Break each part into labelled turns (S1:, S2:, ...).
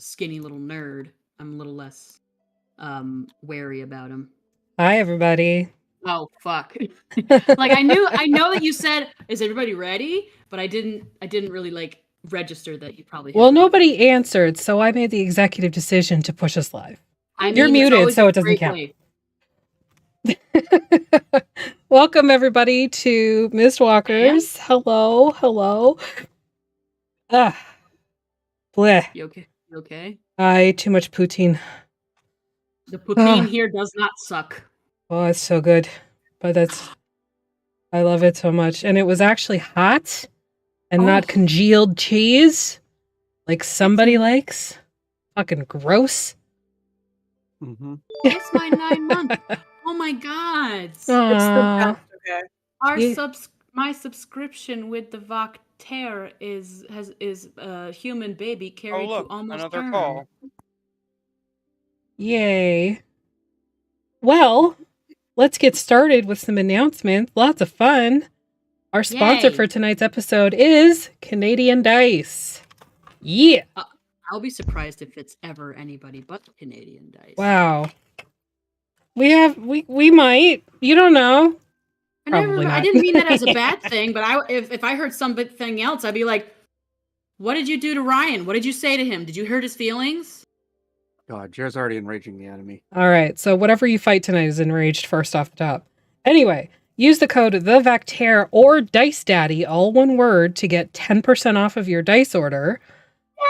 S1: skinny little nerd, I'm a little less wary about him.
S2: Hi, everybody.
S1: Oh fuck! Like I know that you said, "Is everybody ready?" But I didn't really like register that you probably.
S2: Well, nobody answered, so I made the executive decision to push us live. You're muted, so it doesn't count. Welcome, everybody, to Mistwalkers. Hello. Bleh.
S1: You okay? You okay?
S2: I ate too much poutine.
S1: The poutine here does not suck.
S2: Oh, it's so good. But I love it so much. And it was actually hot and not congealed cheese like somebody likes. Fucking gross.
S1: Mm-hmm. It's my 9 months. Oh my god. It's the best, okay. My subscription with the Vacter is a human baby carried to almost
S3: another
S1: term.
S3: call.
S2: Yay. Well, let's get started with some announcements. Lots of fun. Our sponsor for tonight's episode is Canadian Dice. Yeah.
S1: I'll be surprised if it's ever anybody but Canadian Dice.
S2: Wow. We might. You don't know.
S1: I didn't mean that as a bad thing, but if I heard something else, I'd be like, what did you do to Ryan? What did you say to him? Did you hurt his feelings?
S3: God, Jared's already enraging the enemy.
S2: All right, so whatever you fight tonight is enraged first off the top. Anyway, use the code TheVactaire or Dice Daddy, all one word, to get 10% off of your dice order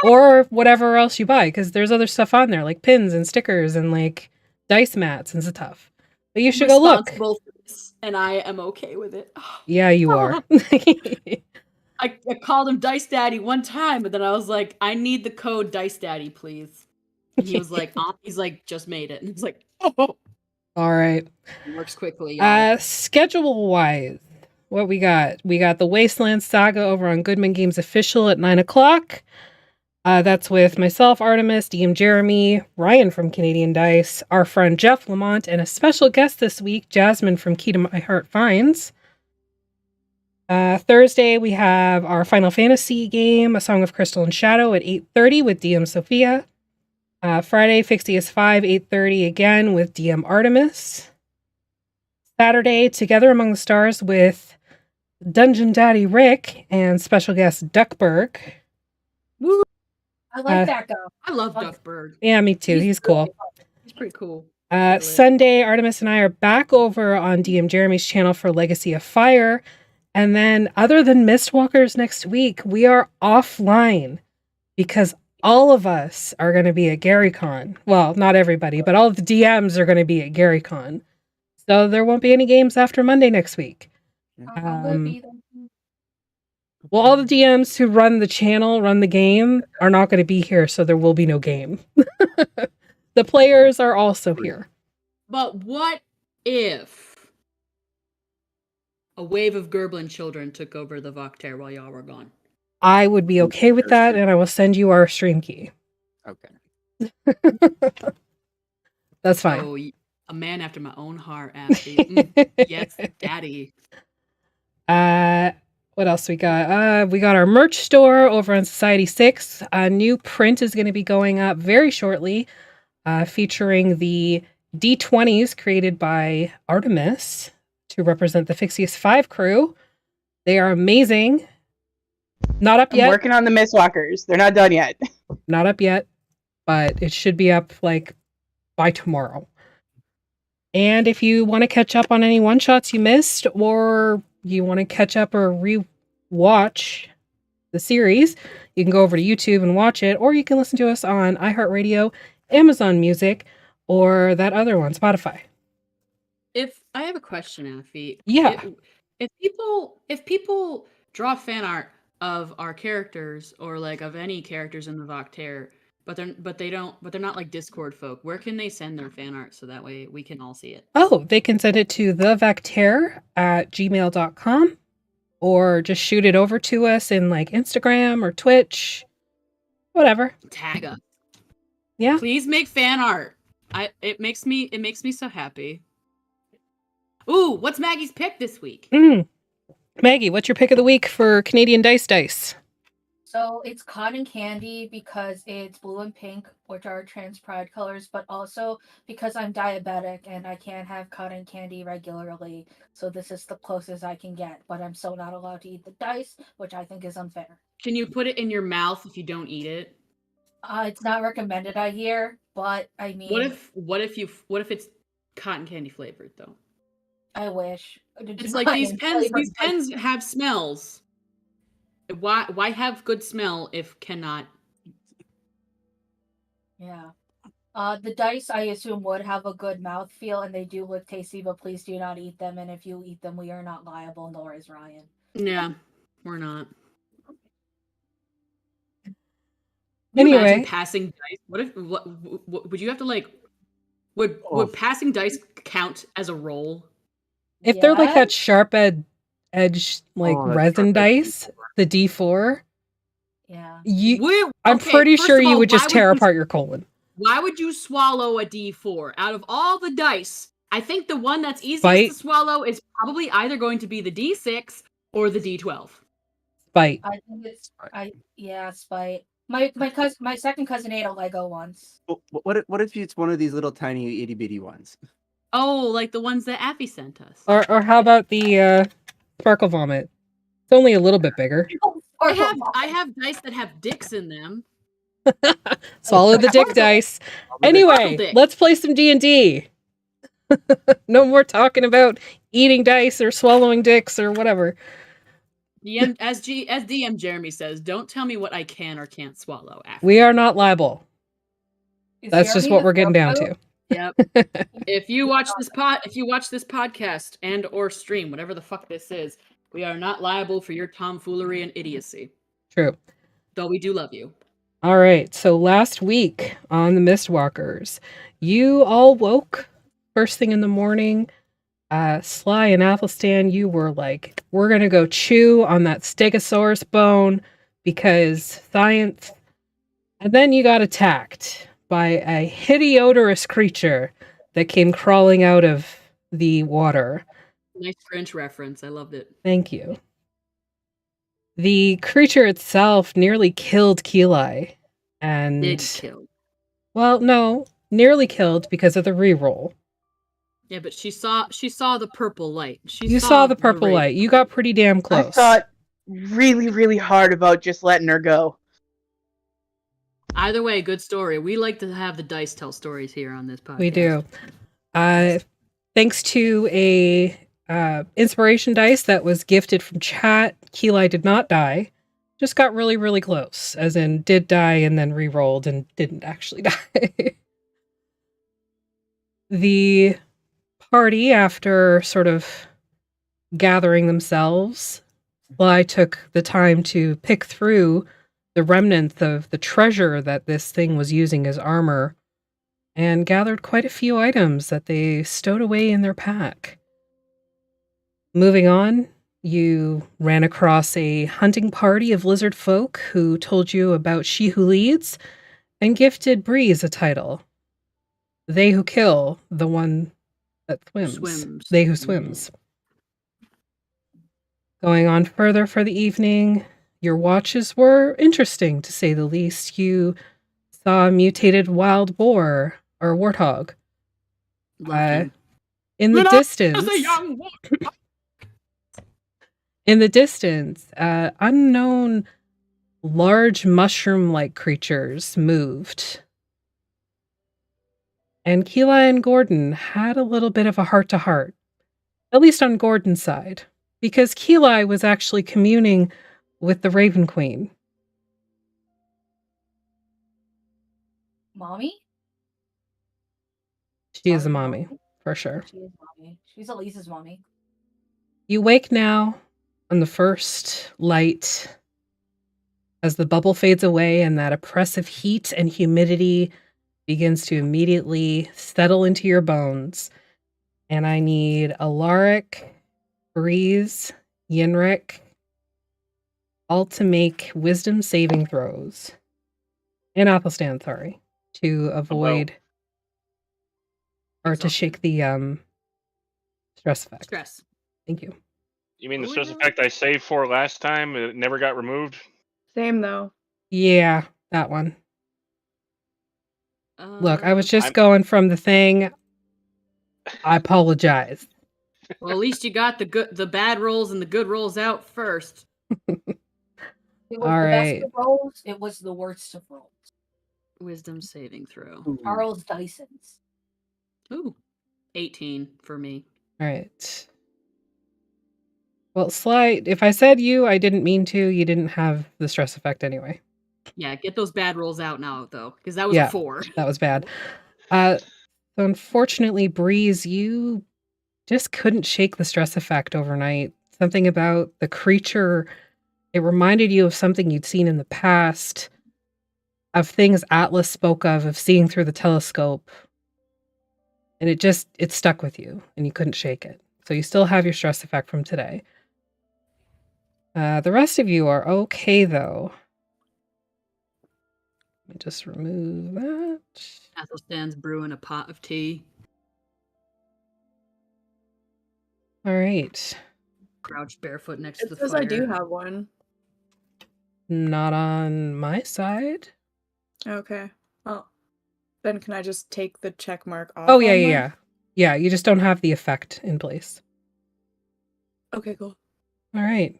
S2: or whatever else you buy, because there's other stuff on there, like pins and stickers and like dice mats and stuff. But you should go look.
S1: And I am okay with it.
S2: Yeah, you are.
S1: I called him Dice Daddy one time, but then I was like, I need the code Dice Daddy, please. And he was like, he's like, just made it. And it's like, oh.
S2: All right.
S1: It works quickly.
S2: Schedule-wise, what we got? We got the Wasteland Saga over on Goodman Games Official at 9 o'clock. That's with myself, Artemis, DM Jeremy, Ryan from Canadian Dice, our friend Jeff Lamont, and a special guest this week, Jasmine from Key to My Heart Finds. Thursday, we have our Final Fantasy game, A Song of Crystal and Shadow at 8:30 with DM Sophia. Friday, Fixius 5, 8:30 again with DM Artemis. Saturday, Together Among the Stars with Dungeon Daddy Rick and special guest Duckberg.
S1: Woo! I like that guy. I love Duckberg.
S2: Yeah, me too. He's cool.
S1: He's pretty cool.
S2: Sunday, Artemis and I are back over on DM Jeremy's channel for Legacy of Fire. And then other than Mistwalkers next week, we are offline because all of us are going to be at GaryCon. Well, not everybody, but all of the DMs are going to be at GaryCon. So there won't be any games after Monday next week. Well, all the DMs who run the channel, run the game, are not going to be here, so there will be no game. The players are also here.
S1: But what if a wave of Gerblin children took over the Vacter while y'all were gone?
S2: I would be okay with that, and I will send you our stream key.
S3: Okay.
S2: That's fine.
S1: Oh, a man after my own heart, Ashley. Yes, daddy.
S2: What else we got? We got our merch store over on Society 6. A new print is going to be going up very shortly, featuring the D20s created by Artemis to represent the Fixius 5 crew. They are amazing. Not up yet.
S4: I'm working on the Mistwalkers. They're not done yet.
S2: Not up yet, but it should be up like by tomorrow. And if you want to catch up on any one-shots you missed, or you want to catch up or re-watch the series, you can go over to YouTube and watch it, or you can listen to us on iHeartRadio, Amazon Music, or that other one, Spotify.
S1: If I have a question, Afi.
S2: Yeah.
S1: If people draw fan art of our characters or like of any characters in the Vacter, but they're not like Discord folk, where can they send their fan art so that way we can all see it?
S2: Oh, they can send it to thevactaire@gmail.com, or just shoot it over to us in like Instagram or Twitch, whatever.
S1: Tag us.
S2: Yeah.
S1: Please make fan art. It makes me so happy. Ooh, what's Maggie's pick this week?
S2: Maggie, what's your pick of the week for Canadian Dice?
S5: So it's cotton candy because it's blue and pink, which are trans pride colors, but also because I'm diabetic and I can't have cotton candy regularly. So this is the closest I can get, but I'm still not allowed to eat the dice, which I think is unfair.
S1: Can you put it in your mouth if you don't eat it?
S5: It's not recommended, I hear, but I mean,
S1: What if it's cotton candy flavored though?
S5: I wish.
S1: It's like these pens have smells. Why have good smell if cannot?
S5: Yeah. The dice I assume would have a good mouthfeel and they do look tasty, but please do not eat them. And if you eat them, we are not liable, nor is Ryan.
S1: Yeah, we're not.
S2: Anyway,
S1: imagine passing dice. What would you have to like? Would passing dice count as a roll?
S2: If they're like that sharp edge like resin dice, the D4.
S5: Yeah.
S2: I'm pretty sure you would just tear apart your colon.
S1: Why would you swallow a D4? Out of all the dice, I think the one that's easiest to swallow is probably either going to be the D6 or the D12.
S2: Spite.
S5: I think it's spite. My second cousin ate a Lego once.
S3: What if it's one of these little tiny itty bitty ones?
S1: Oh, like the ones that Affy sent us.
S2: Or how about the sparkle vomit? It's only a little bit bigger.
S1: I have dice that have dicks in them.
S2: Swallow the dick dice. Anyway, let's play some D&D. No more talking about eating dice or swallowing dicks or whatever.
S1: As DM Jeremy says, don't tell me what I can or can't swallow.
S2: We are not liable. That's just what we're getting down to.
S1: Yep. If you watch this podcast and or stream, whatever the fuck this is, we are not liable for your tomfoolery and idiocy.
S2: True.
S1: Though we do love you.
S2: All right. So last week on the Mistwalkers, you all woke first thing in the morning. Sly and Athelstan, you were like, we're going to go chew on that Stegosaurus bone because science. And then you got attacked by a hideodorous creature that came crawling out of the water.
S1: Nice French reference. I loved it.
S2: Thank you. The creature itself nearly killed Keelai. And
S1: did kill.
S2: Well, no, nearly killed because of the reroll.
S1: Yeah, but she saw the purple light.
S2: You saw the purple light. You got pretty damn close.
S4: I thought really, really hard about just letting her go.
S1: Either way, good story. We like to have the dice tell stories here on this podcast.
S2: We do. Thanks to a inspiration dice that was gifted from chat, Keelai did not die. Just got really, really close. As in, did die and then re-rolled and didn't actually die. The party, after sort of gathering themselves, Sly took the time to pick through the remnants of the treasure that this thing was using as armor and gathered quite a few items that they stowed away in their pack. Moving on, you ran across a hunting party of lizard folk who told you about She Who Leads and gifted Breeze a title. They who kill, the one that swims. They who swims. Going on further for the evening, your watches were interesting, to say the least. You saw a mutated wild boar or warthog. In the distance.
S1: As a young warthog.
S2: In the distance, unknown large mushroom-like creatures moved. And Keelai and Gordon had a little bit of a heart-to-heart, at least on Gordon's side, because Keelai was actually communing with the Raven Queen.
S5: Mommy?
S2: She is a mommy, for sure.
S5: She is mommy. She's Elise's mommy.
S2: You wake now on the first light as the bubble fades away and that oppressive heat and humidity begins to immediately settle into your bones. And I need Alaric, Breeze, Yinrik, all to make wisdom saving throws. And Athelstan, sorry, to avoid or to shake the stress effect.
S1: Stress.
S2: Thank you.
S6: You mean the stress effect I saved for last time? It never got removed? Same though.
S2: Yeah, that one. Look, I was just
S7: I'm-
S2: going from the thing. I apologize.
S1: Well, at least you got the bad rolls and the good rolls out first.
S5: It was
S2: All
S5: the best
S2: right.
S5: of rolls. It was the worst of rolls.
S1: Wisdom saving throw.
S5: Charles Dyson's.
S1: Ooh, 18 for me.
S2: All right. Well, Sly, if I said you, I didn't mean to. You didn't have the stress effect anyway.
S1: Yeah, get those bad rolls out now, though, because that was
S2: Yeah.
S1: a 4.
S2: That was bad. So unfortunately, Breeze, you just couldn't shake the stress effect overnight. Something about the creature, it reminded you of something you'd seen in the past, of things Atlas spoke of seeing through the telescope. And it stuck with you, and you couldn't shake it. So you still have your stress effect from today. The rest of you are okay, though. Let me just remove that.
S1: Athelstan's brewing a pot of tea.
S2: All right.
S1: Crouched barefoot next to
S6: It
S1: the
S6: says
S1: fire.
S6: I do have one.
S2: Not on my side.
S6: Okay. Well, then can I just take the check mark off?
S2: Oh, yeah,
S6: on
S2: yeah,
S6: mine?
S2: yeah. Yeah, you just don't have the effect in place.
S6: Okay, cool.
S2: All right.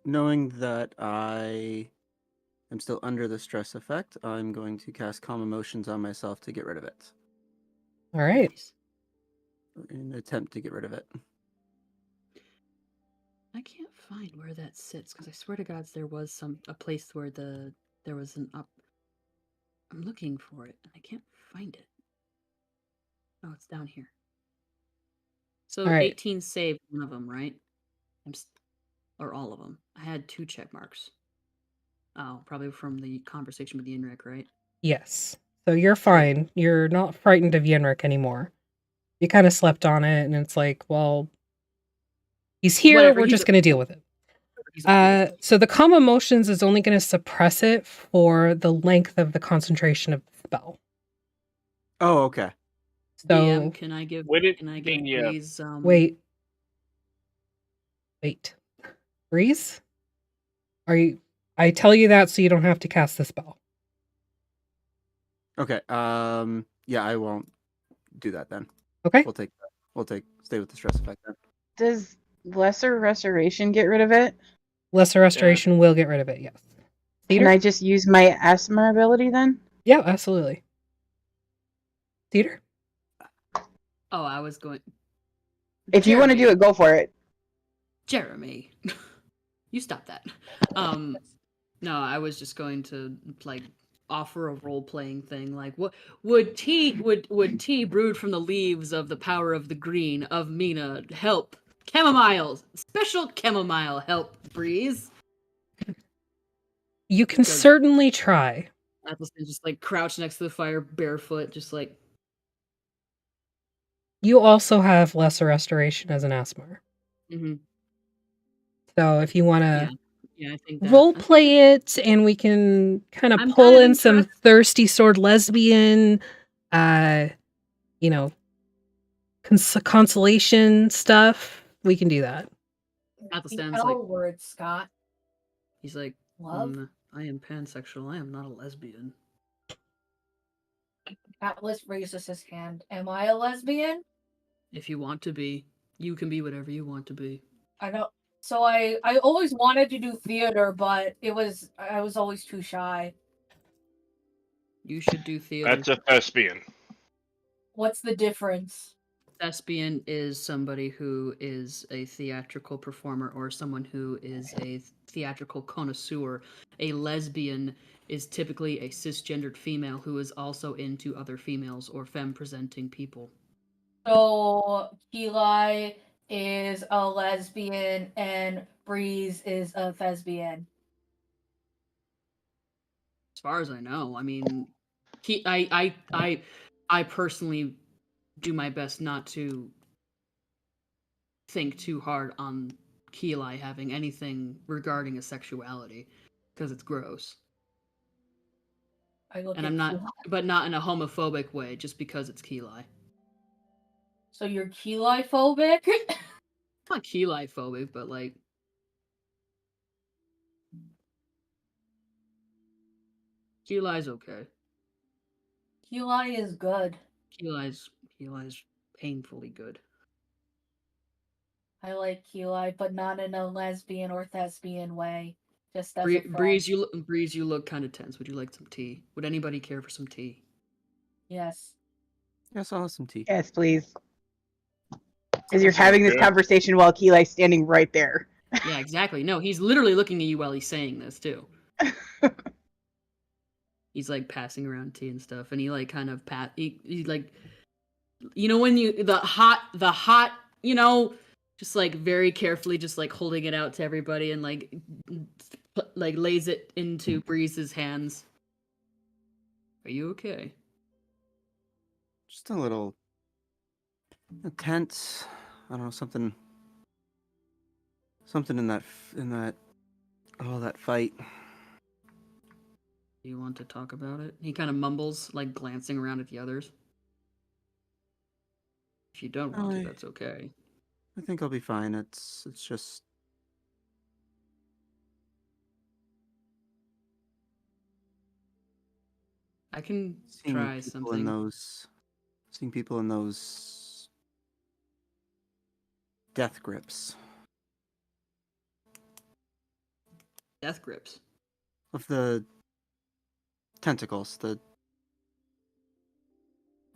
S3: Knowing that I am still under the stress effect, I'm going to cast Calm Emotions on myself to get rid of it.
S2: All right.
S1: Nice.
S3: In an attempt to get rid of it.
S1: I can't find where that sits because I swear to God there was a place where there was an up. I'm looking for it and I can't find it. Oh, it's down here. So
S2: All right.
S1: 18 saved one of them, right? Or all of them. I had 2 check marks. Oh, probably from the conversation with Yenrik, right?
S2: Yes. So you're fine. You're not frightened of Yenrik anymore. You kind of slept on it, and it's like, well, he's here.
S1: Whatever,
S2: We're
S1: he's
S2: just
S1: a-
S2: going to deal with it.
S1: He's a fool.
S2: So the calm emotions is only going to suppress it for the length of the concentration of the spell.
S3: Oh, okay.
S2: So
S1: DM, can I give
S7: Would it
S1: Breeze
S2: wait. Breeze? Are you? I tell you that so you don't have to cast the spell.
S3: Okay. Yeah, I won't do that then.
S2: Okay.
S3: Stay with the stress effect then.
S4: Does Lesser Restoration get rid of it?
S2: Lesser Restoration will get rid of it. Yes.
S4: Can I just use my asthma ability then?
S2: Yeah, absolutely. Theater?
S1: Oh, I was going.
S4: If you want to do it, go for it.
S1: Jeremy, you stop that. No, I was just going to offer a role playing thing. Like, what would tea brewed from the leaves of the power of the green of Mina help? Chamomile, special chamomile help, Breeze.
S2: You can certainly try.
S1: Athelson just crouched next to the fire, barefoot, just like.
S2: You also have Lesser Restoration as an asthma.
S1: Mm-hmm.
S2: So if you want to
S1: I think
S2: role play it, and we can kind of pull in some thirsty sword lesbian, consolation stuff, we can do that.
S1: Athelstan's
S5: words, Scott.
S1: He's like,
S5: love.
S1: I am pansexual. I am not a lesbian.
S5: Atlas raises his hand. Am I a lesbian?
S1: If you want to be, you can be whatever you want to be.
S5: I know. So I always wanted to do theater, but I was always too shy.
S1: You should do theater.
S7: That's a thespian.
S5: What's the difference?
S1: Thespian is somebody who is a theatrical performer or someone who is a theatrical connoisseur. A lesbian is typically a cisgendered female who is also into other females or femme-presenting people.
S5: So Eli is a lesbian and Breeze is a thespian.
S1: As far as I know, I mean, I personally do my best not to think too hard on Keelai having anything regarding a sexuality because it's gross. And I'm not, but not in a homophobic way, just because it's Keelai.
S5: So you're Keelai phobic?
S1: Not Keelai phobic, but Keyli's okay.
S5: Keyli is good.
S1: Keyli's painfully good.
S5: I like Keyli, but not in a lesbian or thespian way. Just as a friend.
S1: Breeze, you look kind of tense. Would you like some tea? Would anybody care for some tea?
S5: Yes.
S3: Yes, I'll have some tea.
S4: Yes, please. Because you're having this conversation while Keyli's standing right there.
S1: Yeah, exactly. No, he's literally looking at you while he's saying this too. He's like passing around tea and stuff, and he like kind of he like, you know, when you the hot, you know, just like very carefully, just like holding it out to everybody, and like lays it into Breeze's hands. Are you okay?
S3: Just a little tense. I don't know, something in that that fight.
S1: Do you want to talk about it? He kind of mumbles, like glancing around at the others. If you don't want to, that's okay.
S3: I think I'll be fine. It's just
S1: I can
S3: seeing
S1: try
S3: people
S1: something.
S3: seeing people in those death grips.
S1: Death grips.
S3: Of the tentacles, the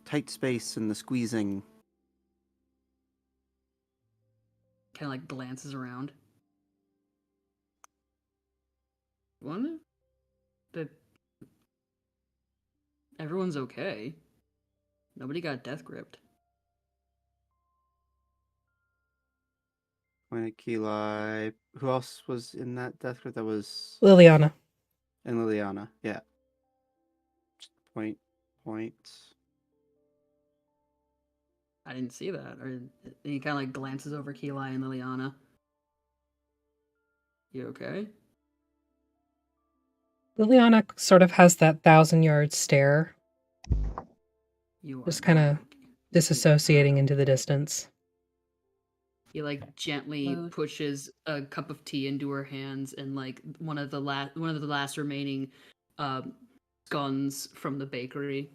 S3: tight space and the squeezing.
S1: Kind of like glances around. One that everyone's okay. Nobody got death gripped.
S3: Point at Keyli. Who else was in that death grip? That was
S2: Liliana.
S3: And Liliana. Yeah. Point.
S1: I didn't see that. Or he kind of like glances over Keyli and Liliana. You okay?
S2: Liliana sort of has that 1,000-yard stare.
S1: You are
S2: just kind of disassociating into the distance.
S1: He like gently pushes a cup of tea into her hands, and like one of the last remaining scones from the bakery.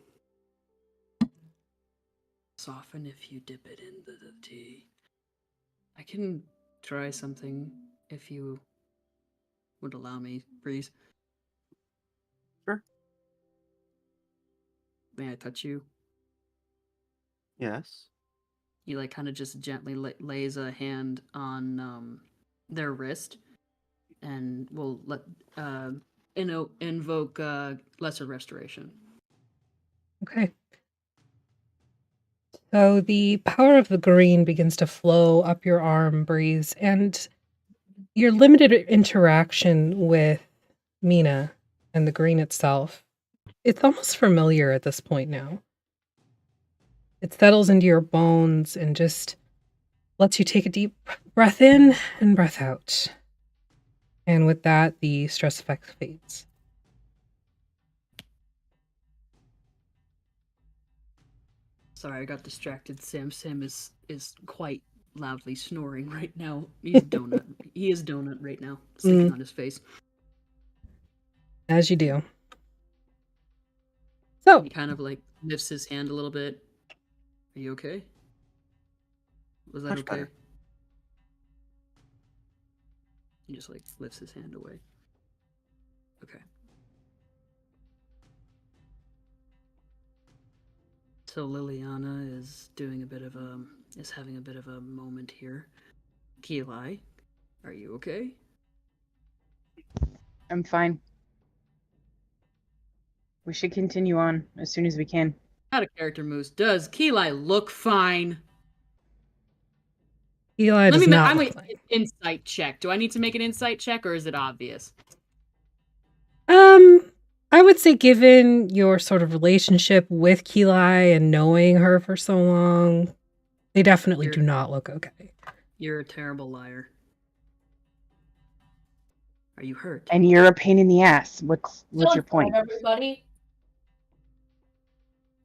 S1: Soften if you dip it into the tea. I can try something if you would allow me, Breeze.
S3: Sure.
S1: May I touch you?
S3: Yes.
S1: He like kind of just gently lays a hand on their wrist, and will let invoke lesser restoration.
S2: Okay. So the power of the green begins to flow up your arm, Breeze, and your limited interaction with Mina and the green itself, it's almost familiar at this point now. It settles into your bones and just lets you take a deep breath in and breath out. And with that, the stress effect fades.
S1: Sorry, I got distracted. Sam is quite loudly snoring right now. He's donut. He is donut right now, sticking on his face.
S2: As you do. So
S1: he kind of like lifts his hand a little bit. Are you okay? Was that
S3: Much
S1: okay?
S3: better.
S1: He just like lifts his hand away. Okay. So Liliana is doing having a bit of a moment here. Keyli, are you okay?
S4: I'm fine. We should continue on as soon as we can.
S1: Out of character, Moose. Does Keyli look fine?
S2: Keyli does not look fine.
S1: Insight check. Do I need to make an insight check, or is it obvious?
S2: I would say given your sort of relationship with Keyli and knowing her for so long, they definitely do not look okay.
S1: You're a terrible liar. Are you hurt?
S4: And you're a pain in the ass. What's your point?
S5: Everybody.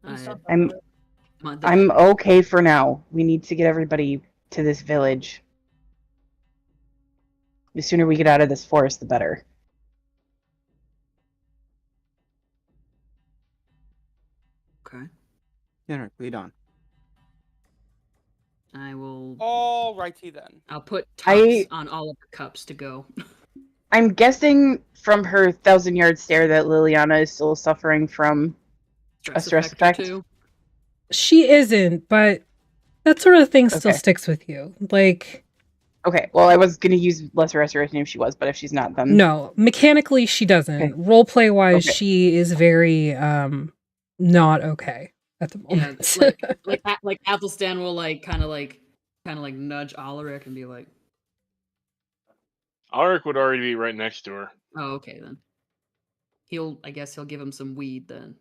S4: I'm okay for now. We need to get everybody to this village. The sooner we get out of this forest, the better.
S3: Yenrik, lead on.
S1: I will.
S7: Alrighty then.
S1: I'll put tops
S4: I-
S1: on all of the cups to go.
S4: I'm guessing from her 1,000-yard stare that Liliana is still suffering from a stress effect.
S1: Too.
S2: She isn't, but that sort of thing still
S4: Okay.
S2: sticks with you. Like,
S4: Okay, well, I was going to use Lesser Restoration if she was, but if she's not, then...
S2: no, mechanically she doesn't.
S4: Okay.
S2: Roleplay wise,
S4: Okay.
S2: she is very not okay at the
S1: Yeah,
S2: moment.
S1: like Athelstan will kind of nudge Alaric and be like,
S8: Alaric would already be right next to her.
S1: "Oh, okay then." I guess he'll give him some weed then.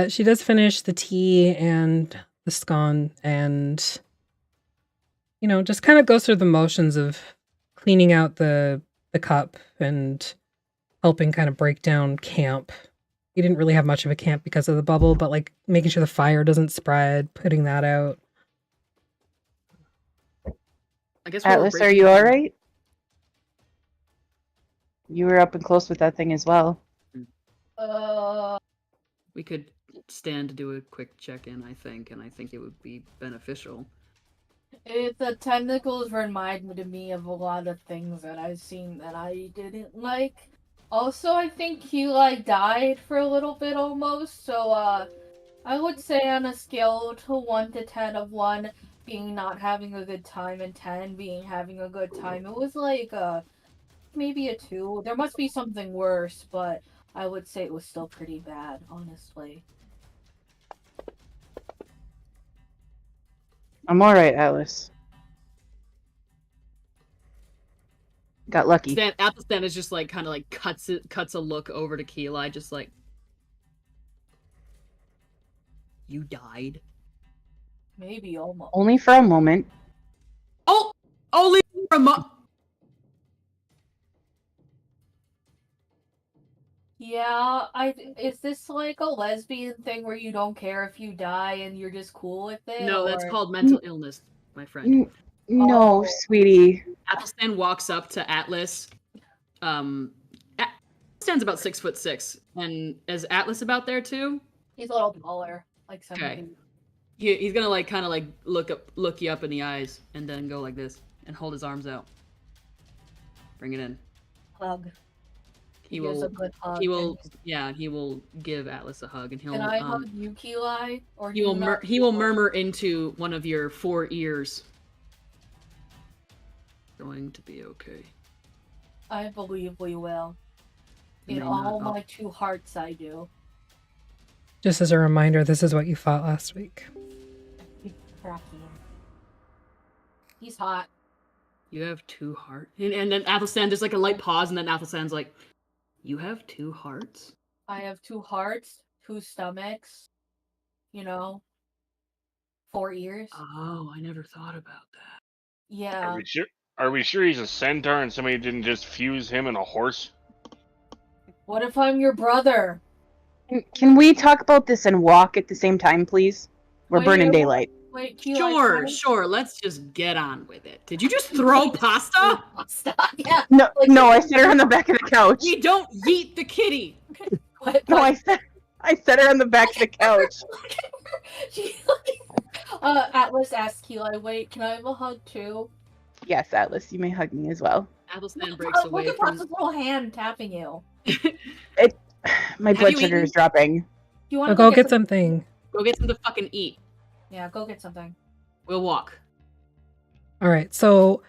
S2: She does finish the tea and the scone and, you know, just kind of goes through the motions of cleaning out the cup and helping kind of break down camp. You didn't really have much of a camp because of the bubble, but like making sure the fire doesn't spread, putting that out.
S1: I guess.
S4: Atlas, are you alright? You were up and close with that thing as well.
S1: We could stand to do a quick check-in, I think, and I think it would be beneficial.
S5: The tentacles reminded me of a lot of things that I've seen that I didn't like. Also, I think he died for a little bit almost, so I would say on a scale to 1 to 10 of 1 being not having a good time and 10 being having a good time, it was maybe a 2. There must be something worse, but I would say it was still pretty bad, honestly.
S4: I'm alright, Atlas. Got lucky.
S1: Athelstan is just kind of cuts a look over to Keeli, just like, "You died?"
S5: Maybe almost.
S4: Only for a moment.
S1: Oh, only for a moment.
S5: Yeah, is this like a lesbian thing where you don't care if you die and you're just cool with it?
S1: No, that's
S5: or-
S1: called mental illness, my friend.
S4: No,
S5: Oh.
S4: sweetie.
S1: Athelstan walks up to Atlas. Atlasstan's about 6'6", and is Atlas about there too?
S5: He's a little taller, like 7
S1: Okay.
S5: feet.
S1: He's gonna kind of look you up in the eyes, and then go like this and hold his arms out. Bring it in.
S5: Hug.
S1: He
S5: gives
S1: will.
S5: a good hug.
S1: He will. Yeah, he will give Atlas a hug, and he'll.
S5: Can I hug you, Keeli? Or
S1: He will.
S5: you not
S1: He will
S5: feel-
S1: murmur into one of your 4 ears. Going to be okay.
S5: I believe we will.
S1: You
S5: In
S1: may not-
S5: all my 2 hearts, I do.
S2: Just as a reminder, this is what you fought last week.
S5: Cracking. He's hot.
S1: You have 2 hearts, and then Athelstan just a light pause, and then Athelstan's like, "You have 2 hearts."
S5: I have 2 hearts, 2 stomachs, 4 ears.
S1: Oh, I never thought about that.
S5: Yeah.
S8: Are we sure he's a centaur and somebody didn't just fuse him in a horse?
S5: What if I'm your brother?
S4: Can we talk about this and walk at the same time, please? We're
S5: Wait,
S4: burning
S5: wait,
S4: daylight.
S5: Wait, Keeli,
S1: Sure. Let's just get on with it. Did you just throw pasta?
S5: Pasta. Yeah.
S4: No,
S5: Like-
S4: no, I set her on the back of the couch.
S1: We don't yeet the kitty.
S5: What?
S4: No, I set her on the back of the couch.
S5: She- Atlas asked Keeli, "Wait, can I have a hug too?"
S4: Yes, Atlas, you may hug me as well.
S1: Athelstan breaks away
S5: Look at
S1: from.
S5: Pasta little hand tapping you.
S4: My
S1: Have
S4: blood
S1: you
S4: sugar
S1: eaten?
S4: is dropping.
S5: Do you want
S2: I'll
S5: to
S2: go get something.
S1: Go get something to fucking eat.
S5: Yeah, go get something.
S1: We'll walk.
S2: All right, so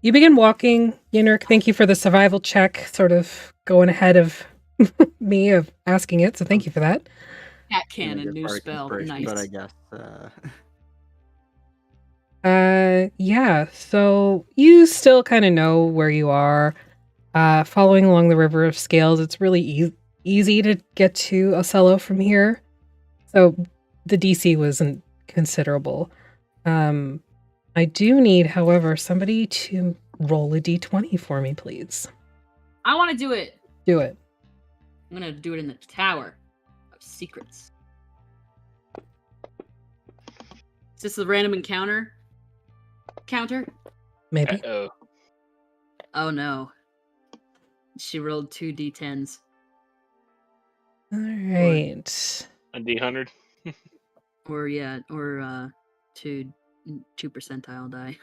S2: you begin walking. Yenrik, thank you for the survival check, sort of going ahead of me of asking it, so thank you for that.
S1: Cat
S3: You know,
S1: cannon,
S3: your
S1: new
S3: bardic
S1: spell.
S3: inspiration,
S1: Nice.
S3: But I guess
S2: Yeah, so you still kind of know where you are. Following along the River of Scales, it's really easy to get to Ocello from here. So the DC wasn't considerable. I do need, however, somebody to roll a d20 for me, please.
S1: I want to do it.
S2: Do it.
S1: I'm gonna do it in the Tower of Secrets. Is this the random encounter? Counter?
S2: Maybe.
S8: Uh-oh.
S1: Oh no. She rolled 2 d10s.
S2: All right.
S8: A D100.
S7: Or two percentile die.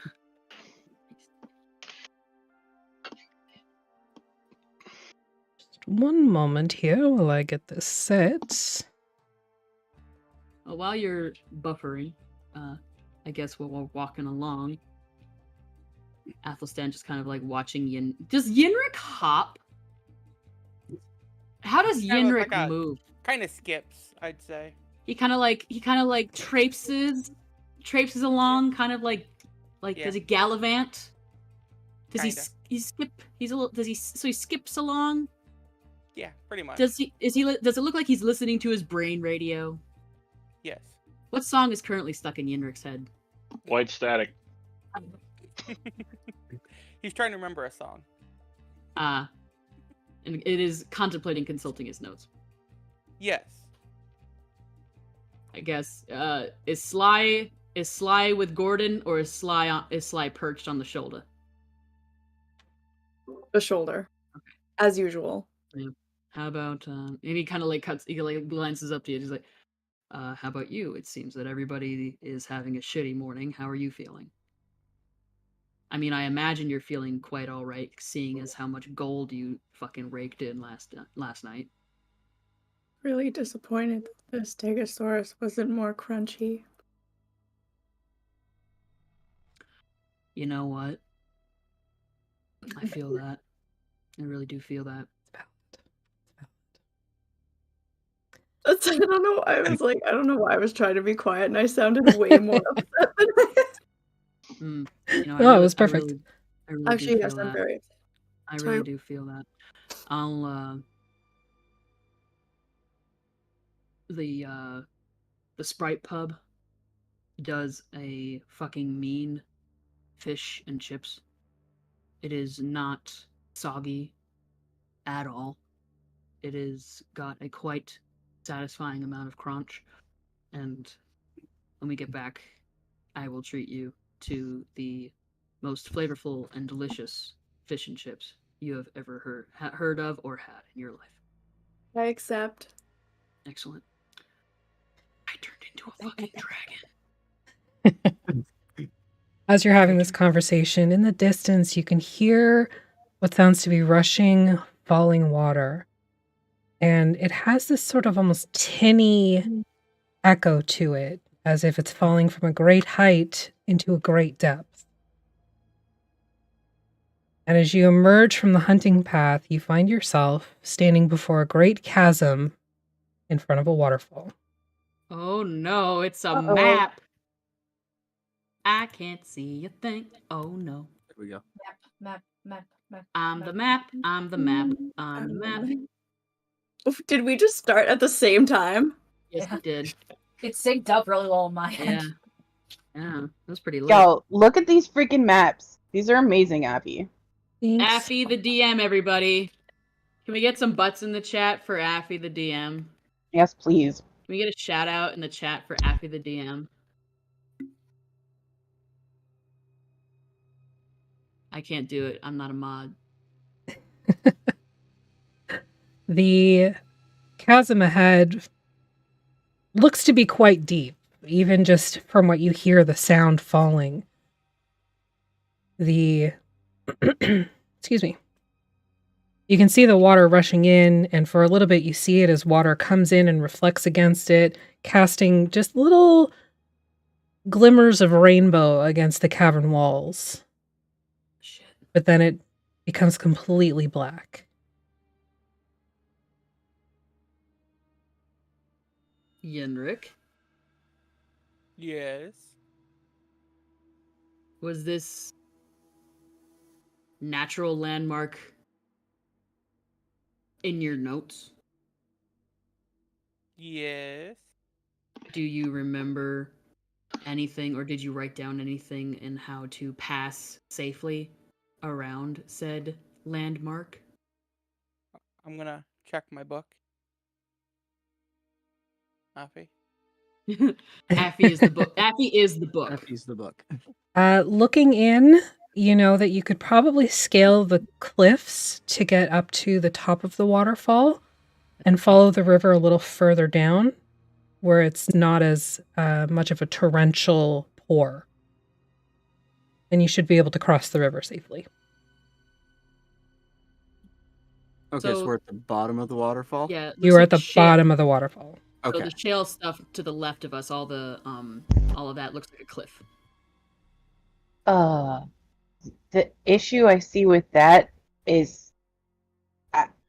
S2: Just one moment here while I get this set.
S7: Well, while you're buffering, I guess while we're walking along, Athelstan just kind of like watching Yin. Does Yinrik hop? How does Yinrik move?
S9: Kind of skips, I'd say.
S7: He kind of like traipses along, kind of like does he gallivant? Does he skip? Does he skips along?
S9: Yeah, pretty much.
S7: Does it look like he's listening to his brain radio?
S9: Yes.
S7: What song is currently stuck in Yinrik's head?
S8: White Static.
S9: He's trying to remember a song.
S7: And it is contemplating consulting his notes.
S9: Yes.
S7: I guess. Is Sly with Gordon, or is Sly perched on the shoulder?
S6: The shoulder.
S7: Okay.
S6: As usual.
S7: Yeah. How about and he kind of like glances up to you. He's like, how about you? It seems that everybody is having a shitty morning. How are you feeling? I mean, I imagine you're feeling quite all right, seeing as how much gold you fucking raked in last night.
S6: Really disappointed that the Stegosaurus wasn't more crunchy.
S7: You know what? I feel that. I really do feel that.
S6: I don't know. I don't know why I was trying to be quiet, and I sounded way more upset than I
S2: am. It was perfect.
S7: I really
S6: Actually,
S7: do
S6: yes,
S7: feel
S6: I'm
S7: that.
S6: very upset.
S7: I really do feel that. The Sprite Pub does a fucking mean fish and chips. It is not soggy at all. It is got a quite satisfying amount of crunch, and when we get back, I will treat you to the most flavorful and delicious fish and chips you have ever heard of or had in your life.
S6: I accept.
S7: Excellent. I turned into a fucking dragon.
S2: As you're having this conversation, in the distance, you can hear what sounds to be rushing, falling water. And it has this sort of almost tinny echo to it, as if it's falling from a great height into a great depth. And as you emerge from the hunting path, you find yourself standing before a great chasm in front of a waterfall.
S7: Oh no, it's a map. I can't see a thing. Oh no.
S3: There we go.
S5: Map.
S7: I'm the map. I'm the map. I'm the map.
S6: Did we just start at the same time?
S7: Yes, we did.
S5: It synced up really well on my end.
S7: Yeah, that was pretty lit.
S4: Yo, look at these freaking maps. These are amazing, Affy.
S7: Affy the DM, everybody. Can we get some butts in the chat for Affy the DM?
S4: Yes, please.
S7: Can we get a shout out in the chat for Affy the DM? I can't do it. I'm not a mod.
S2: The chasm ahead looks to be quite deep, even just from what you hear the sound falling. Excuse me. You can see the water rushing in, and for a little bit you see it as water comes in and reflects against it, casting just little glimmers of rainbow against the cavern walls.
S7: Shit.
S2: But then it becomes completely black.
S7: Yenrik,
S9: Yes.
S7: was this natural landmark in your notes?
S9: Yes.
S7: Do you remember anything, or did you write down anything in how to pass safely around said landmark?
S9: I'm gonna check my book. Affy?
S7: Affy is the book. Affy is the book.
S3: Affy's the book.
S2: Looking in, you know that you could probably scale the cliffs to get up to the top of the waterfall and follow the river a little further down. where it's not as much of a torrential pour. And you should be able to cross the river safely.
S3: Okay, so
S7: So-
S3: we're at the bottom of the waterfall?
S7: Yeah, it
S2: You
S7: looks
S2: are
S7: like
S2: at the
S7: shale.
S2: bottom of the waterfall.
S7: So
S3: Okay.
S7: the shale stuff to the left of us, all of that looks like a cliff.
S4: The issue I see with that is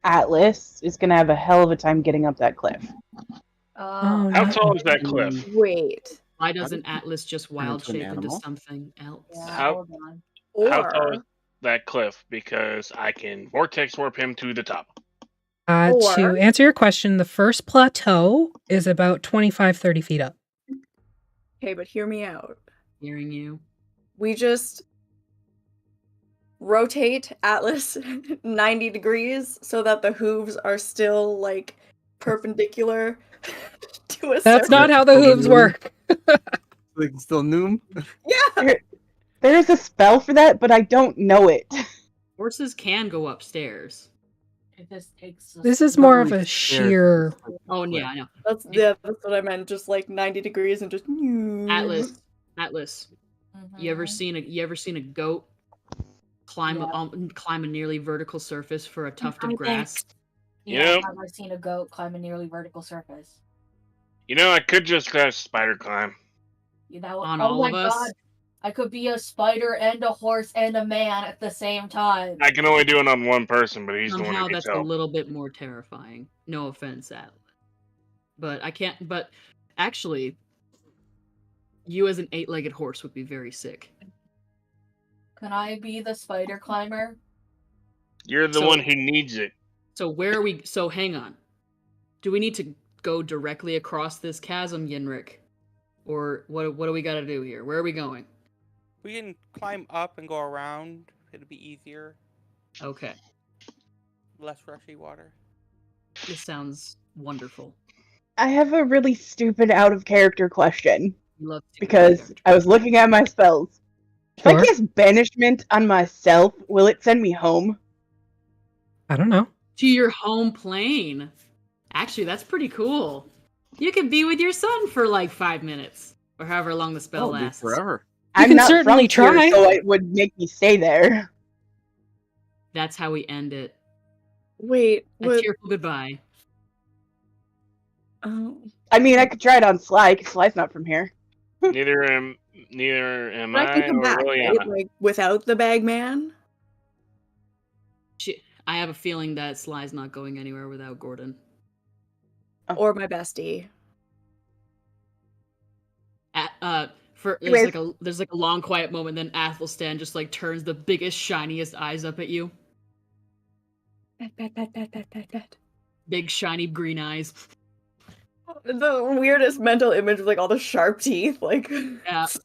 S4: Atlas is going to have a hell of a time getting up that cliff.
S2: Oh,
S8: How
S2: no.
S8: tall is that cliff?
S6: Wait.
S7: Why doesn't Atlas just wild
S3: into an
S7: shape into
S3: animal?
S7: something else?
S5: Yeah,
S8: How-
S5: hold on.
S8: How tall is
S6: Or
S8: that cliff? Because I can vortex warp him to the top.
S2: To
S6: Or-
S2: answer your question, the first plateau is about 25, 30 feet up.
S6: okay, but hear me out.
S7: Hearing you.
S6: We just rotate Atlas 90 degrees so that the hooves are still like perpendicular to a
S2: That's not
S6: surface.
S2: how the hooves work.
S3: We can still noom?
S6: Yeah.
S4: There is a spell for that, but I don't know it.
S7: Horses can go upstairs.
S5: It just takes.
S2: This is
S3: Not
S2: more of
S3: really
S2: a
S3: stairs,
S2: sheer.
S3: it's like a
S7: Oh,
S3: cliff.
S7: yeah, I know.
S6: That's what I meant. Just like 90 degrees and just
S7: Atlas.
S5: Mhm.
S7: You ever seen a goat climb climb a nearly vertical surface for a tuft of grass?
S8: You
S5: Yeah,
S8: know-
S5: I've never seen a goat climb a nearly vertical surface.
S8: You know, I could just cast spider climb.
S7: On
S5: oh
S7: all
S5: my
S7: of us?
S5: god. I could be a spider and a horse and a man at the same time.
S8: I can only do it on one person, but he's the one
S7: Somehow
S8: who gets
S7: that's a
S8: help.
S7: little bit more terrifying. No offense, Atlas. But I can't. But actually, you as an 8-legged horse would be very sick.
S5: Can I be the spider climber?
S8: You're the
S7: So-
S8: one who needs it.
S7: So where are we? So hang on. Do we need to go directly across this chasm, Yenrik, or what? What do we got to do here? Where are we going?
S9: We can climb up and go around. It'll be easier.
S7: Okay,
S9: Less rushy water.
S7: this sounds wonderful.
S4: I have a really stupid out of character question
S7: You love to
S4: because I was looking at my spells. If
S2: Sure.
S4: I cast banishment on myself, will it send me home?
S2: I don't know.
S7: to your home plane. Actually, that's pretty cool. You can be with your son for like 5 minutes or however long the spell
S3: That'll be
S7: lasts.
S3: forever.
S2: You
S4: I'm
S2: can
S4: not
S2: certainly
S4: from
S2: try.
S4: here, so it would make me stay there.
S7: That's how we end it.
S6: Wait,
S7: A
S6: what?
S7: tearful goodbye.
S6: Oh.
S4: I mean, I could try it on Sly, because Sly's not from here.
S8: Neither am
S6: But I can come
S8: or
S6: back,
S8: Liliana.
S6: right? Like without the bag man.
S7: I have a feeling that Sly's not going anywhere without Gordon.
S6: Or my bestie.
S7: There's like a long quiet moment, then Athelstan just like turns the biggest, shiniest eyes up at you. Big shiny green eyes.
S6: The weirdest mental image of like all the sharp teeth, like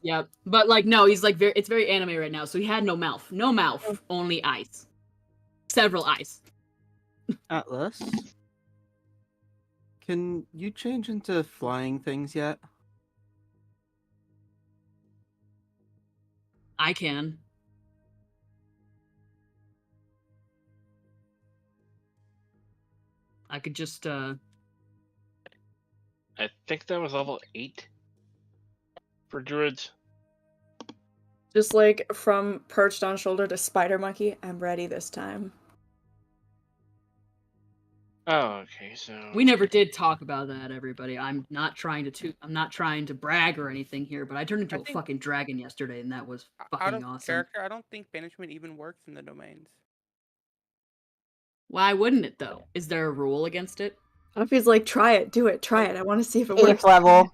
S7: Yeah. But like no, he's like it's very anime right now, so he had no mouth. No mouth, only eyes. Several eyes.
S3: Atlas, can you change into flying things yet?
S7: I can. I could just
S8: I think that was level 8 for druids.
S6: just like from perched on shoulder to spider monkey. I'm ready this time.
S8: Oh, okay, so
S7: We never did talk about that, everybody. I'm not trying to brag or anything here, but I turned into
S9: I
S7: a
S9: think-
S7: fucking dragon yesterday, and that was
S9: Out
S7: fucking
S9: of
S7: awesome.
S9: character, I don't think banishment even works in the domains.
S7: Why wouldn't it though? Is there a rule against it?
S6: Huffy's like, try it, do it, try it. I want to see if it
S4: 8th
S6: works.
S4: level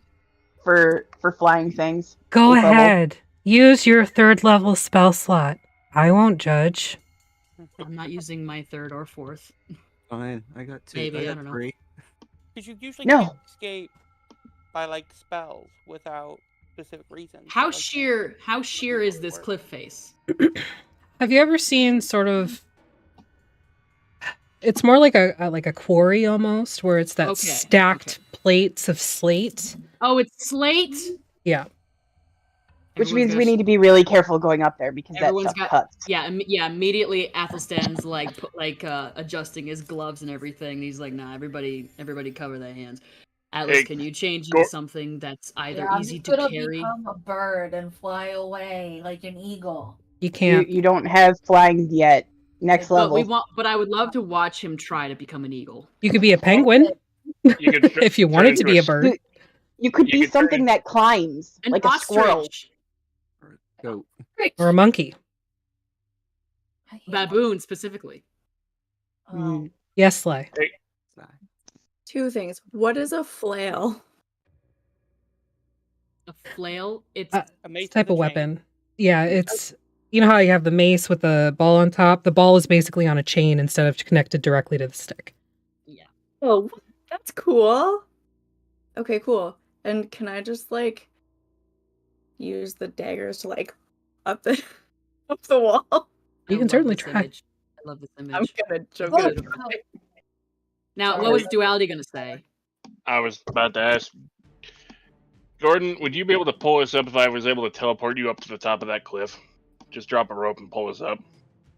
S4: for flying things.
S2: Go
S4: 8th level.
S2: ahead. Use your 3rd level spell slot. I won't judge.
S7: I'm not using my 3rd or 4th.
S3: Fine, I got 2.
S7: Maybe,
S3: I
S7: I
S3: got
S7: don't know.
S3: 3.
S9: Because you usually
S4: No.
S9: can't escape by like spells without specific reasons.
S7: How
S9: so, like,
S7: sheer is this cliff face?
S2: Have you ever seen sort of? It's more like a quarry almost, where it's that
S7: Okay,
S2: stacked plates of slate.
S7: Oh, it's slate.
S2: Yeah.
S4: Which
S7: Everyone's
S4: means we
S7: got-
S4: need to be really careful going up there because that
S7: Everyone's
S4: stuff
S7: got-
S4: cuts.
S7: Yeah, immediately Athelstan's like adjusting his gloves and everything. He's like, "Nah, everybody cover their hands." Atlas,
S8: Hey,
S7: can you change
S8: go-
S7: into something that's either
S5: Yeah, I'm
S7: easy
S5: just
S7: to
S5: gonna
S7: carry?
S5: become a bird and fly away like an eagle.
S2: You can't.
S4: You don't have flying yet. Next
S5: But
S4: level.
S7: But I would love to watch him try to become an eagle.
S2: You could be a penguin
S8: You could
S2: if you
S8: turn
S2: wanted to
S8: into
S2: be
S8: a
S2: a bird.
S4: You could
S8: You
S4: be
S8: could turn
S4: something
S8: in-
S4: that climbs,
S7: An
S4: like a squirrel.
S7: ostrich,
S3: Goat.
S2: Or a monkey.
S5: I hate
S7: baboon specifically.
S5: Oh.
S2: Yes, Sly.
S6: Two things. What is a flail?
S7: A flail. It's
S9: A mace
S2: Type
S9: with
S2: of
S9: a chain.
S2: weapon. Yeah, it's you know how you have the mace with the ball on top? The ball is basically on a chain instead of connected directly to the stick.
S6: Oh, that's cool. Okay, cool. And can I just like use the daggers to like up the up the wall?
S2: You
S7: I
S2: can
S7: love
S2: certainly
S7: this
S2: try.
S7: image. I love this
S6: I'm
S7: image.
S6: gonna
S7: Now,
S5: Sorry.
S7: what was Duality gonna say?
S8: I was about to ask. Gordon, would you be able to pull us up if I was able to teleport you up to the top of that cliff? Just drop a rope and pull us up.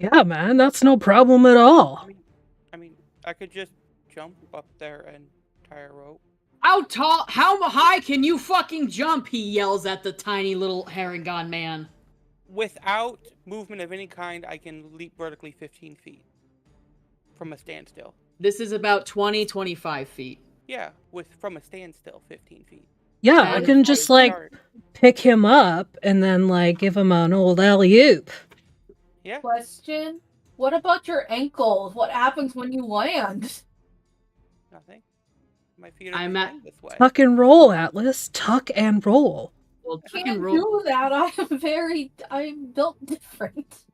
S2: Yeah, man, that's no problem at all.
S9: I mean, I could just jump up there and tie a rope.
S7: How high can you fucking jump? He yells at the tiny little Harangon man.
S9: Without movement of any kind, I can leap vertically 15 feet from a standstill.
S7: This is about 25 feet.
S9: Yeah, from a standstill, 15 feet.
S2: Yeah,
S7: And
S2: I can just like pick him up and then like give him an old alley-oop.
S9: Yeah.
S5: Question: what about your ankles? What happens when you land?
S9: Nothing. My feet are
S7: I'm at
S9: designed this way.
S2: Tuck and roll, Atlas. Tuck and roll.
S7: well,
S5: Can't do that. I'm built different.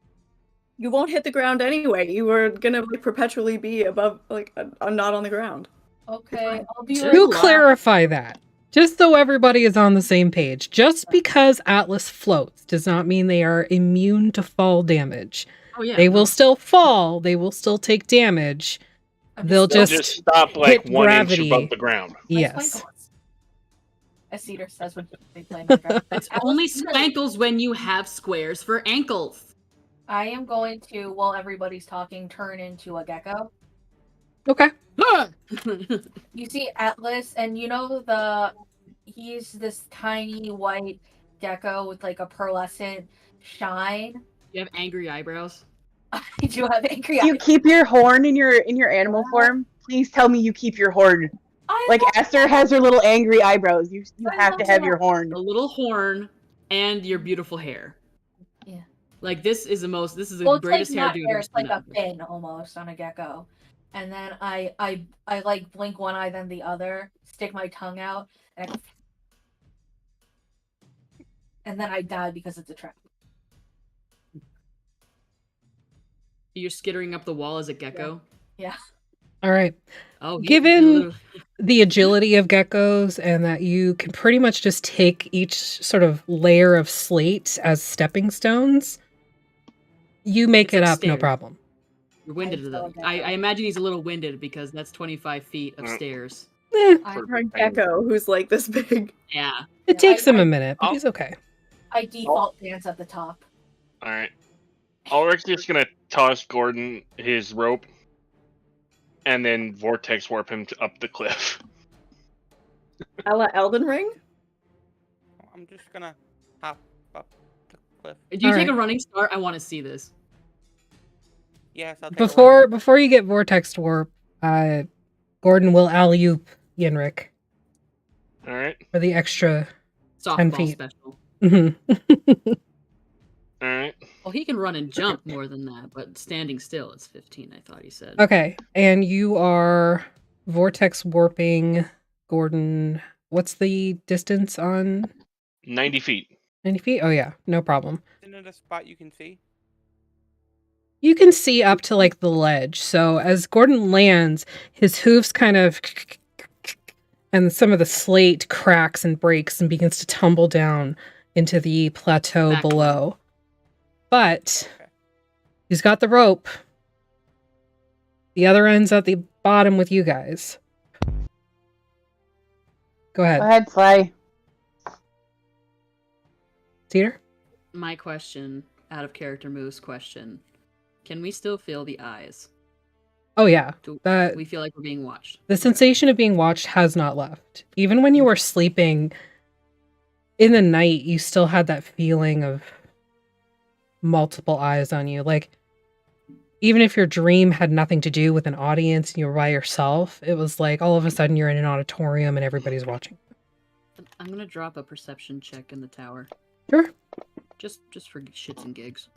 S6: You won't hit the ground anyway. You were gonna like, perpetually be above, like, not on the ground.
S5: Okay, I'll be
S2: To
S5: like
S2: clarify that, just so everybody is on the same page, just because Atlas floats does not mean they are immune to fall damage.
S7: Oh yeah,
S2: They
S7: no.
S2: will still fall, they will still take damage. They'll
S8: They'll
S2: just
S8: just stop like
S2: hit
S8: 1
S2: gravity.
S8: inch above the ground.
S2: Yes.
S5: as Cedar says when they play Minecraft.
S7: It's only spankles when you have squares for ankles.
S5: I am going to, while everybody's talking, turn into a gecko.
S2: Okay.
S5: You see Atlas, and you know he's this tiny white gecko with like a pearlescent shine.
S7: You have angry eyebrows.
S5: I do have angry
S4: You
S5: eyes.
S4: keep your horn in your animal form. Please tell me you keep your horn. Like Esther has her little angry eyebrows. You have to have your horn.
S7: A little horn and your beautiful hair.
S5: Yeah.
S7: Like this is the
S5: Well, it's
S7: greatest
S5: like not
S7: hairdo.
S5: hair, it's like a fin almost on a gecko. And then I like blink one eye, then the other, stick my tongue out, and then I die because it's a trap.
S7: You're skittering up the wall as a gecko.
S5: Yeah.
S2: All right.
S7: Oh,
S2: given the agility of geckos and that you can pretty much just take each sort of layer of slate as stepping stones, you make it up no problem.
S7: You're winded. I imagine he's a little winded because that's 25 feet of stairs.
S6: For a gecko who's like this big.
S7: Yeah.
S2: It takes him a minute, but he's okay.
S5: I default dance at the top.
S8: Alright. Ulrich's just gonna toss Gordon his rope and then vortex warp him up the cliff.
S6: A la Elden Ring?
S9: I'm just gonna hop up the cliff.
S7: Do you take a running start? I want to see this.
S9: Yes, I'll take
S2: Before you get vortex warp, Gordon will alley-oop Yenrik.
S8: Alright.
S2: For the extra 10
S7: Softball
S2: feet.
S7: special.
S2: Mm-hmm.
S8: Alright.
S7: Well, he can run and jump more than that, but standing still is 15, I thought he said.
S2: Okay, and you are vortex warping Gordon. What's the distance on
S8: 90 feet.
S2: 90 feet? Oh yeah, no problem.
S9: Isn't it a spot you can see?
S2: You can see up to like the ledge. So as Gordon lands, his hooves kind of and some of the slate cracks and breaks and begins to tumble down into the plateau below. But he's got the rope. The other end's at the bottom with you guys. Go ahead.
S4: Go ahead, Sly.
S2: Cedar?
S7: My question, out of character moves question. Can we still feel the eyes?
S2: Oh yeah.
S7: We feel like we're being watched.
S2: The sensation of being watched has not left. Even when you were sleeping in the night, you still had that feeling of multiple eyes on you. Like, even if your dream had nothing to do with an audience and you were by yourself, it was like all of a sudden you're in an auditorium and everybody's watching.
S7: I'm gonna drop a perception check in the tower.
S2: Sure.
S7: Just for shits and gigs.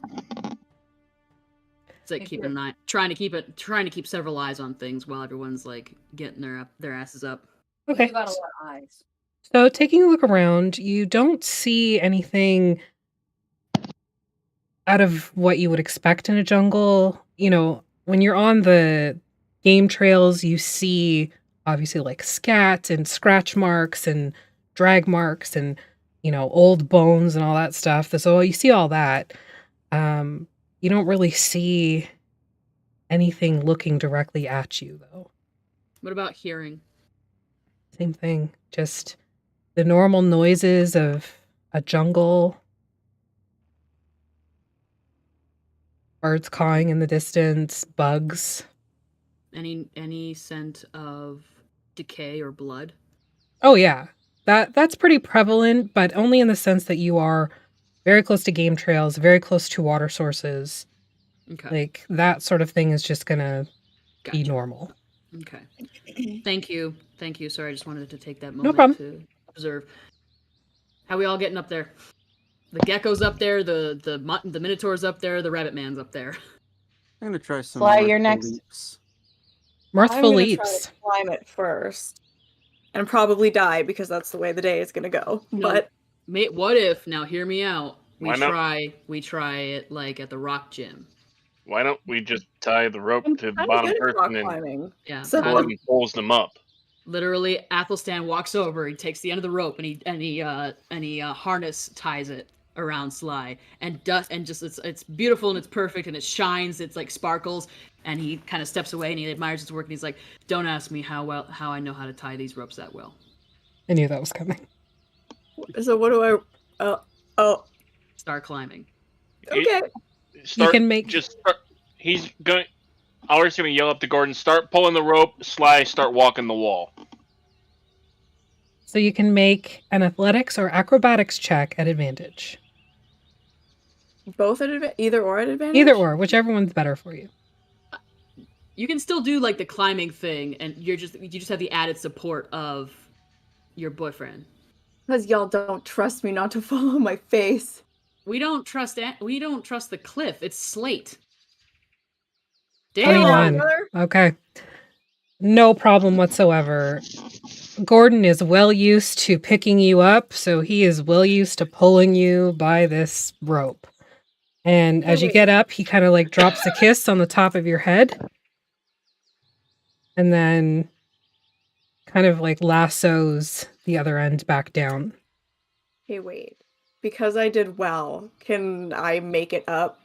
S7: It's like keeping an eye, trying to keep several eyes on things while everyone's like getting their asses up.
S2: Okay.
S5: You got a lot of eyes.
S2: So taking a look around, you don't see anything out of what you would expect in a jungle. You know, when you're on the game trails, you see obviously like scat and scratch marks and drag marks and, you know, old bones and all that stuff. So you see all that. You don't really see anything looking directly at you, though.
S7: What about hearing?
S2: Same thing. Just the normal noises of a jungle. Birds cawing in the distance, bugs.
S7: Any scent of decay or blood?
S2: Oh yeah. That's pretty prevalent, but only in the sense that you are very close to game trails, very close to water sources.
S7: Okay.
S2: Like that sort of thing is just gonna be normal.
S7: Okay. Thank you. Sorry, I just wanted to take that
S2: No
S7: moment
S2: problem.
S7: to observe. How we all getting up there? The gecko's up there, the minotaur's up there, the rabbit man's up there.
S3: I'm gonna try some
S4: Fly, you're next.
S3: leaps.
S2: Mirthful
S6: I'm
S2: leaps.
S6: gonna try to climb it first. And probably die because that's the way the day is gonna go.
S7: No.
S6: But
S7: What if, now hear me out, we
S8: Why not?
S7: try it like at the rock gym.
S8: Why don't we just tie the rope
S6: I'm
S8: to the
S6: kinda
S8: bottom
S6: good at rock
S8: person and
S6: climbing.
S7: Yeah.
S6: So
S8: Gordon pulls them up?
S7: Literally, Athelstan walks over, he takes the end of the rope and he harness ties it around Sly and it's beautiful and it's perfect and it shines, it's like sparkles, and he kind of steps away and he admires his work and he's like, "Don't ask me how I know how to tie these ropes that well."
S2: I knew that was coming.
S6: So what do I
S7: Start climbing.
S6: okay.
S8: Start,
S2: can make-
S8: just start, he's going. Albert's gonna yell up to Gordon, "Start pulling the rope." Sly, start walking the wall.
S2: So you can make an athletics or acrobatics check at advantage.
S6: Both at either or at advantage?
S2: Either or, whichever one's better for you.
S7: You can still do like the climbing thing, and you just have the added support of your boyfriend.
S6: Because y'all don't trust me not to fall on my face.
S7: We don't trust the cliff. It's slate. Damn.
S2: 21. Okay. No problem whatsoever. Gordon is well used to picking you up, so he is well used to pulling you by this rope. And as you get up, he kind of like drops a kiss on the top of your head. And then kind of like lassos the other end back down.
S6: Hey, wait. Because I did well, can I make it up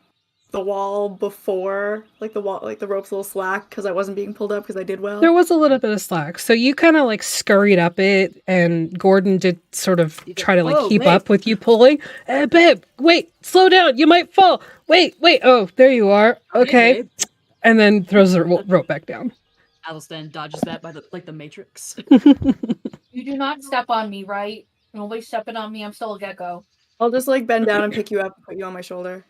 S6: the wall before, like the rope's a little slack because I wasn't being pulled up because I did well?
S2: There was a little bit of slack. So you kind of like scurried up it, and Gordon did sort of try to like keep up with you pulling. Babe, wait, slow down. You might fall. Wait. Oh, there you are. Okay.
S7: Hey,
S2: and then throws the rope back down.
S7: Athelstan dodges that by the Matrix.
S5: You do not step on me, right? Nobody's stepping on me. I'm still a gecko.
S6: I'll just like bend down and pick you up and put you on my shoulder.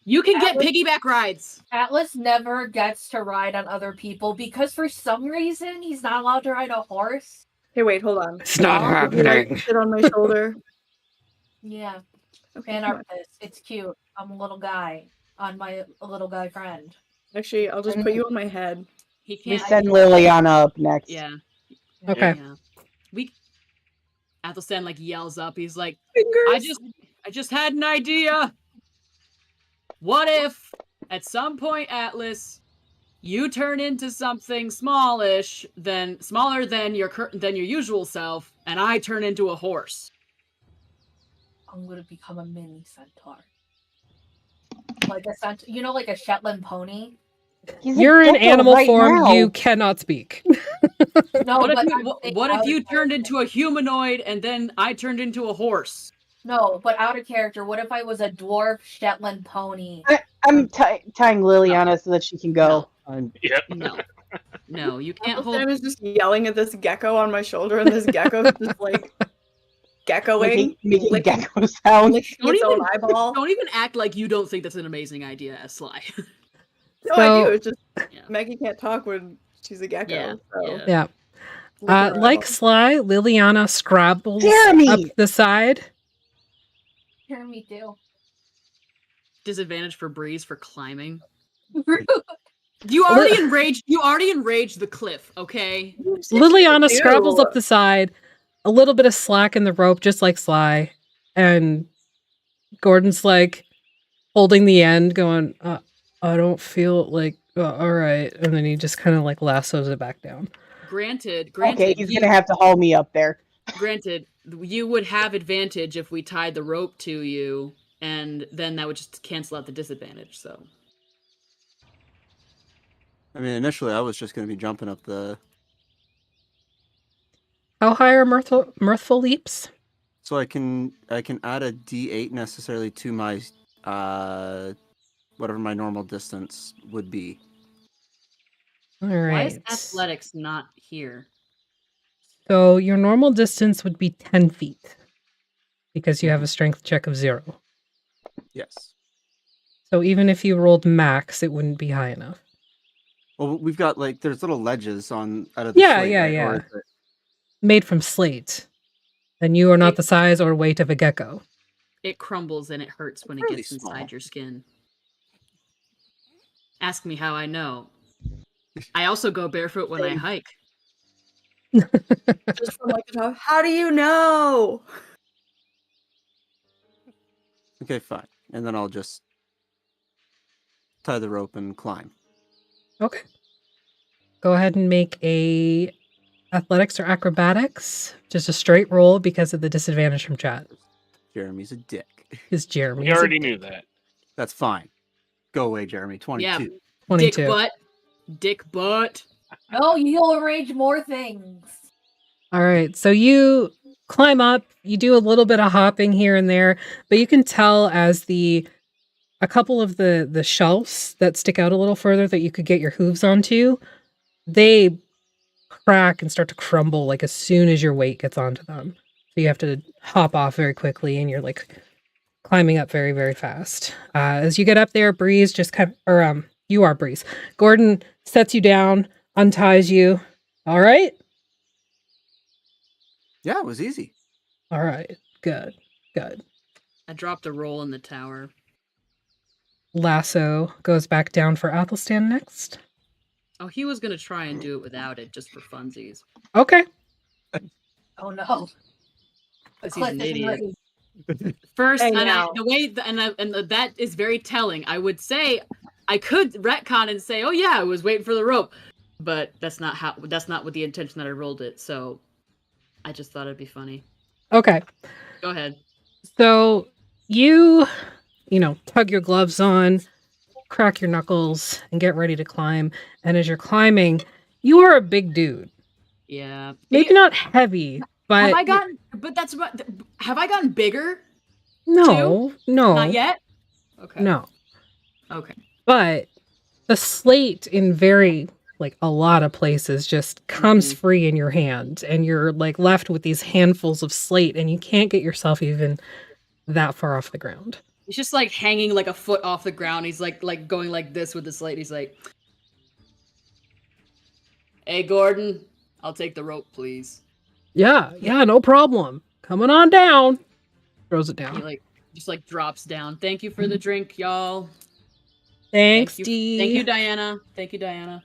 S7: You can get piggyback rides.
S5: Atlas never gets to ride on other people because for some reason he's not allowed to ride a horse.
S6: Hey, wait, hold on.
S2: It's not happening.
S6: Sit on my shoulder.
S5: Yeah.
S6: Okay,
S5: And
S6: come on.
S5: it's cute. I'm a little guy on my little guy friend.
S6: Actually, I'll just put you on my head.
S7: He
S4: We
S7: can't.
S4: send Liliana up next.
S7: Yeah.
S2: Okay.
S7: Yeah. Athelstan like yells up. He's like,
S6: Fingers.
S7: I just had an idea. What if at some point, Atlas, you turn into something smaller than your usual self, and I turn into a horse?
S5: I'm gonna become a mini centaur. Like a centaur, like a Shetland pony.
S2: You're in animal form. You cannot speak.
S5: No,
S7: what if you turned into a humanoid and then I turned into a horse?
S5: No, but out of character. What if I was a dwarf Shetland pony?
S4: I'm tying Liliana so that she can go.
S8: Yep.
S7: No, you can't
S6: Uncle
S7: hold.
S6: Sam is just yelling at this gecko on my shoulder, and this gecko just like geckoing,
S4: making gecko sounds.
S6: licking its own eyeball.
S7: Don't even act like you don't think that's an amazing idea, Sly.
S6: No, I do. It's just Maggie can't talk when she's a gecko.
S2: Yeah. Like Sly, Liliana scrabbles
S4: Jeremy!
S2: up the side.
S5: Jeremy do.
S7: Disadvantage for Breeze for climbing. You already enraged the cliff, okay?
S2: Liliana scrabbles up the side, a little bit of slack in the rope, just like Sly, and Gordon's like holding the end, going, I don't feel like, all right. And then he just kind of like lassos it back down.
S7: Granted.
S4: Okay, he's going to have to haul me up there.
S7: Granted, you would have advantage if we tied the rope to you, and then that would just cancel out the disadvantage, so.
S3: I mean, initially I was just going to be jumping up the...
S2: How high are mirthful leaps?
S3: So I can add a D8 necessarily to my whatever my normal distance would be.
S2: All right.
S7: Why is athletics not here?
S2: So your normal distance would be 10 feet because you have a strength check of 0.
S3: Yes.
S2: So even if you rolled max, it wouldn't be high enough.
S3: Well, we've got like there's little ledges out of the slate, right?
S2: Made from slate. And you are not the size or weight of a gecko.
S7: It crumbles and it hurts when it gets inside your skin. Ask me how I know. I also go barefoot when I hike.
S6: Just from like the top. How do you know?
S3: Okay, fine. And then I'll just tie the rope and climb.
S2: Okay. Go ahead and make a athletics or acrobatics. Just a straight roll because of the disadvantage from chat.
S3: Jeremy's a dick.
S8: We already knew that.
S3: That's fine. Go away, Jeremy. 22.
S7: Yeah.
S2: 22.
S7: Dick butt.
S5: No, you'll arrange more things.
S2: All right. So you climb up, you do a little bit of hopping here and there, but you can tell as a couple of the shelves that stick out a little further that you could get your hooves onto, they crack and start to crumble like as soon as your weight gets onto them. So you have to hop off very quickly and you're like climbing up very, very fast. As you get up there, Breeze just you are Breeze. Gordon sets you down, unties you. All right?
S3: Yeah, it was easy.
S2: All right. Good.
S7: I dropped a roll in the tower.
S2: Lasso goes back down for Athelstan next.
S7: Oh, he was gonna try and do it without it, just for funsies.
S2: Okay.
S5: Oh no.
S7: Because he's an idiot. First, that is very telling. I would say I could retcon and say, "Oh yeah, I was waiting for the rope," but that's not with the intention that I rolled it. So I just thought it'd be funny.
S2: Okay.
S7: Go ahead.
S2: So you tug your gloves on, crack your knuckles, and get ready to climb. And as you're climbing, you are a big dude.
S7: Yeah.
S2: Maybe not heavy, but
S7: have I gotten bigger?
S2: No.
S7: Not yet? Okay.
S2: No.
S7: Okay.
S2: But the slate in a lot of places just comes free in your hand, and you're like left with these handfuls of slate, and you can't get yourself even that far off the ground.
S7: He's just like hanging like a foot off the ground. He's like going like this with the slate. He's like, "Hey, Gordon, I'll take the rope, please."
S2: Yeah, no problem. Coming on down. Throws it down.
S7: He just drops down. Thank you for the drink, y'all.
S2: Thanks,
S7: Thank
S2: D.
S7: Thank you, Diana.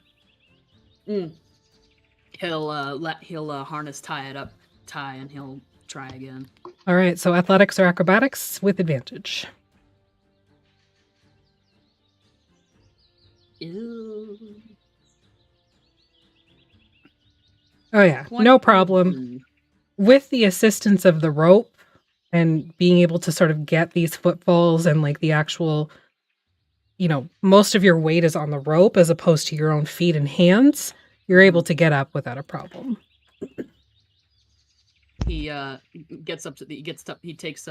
S7: He'll harness tie, and he'll try again.
S2: All right, so athletics or acrobatics with advantage.
S7: Ew.
S2: Oh yeah, no problem. With the assistance of the rope and being able to sort of get these footfalls and like the actual, most of your weight is on the rope as opposed to your own feet and hands, you're able to get up without a problem.
S7: He gets up. He takes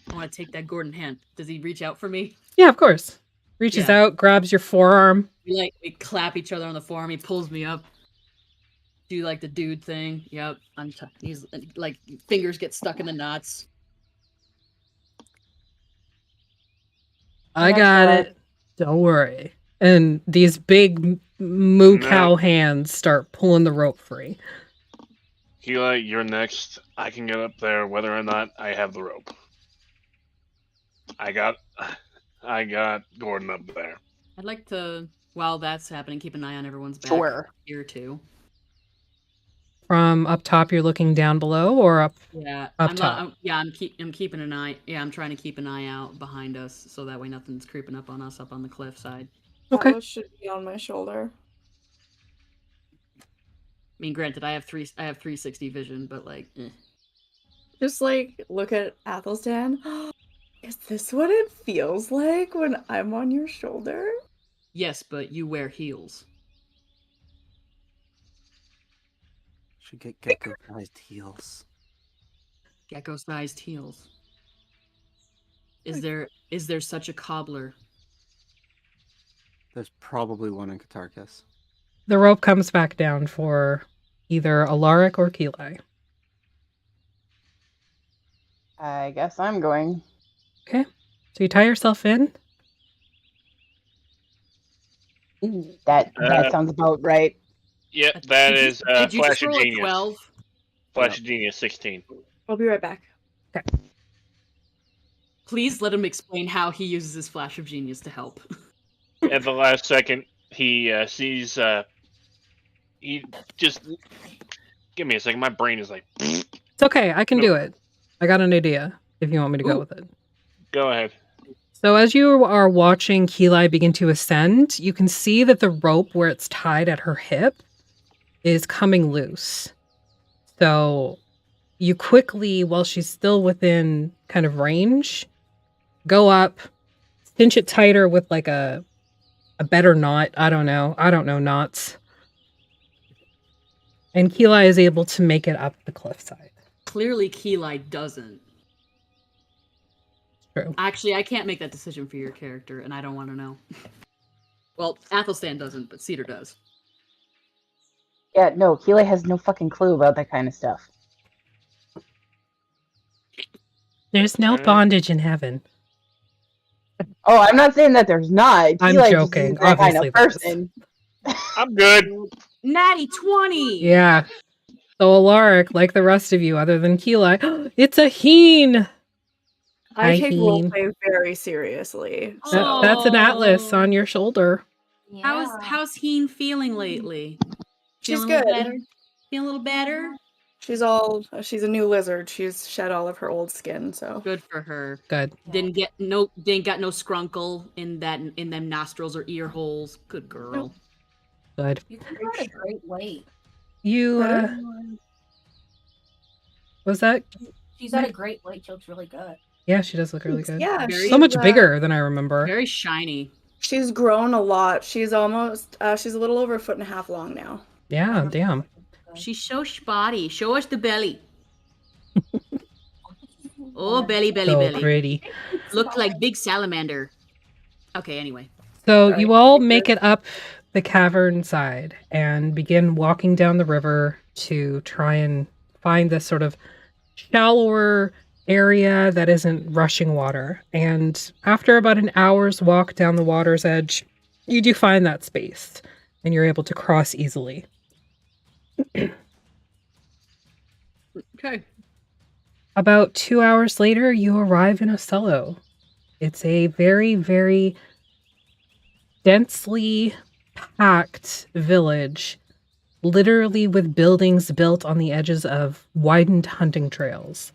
S7: I want to take that Gordon hand. Does he reach out for me?
S2: Yeah, of course. Reaches
S7: Yeah.
S2: out, grabs your forearm.
S7: We clap each other on the forearm. He pulls me up. Do like the dude thing. Yep. He's like fingers get stuck in the knots.
S2: I got it. Don't worry. And these big moo cow hands start pulling the rope free.
S8: Keela, you're next. I can get up there whether or not I have the rope. I got Gordon up there.
S7: I'd like to, while that's happening, keep an eye on everyone's back.
S4: Sure.
S7: Here too.
S2: From up top, you're looking down below, or up?
S7: Yeah,
S2: up top.
S7: I'm keeping an eye. Yeah, I'm trying to keep an eye out behind us, so that way nothing's creeping up on us up on the cliff side.
S2: Okay.
S6: Atlas should be on my shoulder.
S7: I mean, granted, I have 360 vision, but like,
S6: Just like look at Athelstan. Is this what it feels like when I'm on your shoulder?
S7: Yes, but you wear heels.
S3: Should get gecko-sized heels.
S7: Gecko-sized heels. Is there such a cobbler?
S3: There's probably one in Katarkus.
S2: The rope comes back down for either Alaric or Keelai.
S4: I guess I'm going.
S2: Okay. So you tie yourself in.
S4: That sounds about right.
S8: Yep, that is
S7: Did you
S8: Flash
S7: just
S8: of
S7: roll a
S8: Genius.
S7: 12?
S8: Flash of Genius 16.
S6: I'll be right back.
S2: Okay.
S7: Please let him explain how he uses his flash of genius to help.
S8: At the last second, he sees. He just. Give me a second. My brain is like.
S2: It's okay. I can do it. I got an idea if you want me to go with it.
S8: Go ahead.
S2: So as you are watching Keelai begin to ascend, you can see that the rope where it's tied at her hip is coming loose. So you quickly, while she's still within kind of range, go up, cinch it tighter with like a better knot. I don't know knots. And Keelai is able to make it up the cliffside.
S7: Clearly, Keelai doesn't.
S2: True.
S7: Actually, I can't make that decision for your character, and I don't want to know. Well, Athelstan doesn't, but Cedar does.
S4: Yeah, no, Keelai has no fucking clue about that kind of stuff.
S2: There's no bondage in heaven.
S4: Oh, I'm not saying that there's not.
S2: I'm
S4: Keelai
S2: joking.
S4: Just that kind
S2: Obviously
S4: of
S2: there is.
S4: person.
S8: I'm good.
S7: Natty 20!
S2: Yeah. So Alaric, like the rest of you, other than Keelai, it's a heen!
S6: I
S2: Hi,
S6: take
S2: Heen.
S6: roleplay very seriously.
S2: That's an atlas on your shoulder.
S7: How's Heen feeling lately?
S6: She's
S7: Feeling a little
S6: good.
S7: better? Feeling a little better?
S6: She's a new lizard. She's shed all of her old skin, so
S7: Good for her.
S2: Good.
S7: Didn't got no scrunkle in them nostrils or ear holes. Good girl.
S2: Good.
S5: You can go at a great weight.
S2: You, was that?
S5: She's at a great weight. She looks really good.
S2: Yeah, she does look really good.
S6: yeah,
S2: So much bigger than I remember.
S7: Very shiny.
S6: She's grown a lot. She's almost she's a little over 1.5 feet long now.
S2: Yeah, damn.
S7: She's so spotty. Show us the belly. Oh, belly.
S2: So pretty.
S7: Looked like big salamander. Okay, anyway.
S2: So you all make it up the cavern side and begin walking down the river to try and find this sort of shallower area that isn't rushing water. And after about an hour's walk down the water's edge, you do find that space and you're able to cross easily.
S7: Okay.
S2: About 2 hours later, you arrive in Ocello. It's a very, very densely packed village, literally with buildings built on the edges of widened hunting trails.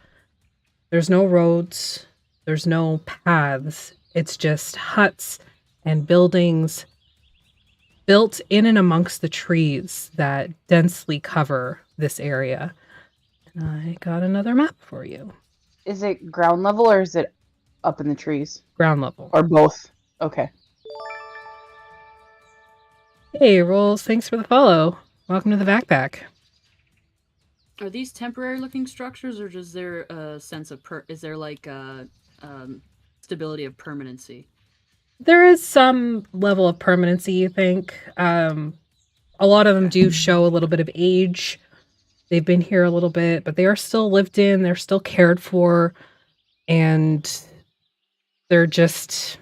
S2: There's no roads, there's no paths. It's just huts and buildings built in and amongst the trees that densely cover this area. And I got another map for you.
S4: Is it ground level or is it up in the trees?
S2: Ground level.
S4: Or both? Okay.
S2: Hey, Rolls, thanks for the follow. Welcome to the backpack.
S7: Are these temporary looking structures, or is there a sense of is there like stability of permanency?
S2: There is some level of permanency, you think. A lot of them do show a little bit of age. They've been here a little bit, but they are still lived in, they're still cared for, and there just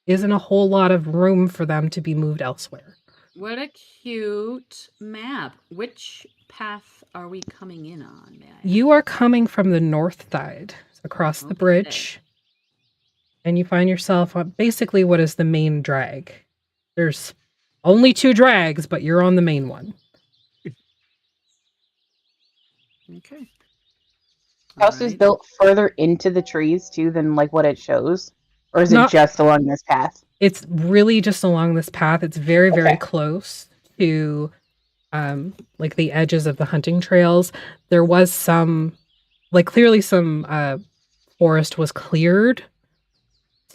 S2: isn't a whole lot of room for them to be moved elsewhere.
S7: What a cute map. Which path are we coming in on, may I ask?
S2: You are coming from the north side, across the bridge, and you find yourself on basically what is the main drag. There's only 2 drags, but you're on the main one.
S7: Okay.
S4: House is built further into the trees too than like what it shows, or is it
S2: Not-
S4: just along this path?
S2: It's really just along this path. It's very, very close to like the edges of the hunting trails. There was some, like clearly some forest was cleared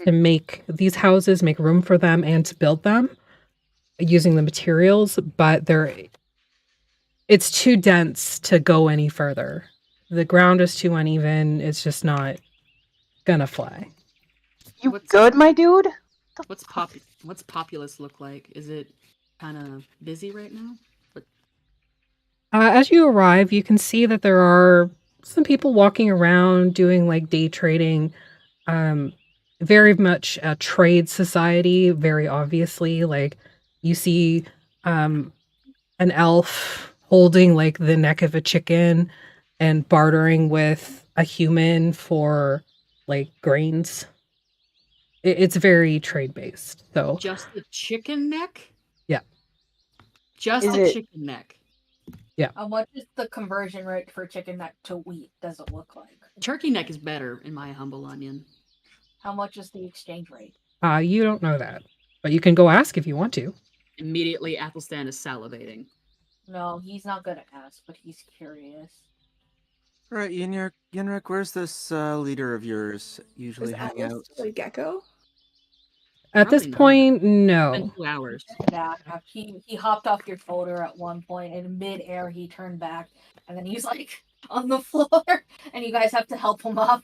S2: to make these houses, make room for them and to build them using the materials, but it's too dense to go any further. The ground is too uneven. It's just not gonna fly.
S4: You good, my dude?
S7: What's populace look like? Is it kind of busy right now?
S2: As you arrive, you can see that there are some people walking around doing like day trading. Very much a trade society, very obviously. Like you see an elf holding like the neck of a chicken and bartering with a human for like grains. It's very trade based. So
S7: just the chicken neck?
S2: Yeah.
S7: Just the chicken neck.
S2: Yeah.
S5: How much is the conversion rate for chicken neck to wheat? Does it look like?
S7: Turkey neck is better, in my humble onion.
S5: How much is the exchange rate?
S2: You don't know that, but you can go ask if you want to.
S7: Immediately, Athelstan is salivating.
S5: No, he's not gonna ask, but he's curious.
S3: All right, Yenrik, where's this leader of yours usually hang out?
S6: Like Gecko?
S2: At this point, no.
S7: 2 hours.
S5: He hopped off your shoulder at one point, and in mid-air he turned back, and then he's like on the floor, and you guys have to help him up.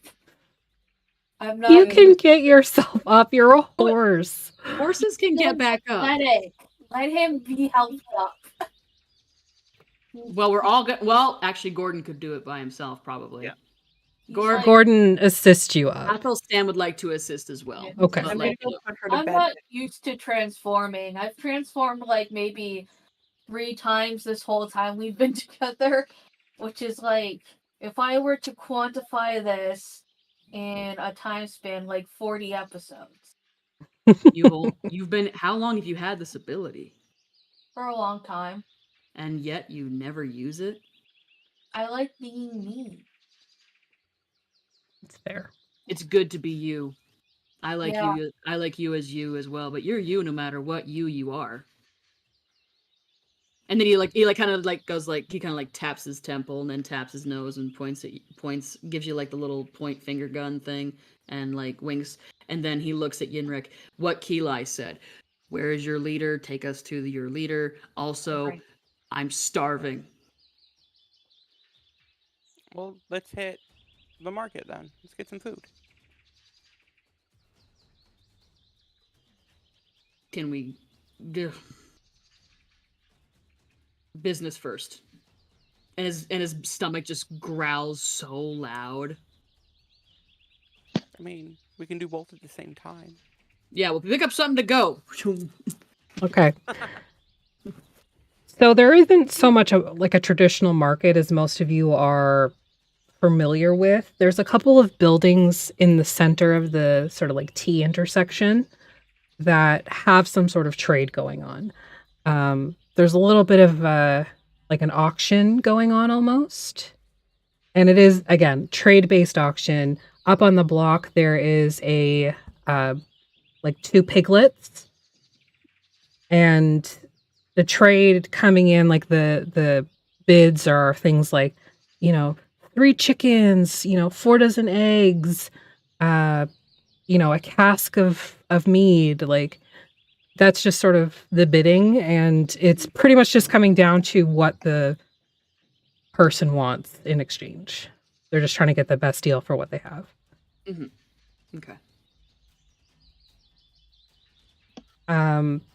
S5: I'm not.
S2: You can get yourself up. You're a horse.
S7: Horses can get back up.
S5: Let him be helped up.
S7: Well, we're all good. Well, actually, Gordon could do it by himself, probably. Yeah.
S2: Gordon assists you up.
S7: Athelstan would like to assist as well.
S2: Okay.
S5: I'm not used to transforming. I've transformed like maybe 3 times this whole time we've been together, which is like, if I were to quantify this in a time span, like 40 episodes.
S7: You've been, how long have you had this ability?
S5: For a long time.
S7: And yet you never use it?
S5: I like being me.
S2: It's fair.
S7: It's good to be you. I like
S5: Yeah.
S7: you. I like you as well. But you're you no matter what you are. And then he kind of like goes like, he kind of like taps his temple and then taps his nose and points, gives you like the little point finger gun thing and like winks. And then he looks at Yenrik. What Kelai said. Where is your leader? Take us to your leader. Also,
S5: Right.
S7: I'm starving.
S9: Well, let's hit the market then. Let's get some food.
S7: Can we... Business first. And his stomach just growls so loud.
S9: I mean, we can do both at the same time.
S7: Yeah, we'll pick up something to go.
S2: Okay. So there isn't so much like a traditional market as most of you are familiar with. There's a couple of buildings in the center of the sort of like T intersection that have some sort of trade going on. There's a little bit of like an auction going on almost. And it is, again, trade-based auction. Up on the block, there is a like 2 piglets. And the trade coming in, like the bids are things like, 3 chickens, 4 dozen eggs, a cask of mead. Like that's just sort of the bidding, and it's pretty much just coming down to what the person wants in exchange. They're just trying to get the best deal for what they have.
S7: Okay.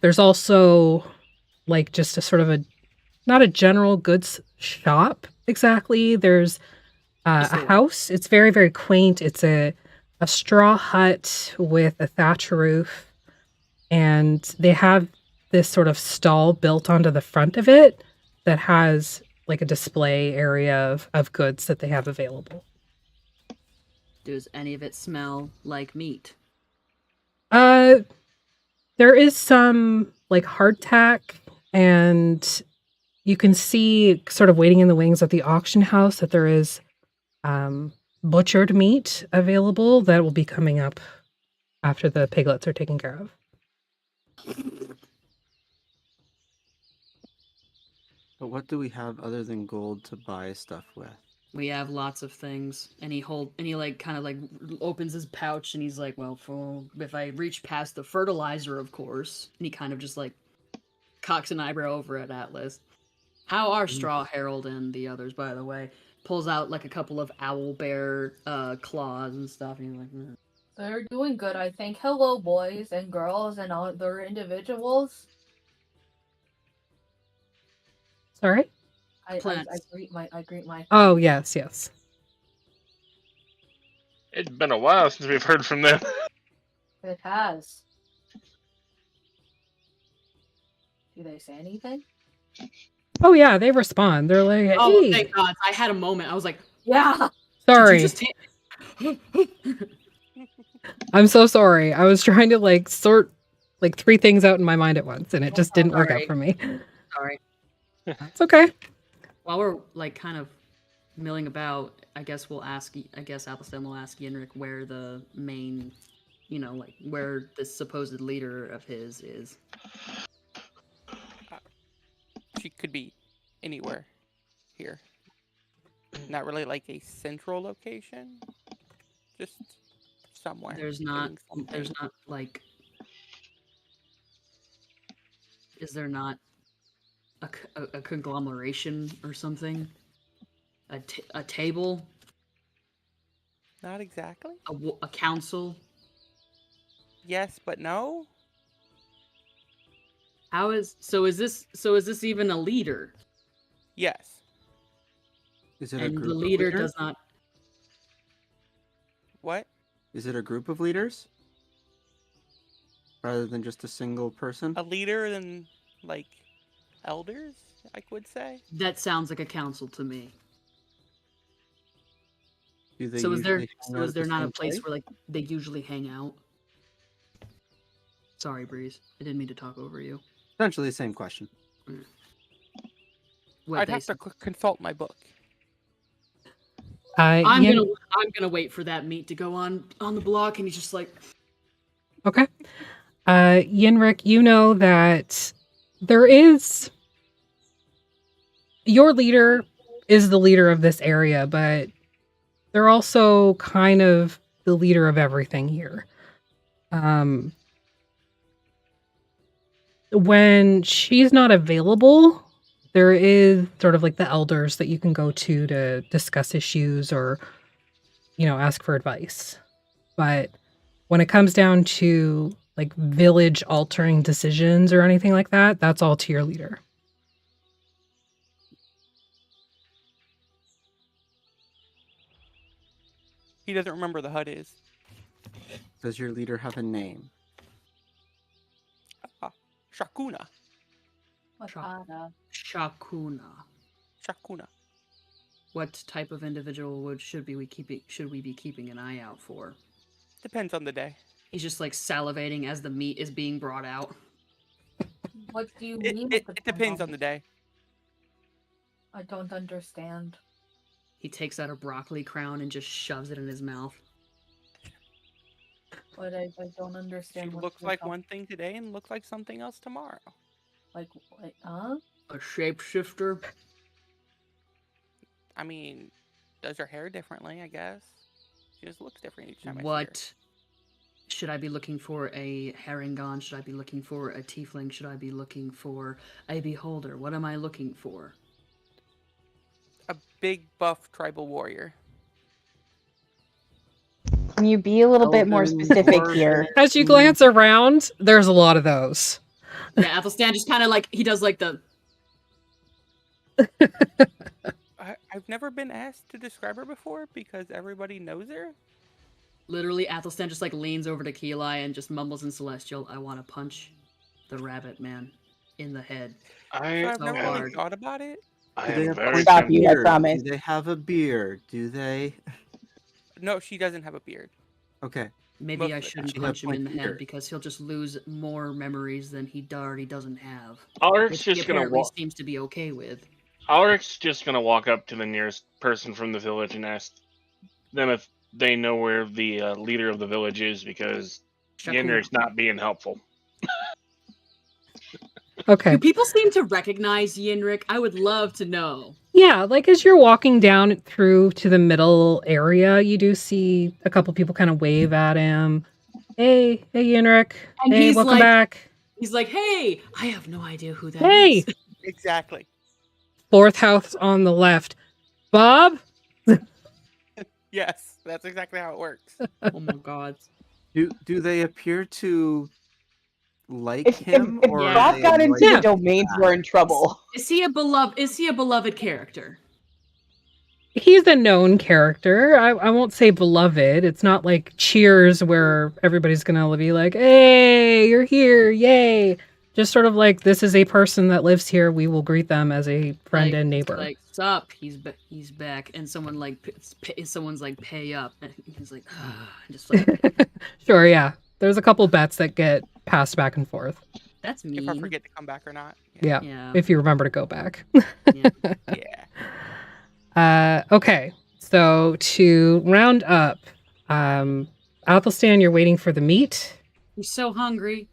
S2: There's also like just a sort of not a general goods shop exactly. There's a house. It's very, very quaint. It's a straw hut with a thatch roof, and they have this sort of stall built onto the front of it that has like a display area of goods that they have available.
S7: Does any of it smell like meat?
S2: There is some like hardtack, and you can see sort of waiting in the wings at the auction house that there is butchered meat available that will be coming up after the piglets are taken care of.
S3: But what do we have other than gold to buy stuff with?
S7: We have lots of things, and he like kind of like opens his pouch, and he's like, "Well, if I reach past the fertilizer, of course." And he kind of just like cocks an eyebrow over at Atlas. How are Straw Herald and the others, by the way? Pulls out like a couple of owl bear claws and stuff, and he's like,
S5: They're doing good, I think. Hello, boys and girls and other individuals.
S2: Sorry?
S5: I greet my.
S2: Oh, yes.
S8: It's been a while since we've heard from them.
S5: It has. Do they say anything?
S2: Oh, yeah, they respond. They're like, hey.
S7: "Oh, thank God!" I had a moment. I was like,
S5: "Yeah."
S2: Sorry. I'm so sorry. I was trying to like sort like 3 things out in my mind at once, and it just didn't work out for me.
S7: Sorry.
S2: It's okay.
S7: While we're like kind of milling about, I guess Athelstan will ask Yenrik where the main, like where the supposed leader of his is.
S9: She could be anywhere here. Not really like a central location. Just somewhere.
S7: There's not like. Is there not a conglomeration or something? A table?
S9: Not exactly.
S7: A council?
S9: Yes, but no.
S7: Is this even a leader?
S9: Yes.
S3: Is it
S7: and
S3: a group
S7: the leader
S3: of leaders?
S7: does not.
S9: What?
S3: Is it a group of leaders? Rather than just a single person?
S9: A leader and like elders, I would say.
S7: That sounds like a council to me.
S3: Do they
S7: So is there
S3: usually hang out at the
S7: not a
S3: same
S7: place where like they usually hang out? Sorry, Breeze. I didn't mean to talk over you.
S3: Essentially the same question.
S9: I'd have to consult my book.
S7: I'm gonna wait for that meat to go on the block, and he's just like,
S2: Okay. Yenrik, you know that there is your leader is the leader of this area, but they're also kind of the leader of everything here. When she's not available, there is sort of like the elders that you can go to discuss issues or, ask for advice. But when it comes down to like village altering decisions or anything like that, that's all to your leader.
S9: He doesn't remember the HUD is.
S3: Does your leader have a name?
S9: Shakuna.
S7: Shakuna. What type of individual should we be keeping an eye out for?
S9: Depends on the day.
S7: He's just like salivating as the meat is being brought out.
S5: What do you mean?
S9: It depends on the day.
S5: I don't understand.
S7: He takes out a broccoli crown and just shoves it in his mouth.
S5: But I don't understand.
S9: She looks like one thing today and looks like something else tomorrow.
S5: Like, huh?
S7: A shapeshifter?
S9: I mean, does her hair differently, I guess. She just looks different each time I see her.
S7: What? Should I be looking for a Harengon? Should I be looking for a Tiefling? Should I be looking for a Beholder? What am I looking for?
S9: a big buff tribal warrior.
S4: Can you be a little bit more
S3: Elven,
S4: specific
S3: dwarven.
S4: here?
S2: As you glance around, there's a lot of those.
S1: Yeah, Athelstan just kind of like, he does like the...
S9: I've never been asked to describe her before because everybody knows her.
S1: Literally, Athelstan just like leans over to Keli and just mumbles in Celestial, I want to punch the rabbit man in the head.
S9: So I've
S1: So
S9: never really
S1: hard.
S9: thought about it.
S8: I
S3: Do they
S8: am
S3: have
S8: very
S4: Stop
S8: tempted.
S4: you, I
S3: beard?
S4: promise.
S3: Do they have a beard? Do they?
S9: No, she doesn't have a beard.
S3: Okay.
S1: Maybe I
S9: Most of the
S1: shouldn't
S3: time.
S1: punch him in the
S3: Pointy
S1: head
S3: ear.
S1: because he'll just lose more memories than he already doesn't have.
S8: Ulrich's
S1: Which he
S8: just gonna
S1: apparently
S8: walk.
S1: seems to be okay with.
S8: Ulrich's just gonna walk up to the nearest person from the village and ask them if they know where the leader of the village is, because
S1: Shakuna.
S8: Yenrik's not being helpful.
S2: Okay.
S1: Do people seem to recognize Yenrik? I would love to know.
S2: Yeah, like as you're walking down through to the middle area, you do see a couple people kind of wave at him. Hey, Yenrik.
S1: And
S2: Hey,
S1: he's
S2: welcome
S1: like-
S2: back.
S1: He's like, hey, I have no idea who that
S2: Hey!
S1: is.
S9: Exactly.
S2: Fourth house on the left. Bob?
S9: Yes, that's exactly how it works.
S1: Oh my god.
S3: Do they appear to like
S4: If
S3: him, or
S1: Yeah.
S3: are
S4: Bob
S3: they
S4: got into
S3: like
S4: the domains, we're in trouble.
S1: Is he a beloved character?
S2: He's a known character. I won't say beloved. It's not like Cheers where everybody's gonna be like, hey, you're here, yay. Just sort of like, this is a person that lives here. We will greet them as a friend and neighbor.
S1: Like, sup, he's back, and someone like someone's like, pay up, and he's like, just like,
S2: Sure, yeah. There's a couple bets that get passed back and forth.
S1: that's
S9: If I
S1: mean.
S9: forget to come back or not.
S2: Yeah.
S1: Yeah.
S2: If you remember to go back.
S9: Yeah.
S2: Okay. So to round up, Athelstan, you're waiting for the meat.
S1: He's so hungry.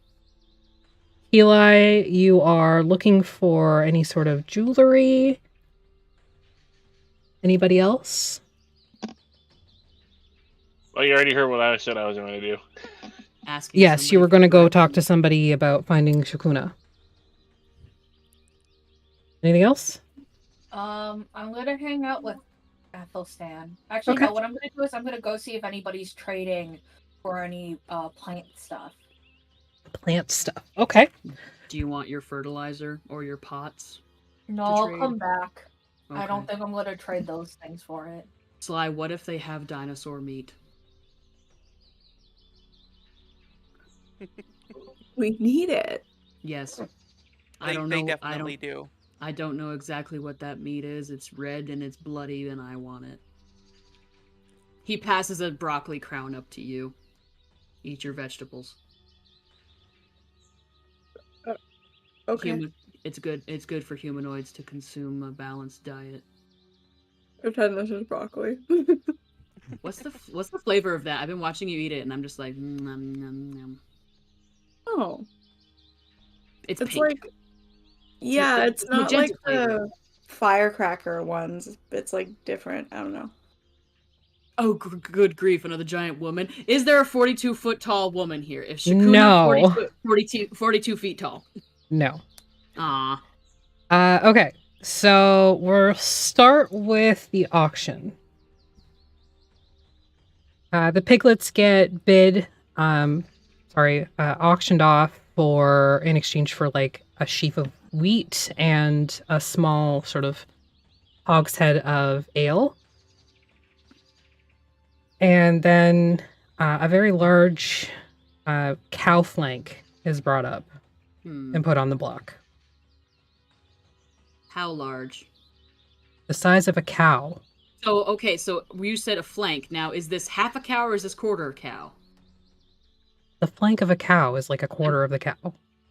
S2: Eli, you are looking for any sort of jewelry. Anybody else?
S8: Well, you already heard what I said I was going to do.
S1: Asking.
S2: Yes, you were going to go talk to somebody about finding Shakuna. Anything else?
S5: I'm gonna hang out with Athelstan. Actually,
S2: Okay.
S5: no. What I'm gonna do is I'm gonna go see if anybody's trading for any plant stuff.
S2: Plant stuff. Okay.
S1: Do you want your fertilizer or your pots?
S5: No,
S1: To
S5: I'll
S1: trade?
S5: come back. I
S1: Okay.
S5: don't think I'm gonna trade those things for it.
S1: Sly, what if they have dinosaur meat?
S6: We need it.
S1: Yes.
S9: They definitely do.
S1: I don't know exactly what that meat is. It's red and it's bloody and I want it. He passes a broccoli crown up to you. Eat your vegetables.
S6: Okay.
S1: It's good for humanoids to consume a balanced diet.
S6: Pretend this is broccoli.
S1: What's the flavor of that? I've been watching you eat it and I'm just like, nom, nom, nom.
S6: Oh.
S1: It's
S6: It's
S1: pink.
S6: like, yeah,
S1: it's
S6: it's not
S1: magenta
S6: like
S1: flavor.
S6: the firecracker ones. It's like different. I don't know.
S1: Oh, good grief, another giant woman. Is there a 42-foot tall woman here? If Shakuna
S2: No.
S1: 42 feet tall.
S2: No.
S1: Aw.
S2: Okay. So we'll start with the auction. The piglets get auctioned off in exchange for like a sheaf of wheat and a small sort of hogshead of ale. And then a very large cow flank is brought up and put on the block.
S1: How large?
S2: The size of a cow.
S1: So, okay, so you said a flank. Now, is this half a cow or is this quarter a cow?
S2: The flank of a cow is like a quarter of the cow.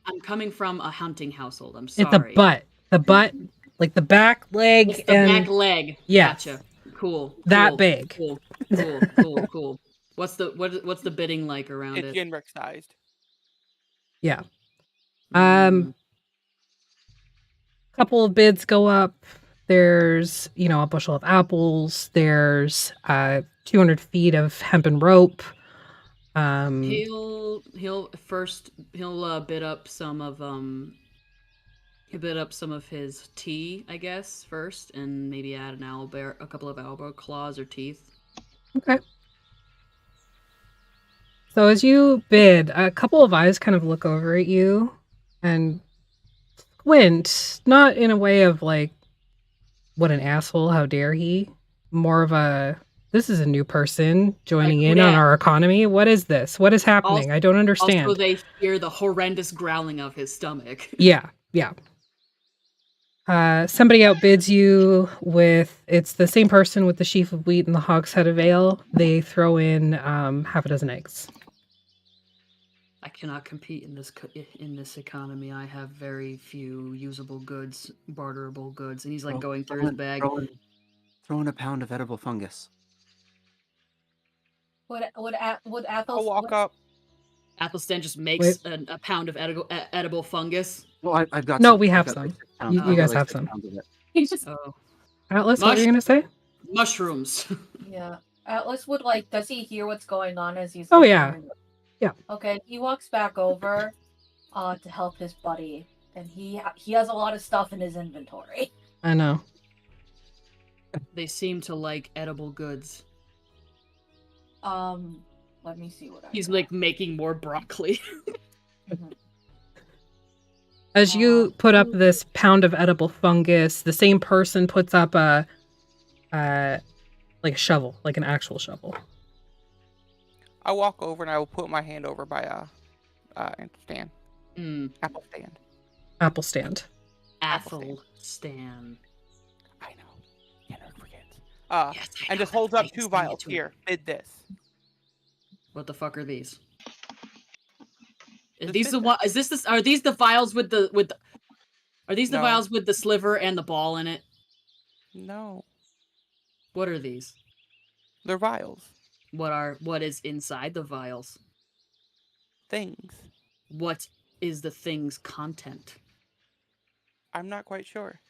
S1: I'm coming from a hunting household. I'm sorry.
S2: It's a butt. The butt, like the back leg
S1: It's the
S2: and
S1: back leg.
S2: Yes.
S1: Gotcha. Cool.
S2: That
S1: cool,
S2: big.
S1: Cool. What's the bidding like around
S9: It's
S1: it?
S9: Yenrik sized.
S2: Yeah.
S1: Mm,
S2: Couple of bids go up. There's, a bushel of apples. There's 200 feet of hempen rope.
S1: He'll bid up some of
S7: He bit up some of his tea, I guess, first, and maybe add a couple of owlbear claws or teeth.
S2: Okay. So as you bid, a couple of eyes kind of look over at you and squint, not in a way of like, what an asshole, how dare he? More of a, this is a new person joining in on our economy. What is this? What is happening? I don't understand.
S7: Also, they hear the horrendous growling of his stomach.
S2: Yeah. Somebody outbids you with, it's the same person with the sheaf of wheat and the hogshead of ale. They throw in half a dozen eggs.
S7: I cannot compete in this economy. I have very few usable goods, barterable goods, and he's like going through his bag.
S3: Throw in a pound of edible fungus.
S5: Would Athos
S9: I'll walk up.
S7: Athelstan just makes a pound of edible fungus.
S3: Well, I've got.
S2: No,
S3: some.
S2: we have
S3: I've got
S2: some. You guys have some.
S5: He's just
S2: Atlas, what were you gonna say?
S7: Mushrooms.
S5: Yeah. Atlas would like. Does he hear what's going on as he's?
S2: Oh yeah. Yeah.
S5: Okay. He walks back over, to help his buddy, and he has a lot of stuff in his inventory.
S2: I know.
S7: They seem to like edible goods.
S5: Let me see what
S7: he's like making more broccoli.
S2: As you put up this pound of edible fungus, the same person puts up a shovel, like an actual shovel.
S9: I walk over and I will put my hand over by stand. Apple stand.
S2: Apple stand.
S7: Apple stand.
S9: I know. Yeah, never forget.
S7: Yes,
S9: and just holds up 2 vials. Here, bid this.
S7: What the fuck are these? Are these are these the vials with the are these the vials with the sliver and the ball in it?
S9: No.
S7: What are these?
S9: They're vials.
S7: What is inside the vials?
S9: Things.
S7: What is the thing's content?
S9: I'm not quite sure.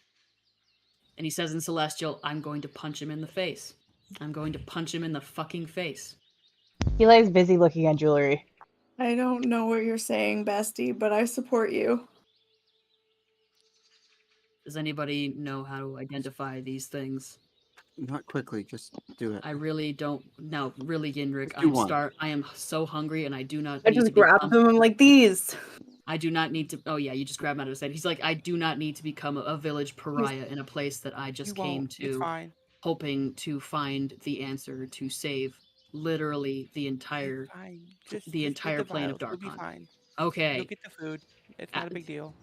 S7: And he says in Celestial, I'm going to punch him in the face. I'm going to punch him in the fucking face.
S4: Eli's busy looking at jewelry.
S6: I don't know what you're saying, bestie, but I support you.
S7: Does anybody know how to identify these things?
S3: Not quickly, just do it.
S7: I really don't. No, really, Ginrick. I am so hungry, and I do not.
S6: I just grab them. I'm like, these.
S7: I do not need to. Oh yeah, you just grab them out of his head. He's like, I do not need to become a village pariah in a place that I just came to, hoping to find the answer to save literally the entire plane of Darkon.
S9: You'll be fine.
S7: Okay.
S9: You'll get the food. It's not a big deal.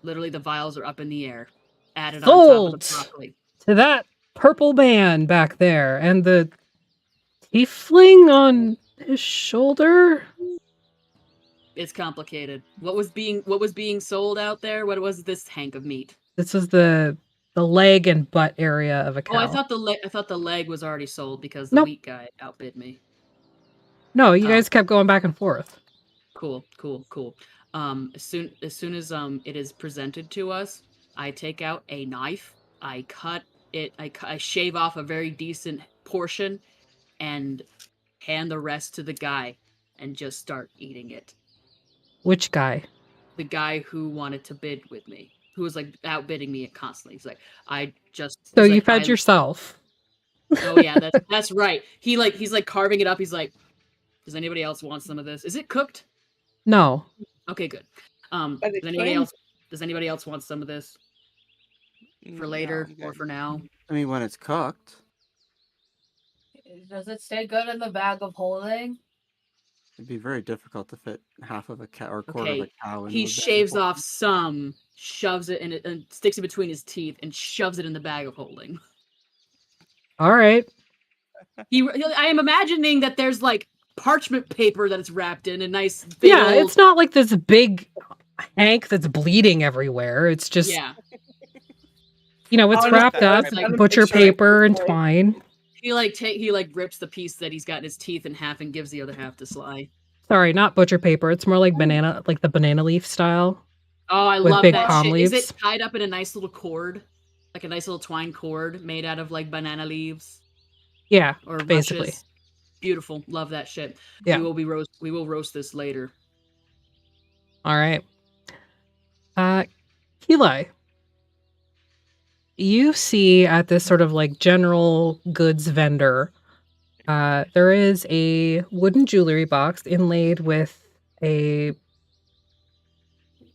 S7: Literally, the vials are up in the air. Added
S2: Sold
S7: on top of the broccoli.
S2: To that purple man back there, and the tiefling on his shoulder.
S7: It's complicated. What was being sold out there? What was this hank of meat?
S2: This was the leg and butt area of a cow.
S7: Oh, I thought the leg was already sold because the wheat guy outbid me.
S2: No, you guys kept going back and forth.
S7: Cool. As soon as it is presented to us, I take out a knife. I cut it. I shave off a very decent portion, and hand the rest to the guy, and just start eating it.
S2: Which guy?
S7: The guy who wanted to bid with me, who was like outbidding me constantly. He's like,
S2: So you fed yourself.
S7: Oh yeah, that's right. He's like carving it up. He's like, does anybody else want some of this? Is it cooked?
S2: No.
S7: Okay, good. Does anybody else want some of this for later or for now?
S3: I mean, when it's cooked.
S5: Does it stay good in the bag of holding?
S3: It'd be very difficult to fit half of a cow or a quarter of a cow.
S7: He shaves off some, shoves it in it, and sticks it between his teeth, and shoves it in the bag of holding.
S2: All right.
S7: I am imagining that there's like parchment paper that it's wrapped in a nice.
S2: It's not like this big hank that's bleeding everywhere. It's just, it's wrapped up like butcher paper and twine.
S7: He rips the piece that he's got in his teeth in half and gives the other half to Sly.
S2: Sorry, not butcher paper. It's more like banana, like the banana leaf style.
S7: Oh, I
S2: with
S7: love
S2: big
S7: that
S2: palm
S7: shit.
S2: leaves.
S7: Is it tied up in a nice little cord? Like a nice little twine cord made out of like banana leaves?
S2: Yeah,
S7: or
S2: basically.
S7: Rushes. Beautiful. Love that shit.
S2: Yeah.
S7: We will roast this later.
S2: All right. Eli, you see at this sort of like general goods vendor, there is a wooden jewelry box inlaid with a...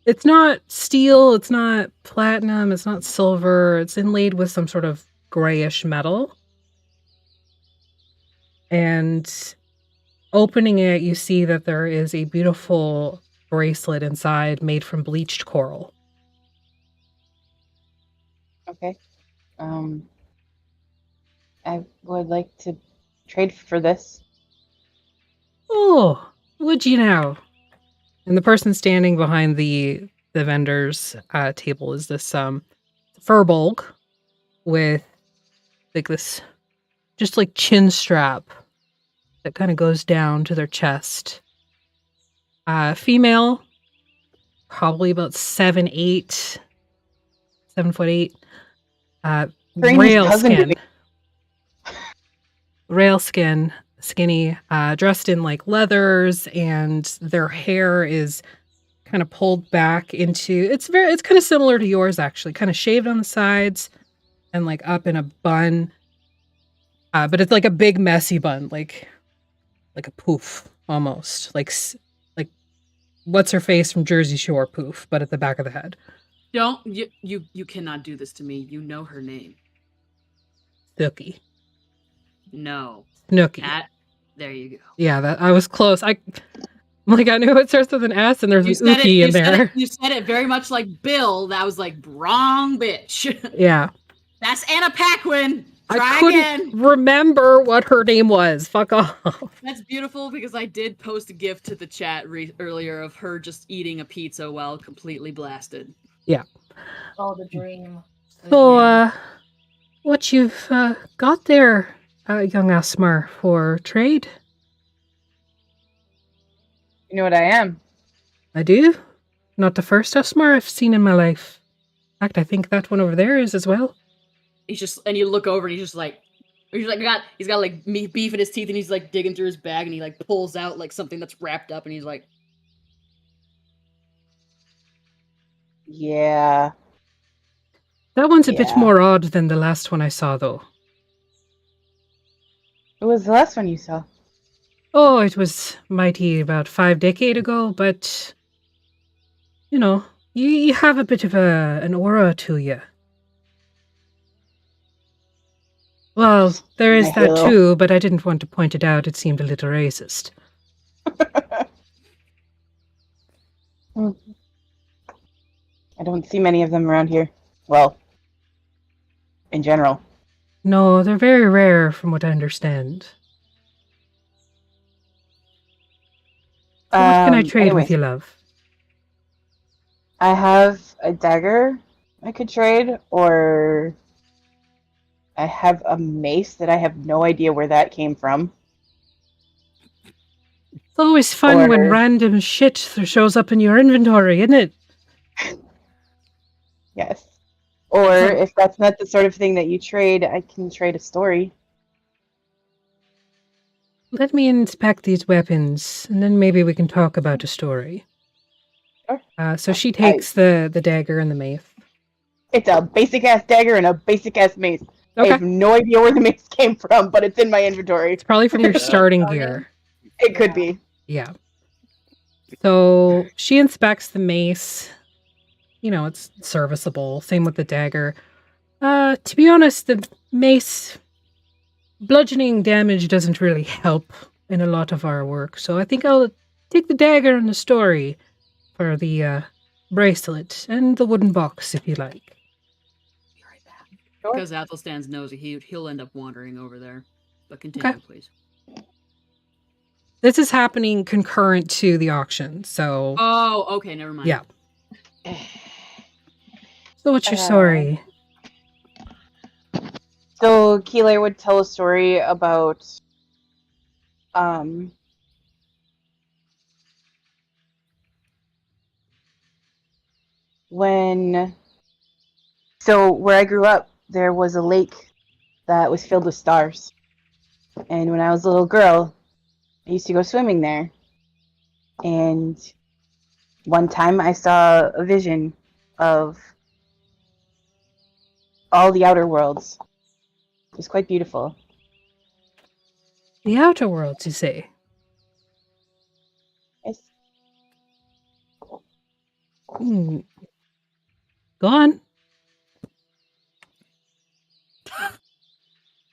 S2: It's not steel, it's not platinum, it's not silver, it's inlaid with some sort of grayish metal. And opening it, you see that there is a beautiful bracelet inside made from bleached coral.
S4: Okay. I would like to trade for this.
S2: Oh, would you now? And the person standing behind the vendor's table is this furbolg with like this just like chin strap that kind of goes down to their chest. Female, probably about 7'8", 7'8". Rail skin, skinny, dressed in like leathers, and their hair is kind of pulled back into... It's kind of similar to yours, actually, kind of shaved on the sides and like up in a bun. But it's like a big messy bun, like a poof almost, like what's her face from Jersey Shore poof, but at the back of the head.
S1: Don't you cannot do this to me. You know her name.
S2: Snooky.
S1: No.
S2: Snooky.
S1: There you go.
S2: Yeah, I was close. I knew it starts with an S and there's an ookie in there.
S1: You said it very much like Bill. That was like, wrong bitch.
S2: Yeah.
S1: That's Anna Paquin.
S2: I couldn't remember what her name was. Fuck off.
S1: That's beautiful because I did post a gift to the chat earlier of her just eating a pizza while completely blasted.
S2: Yeah.
S5: Oh, the dream.
S2: So, what you've got there, young Asmar, for trade?
S4: You know what I am?
S2: I do. Not the first Asmar I've seen in my life. In fact, I think that one over there is as well.
S1: He's just, and you look over and he's got like beef in his teeth and he's like digging through his bag and he like pulls out like something that's wrapped up and he's like,
S4: yeah.
S2: That one's a bit more odd than the last one I saw, though.
S4: What was the last one you saw?
S2: Oh, it was mighty about 5 decades ago, but you know, you have a bit of an aura to you. Well, there is that too, but I didn't want to point it out. It seemed a little racist.
S4: I don't see many of them around here. Well, in general.
S2: No, they're very rare from what I understand. So what can I trade with you, love?
S4: I have a dagger I could trade, or I have a mace that I have no idea where that came from.
S2: It's always fun when random shit shows up in your inventory, isn't it?
S4: Yes. Or if that's not the sort of thing that you trade, I can trade a story.
S2: Let me inspect these weapons, and then maybe we can talk about a story.
S4: Sure.
S2: So she takes the dagger and the mace.
S4: It's a basic-ass dagger and a basic-ass mace.
S2: Okay.
S4: I have no idea where the mace came from, but it's in my inventory.
S2: It's probably from your starting gear.
S4: It could be.
S2: Yeah. So she inspects the mace. You know, it's serviceable. Same with the dagger. To be honest, the mace... bludgeoning damage doesn't really help in a lot of our work, so I think I'll take the dagger and the story for the bracelet and the wooden box, if you like.
S1: Be right back. Sure. Because Athelstan's nosy, he'll end up wandering over there. But continue, please.
S2: This is happening concurrent to the auction, so...
S1: Oh, okay, never mind.
S2: Yeah. So what's your story?
S4: So Keeler would tell a story about where I grew up, there was a lake that was filled with stars. And when I was a little girl, I used to go swimming there. And one time I saw a vision of all the outer worlds. It was quite beautiful.
S2: The outer worlds, you say?
S4: Yes.
S2: Go on.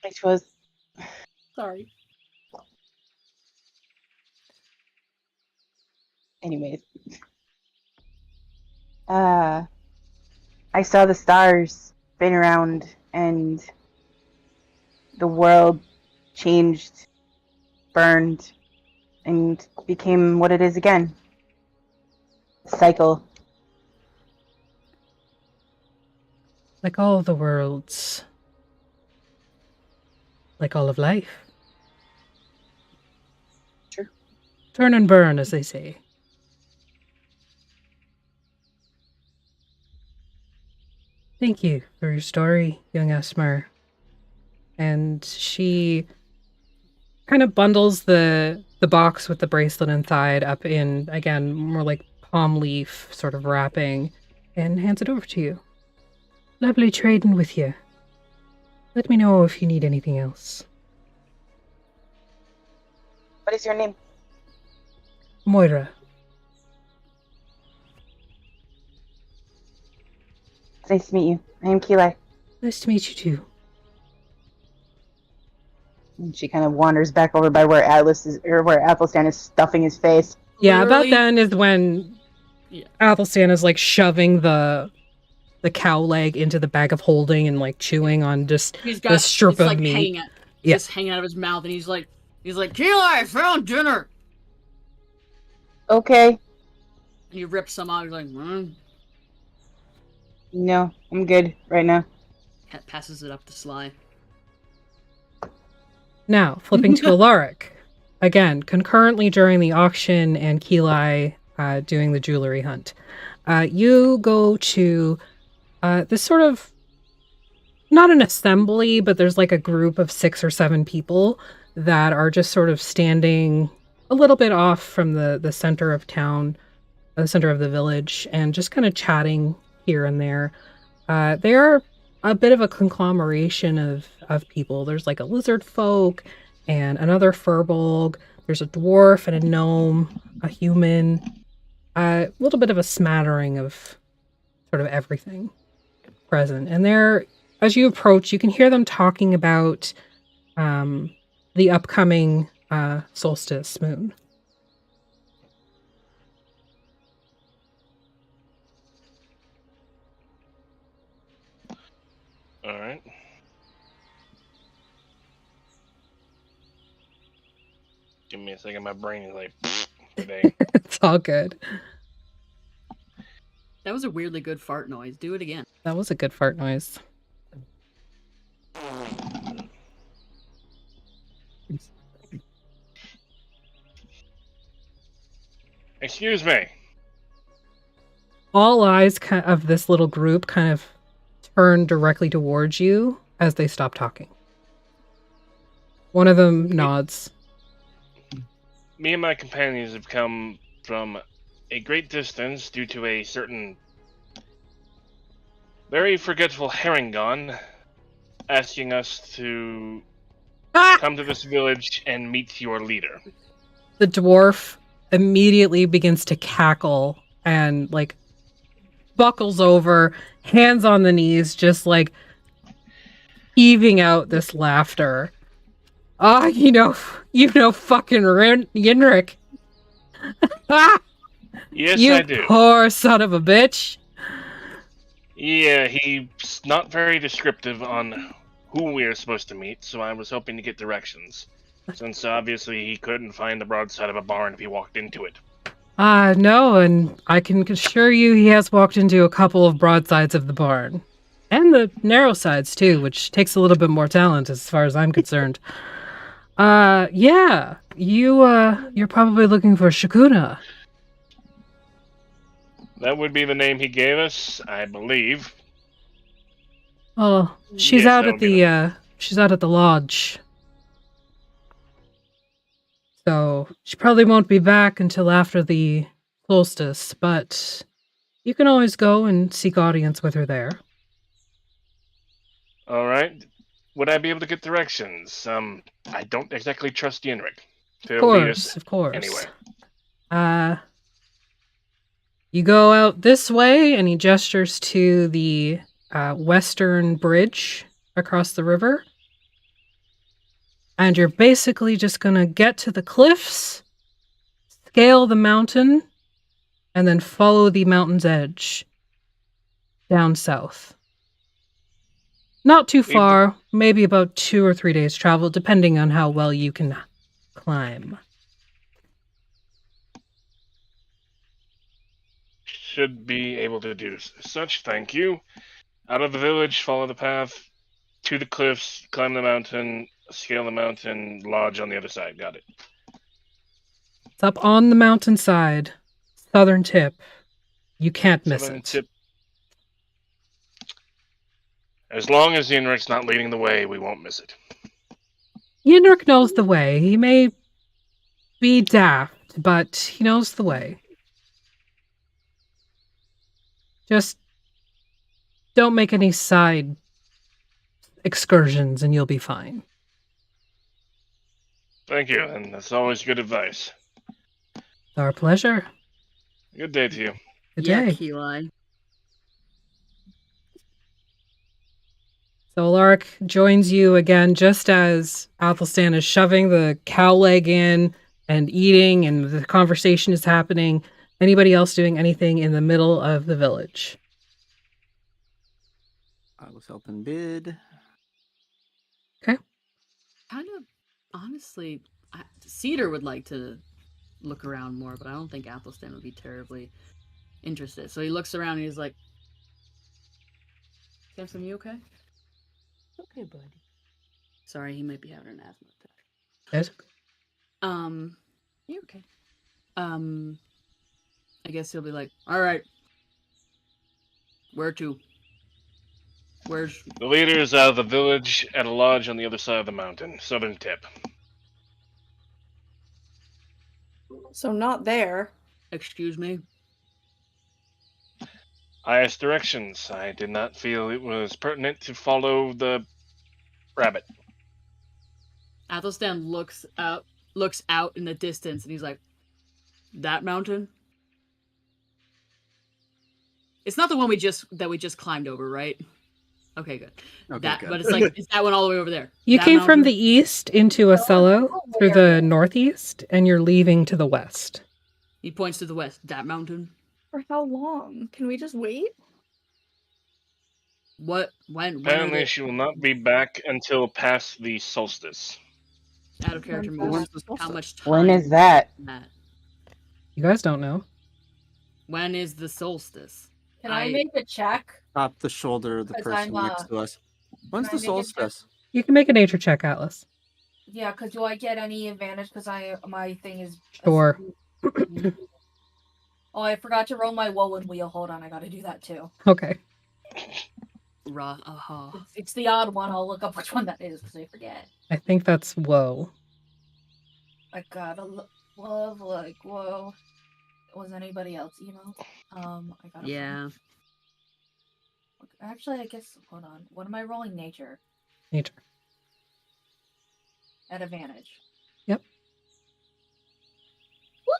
S4: It was.
S1: Sorry.
S4: Anyways. I saw the stars spin around and the world changed, burned, and became what it is again. Cycle.
S2: Like all of the worlds. Like all of life.
S4: Sure.
S2: Turn and burn, as they say. Thank you for your story, young Esmer. And she kind of bundles the box with the bracelet inside up in, again, more like palm leaf sort of wrapping, and hands it over to you. Lovely trading with you. Let me know if you need anything else.
S4: What is your name?
S2: Moira.
S4: It's nice to meet you. I am Keelai.
S2: Nice to meet you too.
S4: And she kind of wanders back over by where Atlas is, or where Athelstan is stuffing his face.
S2: Yeah,
S1: Literally-
S2: about then is when Athelstan is like shoving the cow leg into the bag of holding and like chewing on just
S1: He's got
S2: the strip
S1: it's
S2: of
S1: like
S2: meat.
S1: just hanging out of his mouth, and he's like, Keelai, I found dinner.
S4: Okay.
S1: And he rips some out. He's like,
S4: No, I'm good right now.
S1: passes it up to Sly.
S2: Now, flipping to Alaric. Again, concurrently during the auction and Keelai doing the jewelry hunt. You go to this sort of, not an assembly, but there's like a group of 6 or 7 people that are just sort of standing a little bit off from the center of town, the center of the village, and just kind of chatting here and there. They are a bit of a conglomeration of people. There's like a lizard folk and another furbolg. There's a dwarf and a gnome, a human, a little bit of a smattering of sort of everything present. And they're, as you approach, you can hear them talking about the upcoming solstice moon.
S8: All right. Give me a second. My brain is like today.
S2: It's all good.
S1: That was a weirdly good fart noise. Do it again.
S2: That was a good fart noise.
S8: Excuse me.
S2: All eyes of this little group kind of turn directly towards you as they stop talking. One of them nods.
S8: Me and my companions have come from a great distance due to a certain very forgetful Herringon asking us to come to this village and meet your leader.
S2: The dwarf immediately begins to cackle and like buckles over, hands on the knees, just like heaving out this laughter. Ah, you know fucking Yenrik.
S8: Yes,
S2: You
S8: I do.
S2: poor son of a bitch.
S8: Yeah, he's not very descriptive on who we are supposed to meet, so I was hoping to get directions. Since obviously he couldn't find the broadside of a barn if he walked into it.
S2: No, and I can assure you he has walked into a couple of broadsides of the barn. And the narrow sides too, which takes a little bit more talent as far as I'm concerned. Yeah, you're probably looking for Shakuna.
S8: That would be the name he gave us, I believe.
S2: Oh, she's
S8: Yes,
S2: out
S8: that
S2: at
S8: would be
S2: the she's out at the lodge. So she probably won't be back until after the solstice, but you can always go and seek audience with her there.
S8: All right. Would I be able to get directions? I don't exactly trust Yenrik to lead us
S2: Of course.
S8: anywhere.
S2: You go out this way, and he gestures to the western bridge across the river. And you're basically just going to get to the cliffs, scale the mountain, and then follow the mountain's edge down south. Not too far, maybe about 2 or 3 days travel, depending on how well you can climb.
S8: Should be able to do such, thank you. Out of the village, follow the path, to the cliffs, climb the mountain, scale the mountain, lodge on the other side. Got it.
S2: It's up on the mountainside, southern tip. You can't miss
S8: Southern
S2: it.
S8: tip. As long as Yenrik's not leading the way, we won't miss it.
S2: Yenrik knows the way. He may be daft, but he knows the way. Just don't make any side excursions and you'll be fine.
S8: Thank you, and that's always good advice.
S2: Our pleasure.
S8: Good day to you.
S2: Good
S7: Yeah,
S2: day.
S7: Keyline.
S2: So Alaric joins you again just as Athelstan is shoving the cow leg in and eating, and the conversation is happening. Anybody else doing anything in the middle of the village?
S3: I was helping Bid.
S2: Okay.
S7: Kind of, honestly, Cedar would like to look around more, but I don't think Athelstan would be terribly interested. So he looks around and he's like, Samson, you okay?
S2: Okay, buddy.
S7: Sorry, he might be having an asthma attack.
S2: Yes.
S7: You okay? I guess he'll be like, all right. Where to? Where's...
S8: The leader is out of the village at a lodge on the other side of the mountain, southern tip.
S6: So not there.
S7: Excuse me?
S8: I asked directions. I did not feel it was pertinent to follow the rabbit.
S7: Athelstan looks out in the distance, and he's like, that mountain? It's not the one we just climbed over, right? Okay, good.
S3: Okay, good.
S7: But it's like, is that one all the way over there?
S2: You
S7: That
S2: came from
S7: mountain?
S2: the east into Ocello through the northeast, and you're leaving to the west.
S7: He points to the west. That mountain?
S6: For how long? Can we just wait?
S7: What? When?
S8: Apparently, she will not be back until past the solstice.
S7: Out of character
S6: When's
S7: moves.
S3: the solstice?
S7: How much time?
S4: When is that?
S2: You guys don't know.
S7: When is the solstice?
S5: Can I make a check?
S3: Top the shoulder of the
S5: 'Cause
S3: person
S5: I'm,
S3: next to us. When's
S5: can
S3: the
S5: I make a check?
S3: solstice?
S2: You can make a nature check, Atlas.
S5: Yeah, because do I get any advantage? Because my thing is.
S2: Sure.
S5: Oh, I forgot to roll my Woolin wheel. Hold on, I got to do that too.
S2: Okay.
S5: It's the odd one. I'll look up which one that is because I forget.
S2: I think that's woe.
S5: I gotta love like whoa. Was anybody else emo? I gotta.
S7: Yeah.
S5: Actually, I guess. Hold on. What am I rolling? Nature.
S2: Nature.
S5: At advantage.
S2: Yep.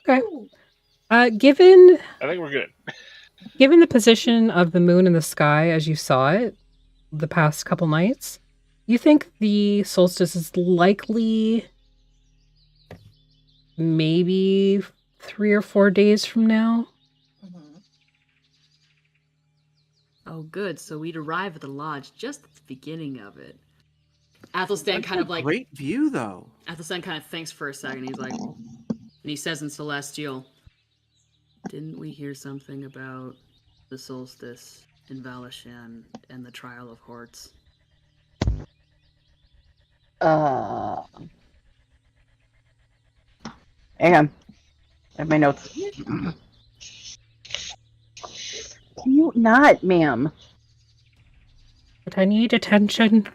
S2: Okay.
S5: Woo!
S2: Given
S8: I think we're good.
S2: Given the position of the moon in the sky as you saw it the past couple nights, you think the solstice is likely maybe 3 or 4 days from now?
S5: Mm-hmm.
S7: Oh, good. So we'd arrive at the lodge just at the beginning of it. Athelstan kind of like...
S3: Great view, though.
S7: Athelstan kind of thinks for a second. He's like... And he says in Celestial, didn't we hear something about the solstice in Valachan and the trial of Horts?
S4: Hang on. I have my notes. Can you not, ma'am?
S2: But I need attention.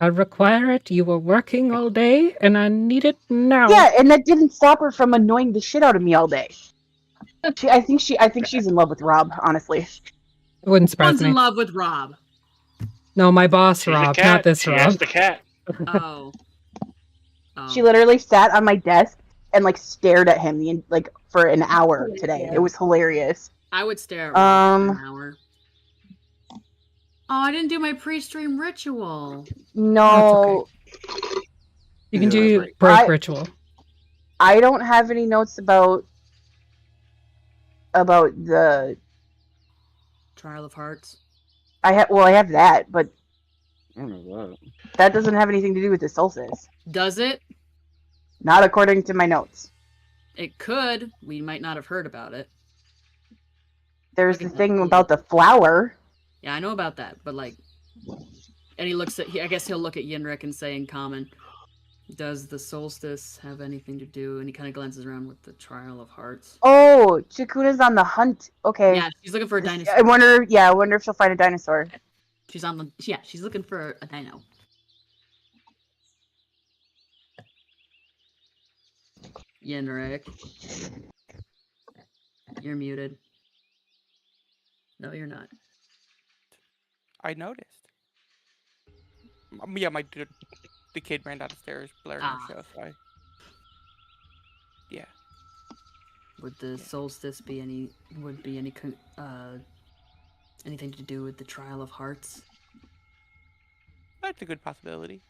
S2: I require it. You were working all day, and I need it now.
S4: Yeah, and that didn't stop her from annoying the shit out of me all day. I think she's in love with Rob, honestly.
S2: It wouldn't surprise
S7: One's
S2: me.
S7: in love with Rob.
S2: No, my boss,
S8: She's a
S2: Rob,
S8: cat.
S2: not this
S8: She
S2: Rob.
S8: asked the cat.
S7: Oh.
S4: She literally sat on my desk and like stared at him like for an hour today. It was hilarious.
S7: I would stare at Rob for an hour. Oh, I didn't do my pre-stream ritual.
S4: No.
S2: Okay. You can do break ritual.
S4: I don't have any notes about the
S7: Trial of Hearts.
S4: I have that, but
S3: I don't know that.
S4: That doesn't have anything to do with the solstice.
S7: Does it?
S4: Not according to my notes.
S7: It could. We might not have heard about it.
S4: There's the thing about the flower.
S7: Yeah, I know about that, but like, and he looks at. I guess he'll look at Yenrik and say in common, "Does the solstice have anything to do?" And he kind of glances around with the Trial of Hearts.
S4: Oh, Chikuna's on the hunt. Okay.
S7: Yeah, she's looking for a dinosaur.
S4: I wonder if she'll find a dinosaur.
S7: She's on the. Yeah, she's looking for a dino. Yenrik, you're muted. No, you're not.
S9: I noticed. Yeah, the kid ran down the stairs, blaring the show. So yeah.
S7: Would the solstice be any? Would be any? Anything to do with the Trial of Hearts?
S9: That's a good possibility.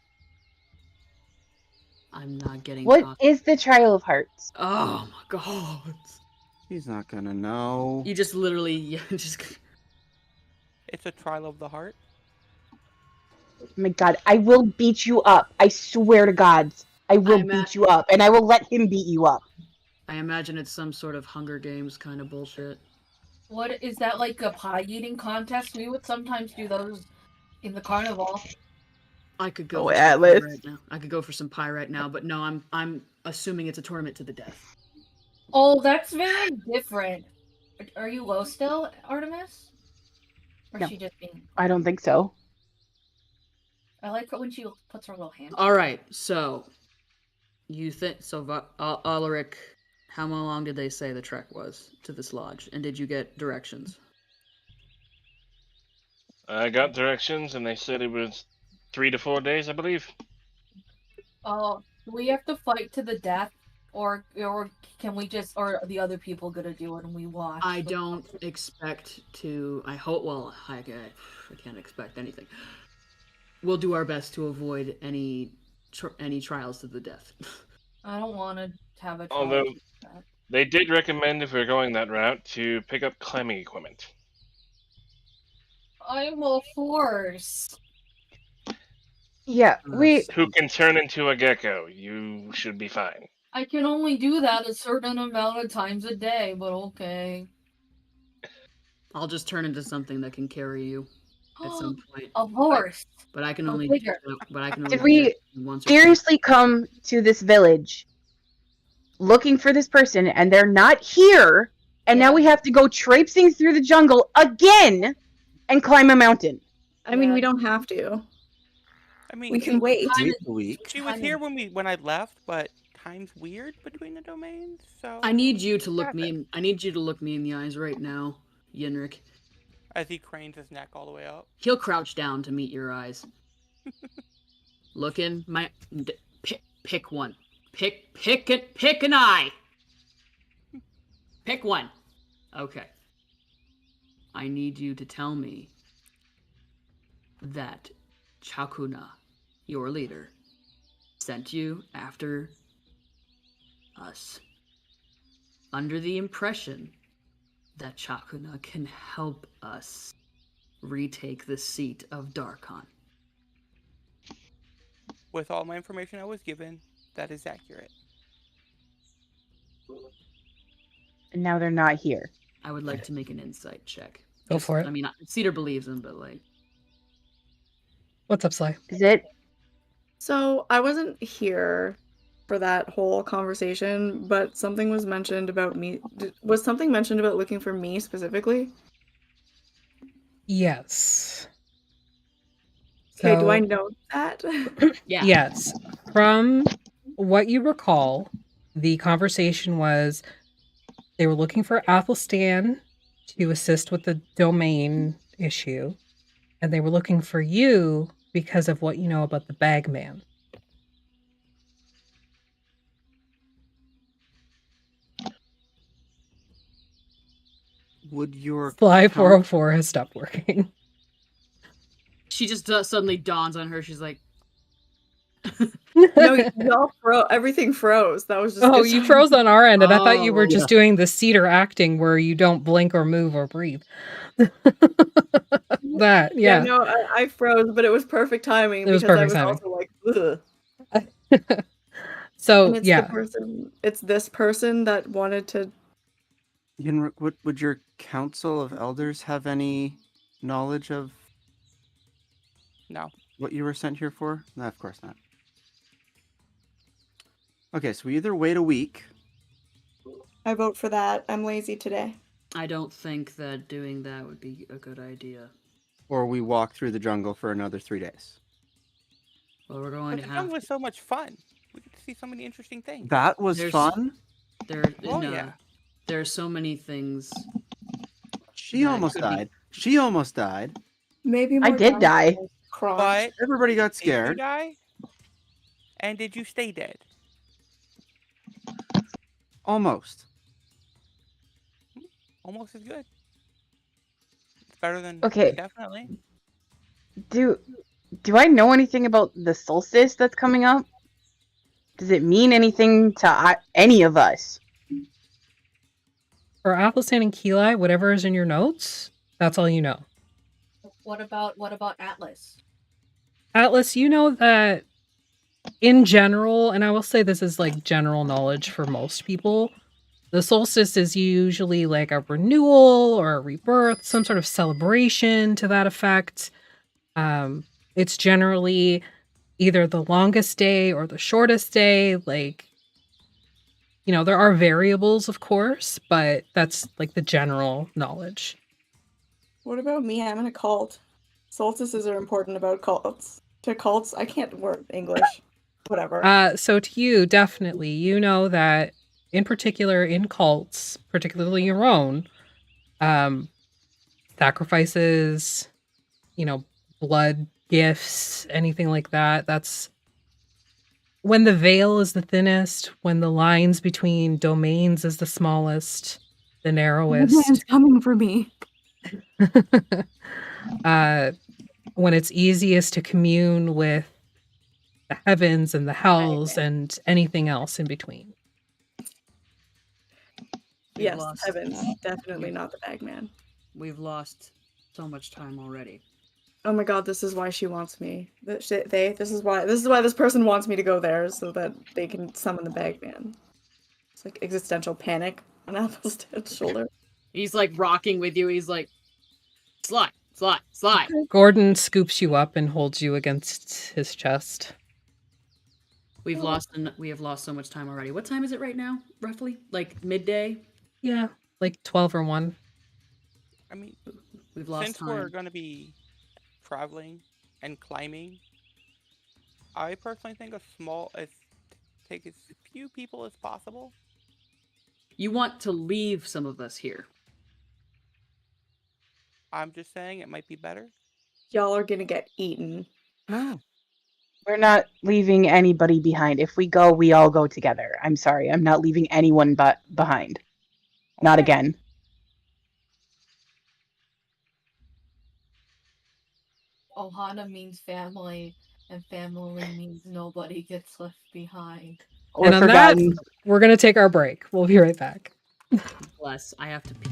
S7: I'm not getting.
S4: What is the Trial of Hearts?
S7: Oh my god!
S3: He's not gonna know.
S7: You just literally just.
S9: It's a trial of the heart.
S4: Oh my god, I will beat you up. I swear to God, I will beat you up, and I will let him beat you up.
S7: I imagine it's some sort of Hunger Games kind of bullshit.
S5: What is that, like a pie eating contest? We would sometimes do those in the carnival.
S7: I could go.
S4: Atlas.
S7: Right now. I could go for some pie right now, but no, I'm assuming it's a tournament to the death.
S5: Oh, that's very different. Are you low still, Artemis? Or
S4: No.
S5: she just being?
S4: I don't think so.
S5: I like it when she puts her little hand.
S7: All right, so you think so? Ulrich, how long did they say the trek was to this lodge, and did you get directions?
S8: I got directions, and they said it was 3 to 4 days, I believe.
S5: Oh, do we have to fight to the death, or can we just, or are the other people gonna do it and we watch?
S7: I don't expect to. I hope. Well, I can't expect anything. We'll do our best to avoid any trials to the death.
S5: I don't want to have a trial.
S8: Although they did recommend, if we're going that route, to pick up climbing equipment.
S5: I'm a horse.
S4: Yeah,
S8: Who can turn into a gecko? You should be fine.
S5: I can only do that a certain amount of times a day, but okay.
S7: I'll just turn into something that can carry you at some point.
S5: A horse.
S7: But I can only. But I can only.
S4: Did we seriously come to this village looking for this person, and they're not here, and now we have to go traipsing through the jungle again and climb a mountain?
S6: I mean, we don't have to.
S9: I mean,
S6: we can wait.
S9: She was here when I left, but time's weird between the domains. So
S7: I need you to look me. I need you to look me in the eyes right now, Yenrik.
S9: As he cranes his neck all the way up.
S7: He'll crouch down to meet your eyes. Look in my. Pick one. Pick an eye. Pick one. Okay. I need you to tell me that Chakuna, your leader, sent you after us under the impression that Chakuna can help us retake the seat of Darkon.
S9: With all my information I was given, that is accurate.
S4: And now they're not here.
S7: I would like to make an insight check.
S2: Go for it.
S7: I mean, Cedar believes him, but like...
S2: What's up, Sly?
S4: Is it?
S6: So, I wasn't here for that whole conversation, but something was mentioned about me. Was something mentioned about looking for me specifically?
S2: Yes.
S6: Okay, do I know that?
S7: Yeah.
S2: Yes. From what you recall, the conversation was they were looking for Athelstan to assist with the domain issue, and they were looking for you because of what you know about the Bagman.
S3: Would your
S2: Fly
S3: count-
S2: 404 has stopped working.
S1: She just suddenly dawns on her. She's like,
S6: No, y'all everything froze. That was just
S2: Oh,
S6: good
S2: you
S6: time.
S2: froze on our end, and I thought you were
S1: Oh.
S2: just doing the cedar acting where you don't blink or move or breathe. That,
S6: Yeah,
S2: yeah.
S6: no, I froze, but it was perfect timing
S2: It was
S6: because
S2: perfect
S6: I
S2: timing.
S6: was also like, ugh.
S2: So,
S6: And it's
S2: yeah.
S6: it's this person that wanted to.
S3: Yenrik, would your council of elders have any knowledge of
S9: No.
S3: what you were sent here for? No, of course not. Okay, so we either wait a week.
S6: I vote for that. I'm lazy today.
S7: I don't think that doing that would be a good idea.
S3: Or we walk through the jungle for another 3 days.
S7: Well, we're going
S9: But
S7: to
S9: the
S7: have
S9: jungle was so much fun. We get to see so many interesting things.
S3: That was
S7: There's-
S3: fun.
S9: Oh, yeah.
S7: There are so many things.
S3: She
S7: that
S3: almost
S7: could be-
S3: died. She almost died.
S6: Maybe
S4: I
S6: more
S4: did die.
S9: But
S3: Everybody got
S9: did you
S3: scared.
S9: die? And did you stay dead?
S3: Almost.
S9: Almost as good. It's better than
S4: Okay.
S9: definitely.
S4: Do I know anything about the solstice that's coming up? Does it mean anything to any of us?
S2: For Athelstan and Keli, whatever is in your notes, that's all you know.
S5: What about Atlas?
S2: Atlas, you know that in general, and I will say this is like general knowledge for most people, the solstice is usually like a renewal or a rebirth, some sort of celebration to that effect. It's generally either the longest day or the shortest day. Like, you know, there are variables, of course, but that's like the general knowledge.
S6: What about me? I'm in a cult. Solstices are important about cults. To cults, I can't word English. Whatever.
S2: So to you, definitely, you know that in particular in cults, particularly your own, sacrifices, you know, blood gifts, anything like that. That's when the veil is the thinnest, when the lines between domains is the smallest, the narrowest.
S6: Man's coming for me.
S2: When it's easiest to commune with the heavens and the hells and anything else in between.
S6: Yes,
S7: lost-
S6: heavens. Definitely not the Bagman.
S7: We've lost so much time already.
S6: Oh my god, this is why she wants me. This is why this person wants me to go there so that they can summon the Bagman. It's like existential panic on Athelstan's shoulder.
S1: he's like rocking with you. He's like, slide, slide, slide.
S2: Gordon scoops you up and holds you against his chest.
S1: We have lost so much time already. What time is it right now, roughly? Like midday?
S2: Yeah, like 12 or 1.
S9: I mean,
S1: We've lost
S9: since
S1: time.
S9: we're going to be traveling and climbing, I personally think take as few people as possible.
S1: You want to leave some of us here.
S9: I'm just saying it might be better.
S6: Y'all are gonna get eaten.
S3: No.
S4: We're not leaving anybody behind. If we go, we all go together. I'm sorry. I'm not leaving anyone but behind. Not
S9: Okay.
S4: again.
S5: Ohana means family, and family means nobody gets left behind.
S4: Or
S2: And on
S4: forgotten.
S2: that, we're going to take our break. We'll be right back.
S1: Bless. I have to pee.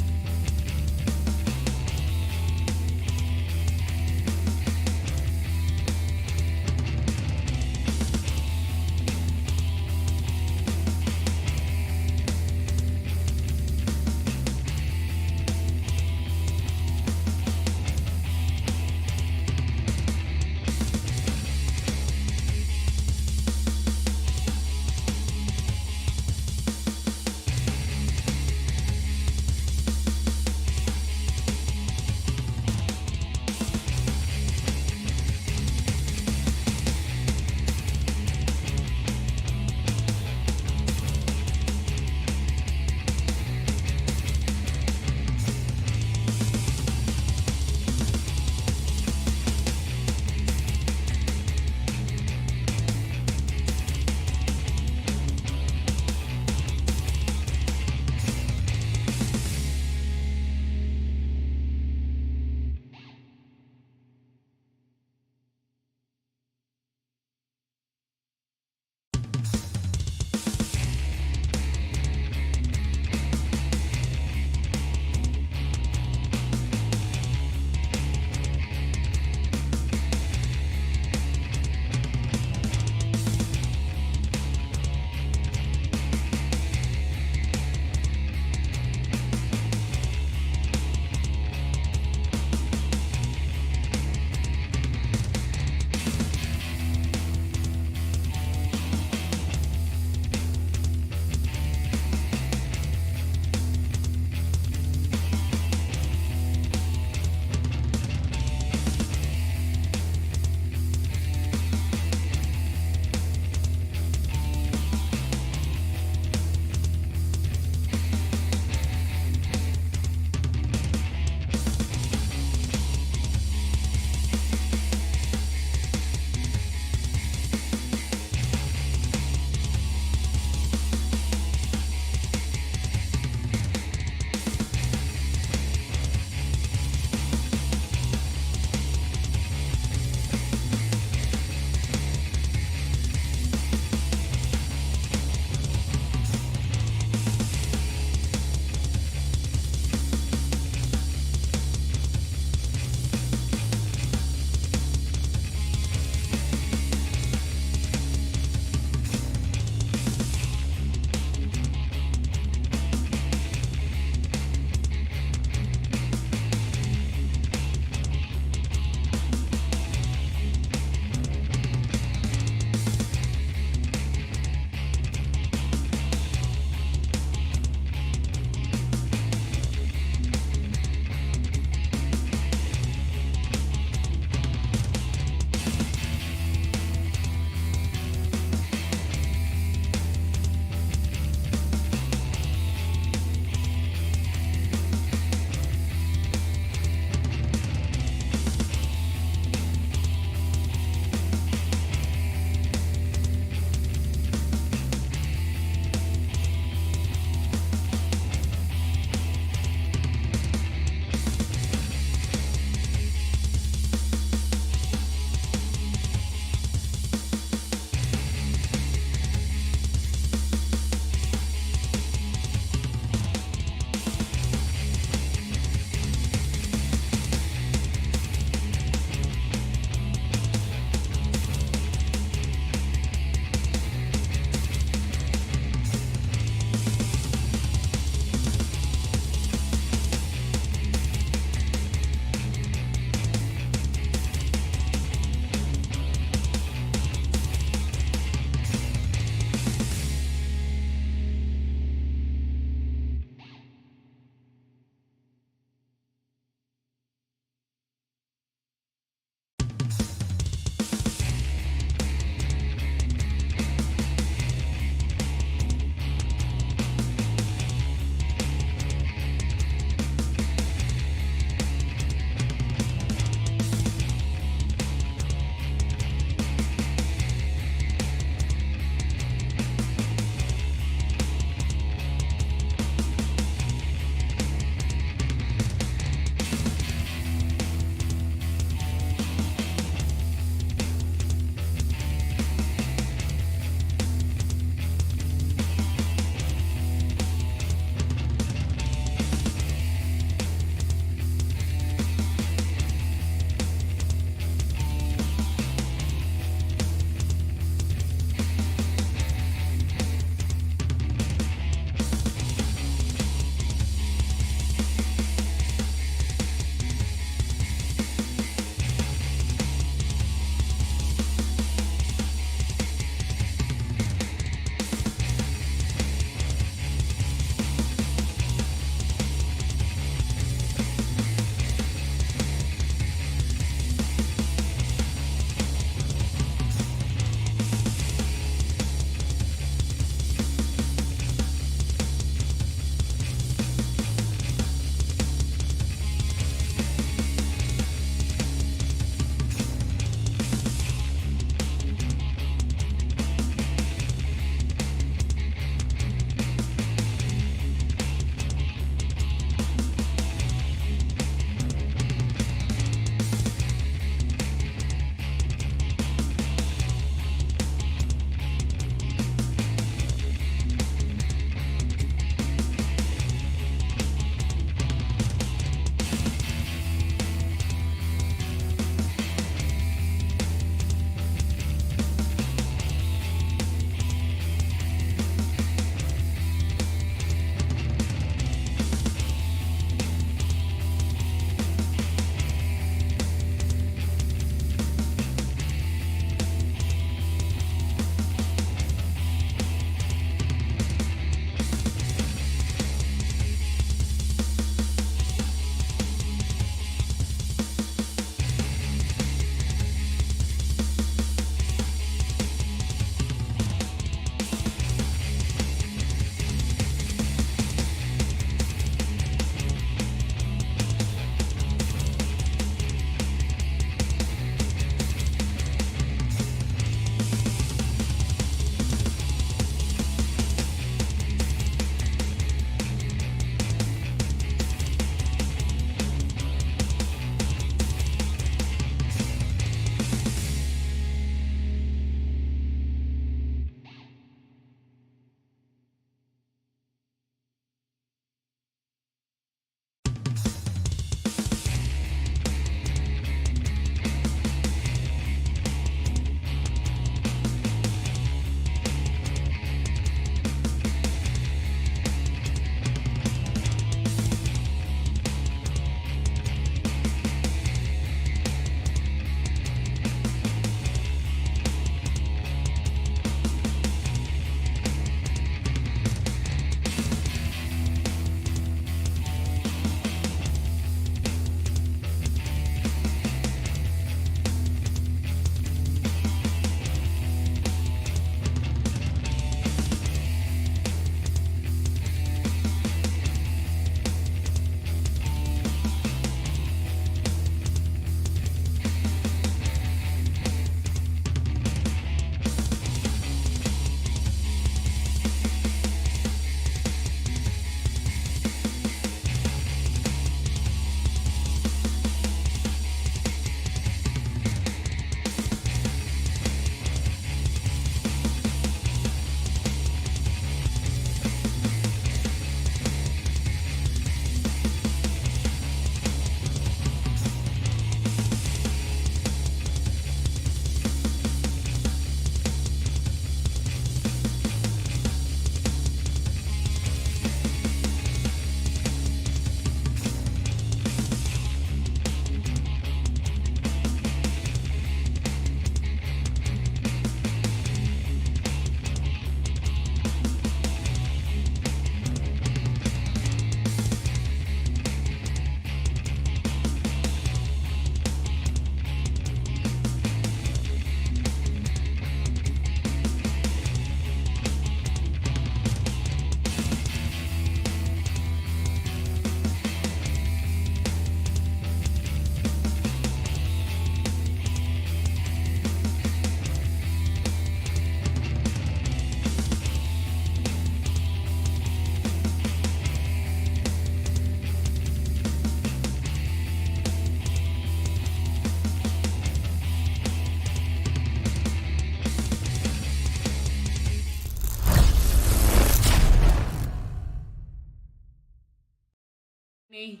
S1: Me.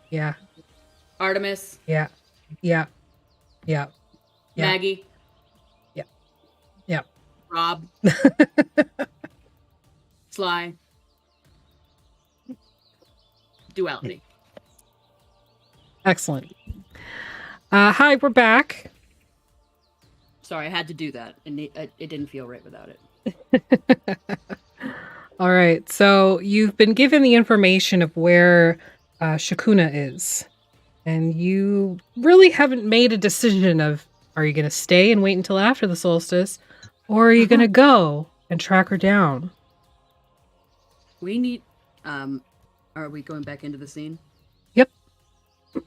S2: Yeah.
S1: Artemis.
S2: Yeah. Yeah. Yeah. Yeah.
S1: Maggie.
S2: Yeah. Yeah.
S1: Rob. Sly. Duality.
S2: Excellent. Hi, we're back.
S1: Sorry, I had to do that, and it didn't feel right without it.
S2: All right. So you've been given the information of where Shakuna is, and you really haven't made a decision of, are you going to stay and wait until after the solstice, or are you going to go and track her down?
S1: We need. Are we going back into the scene?
S2: Yep.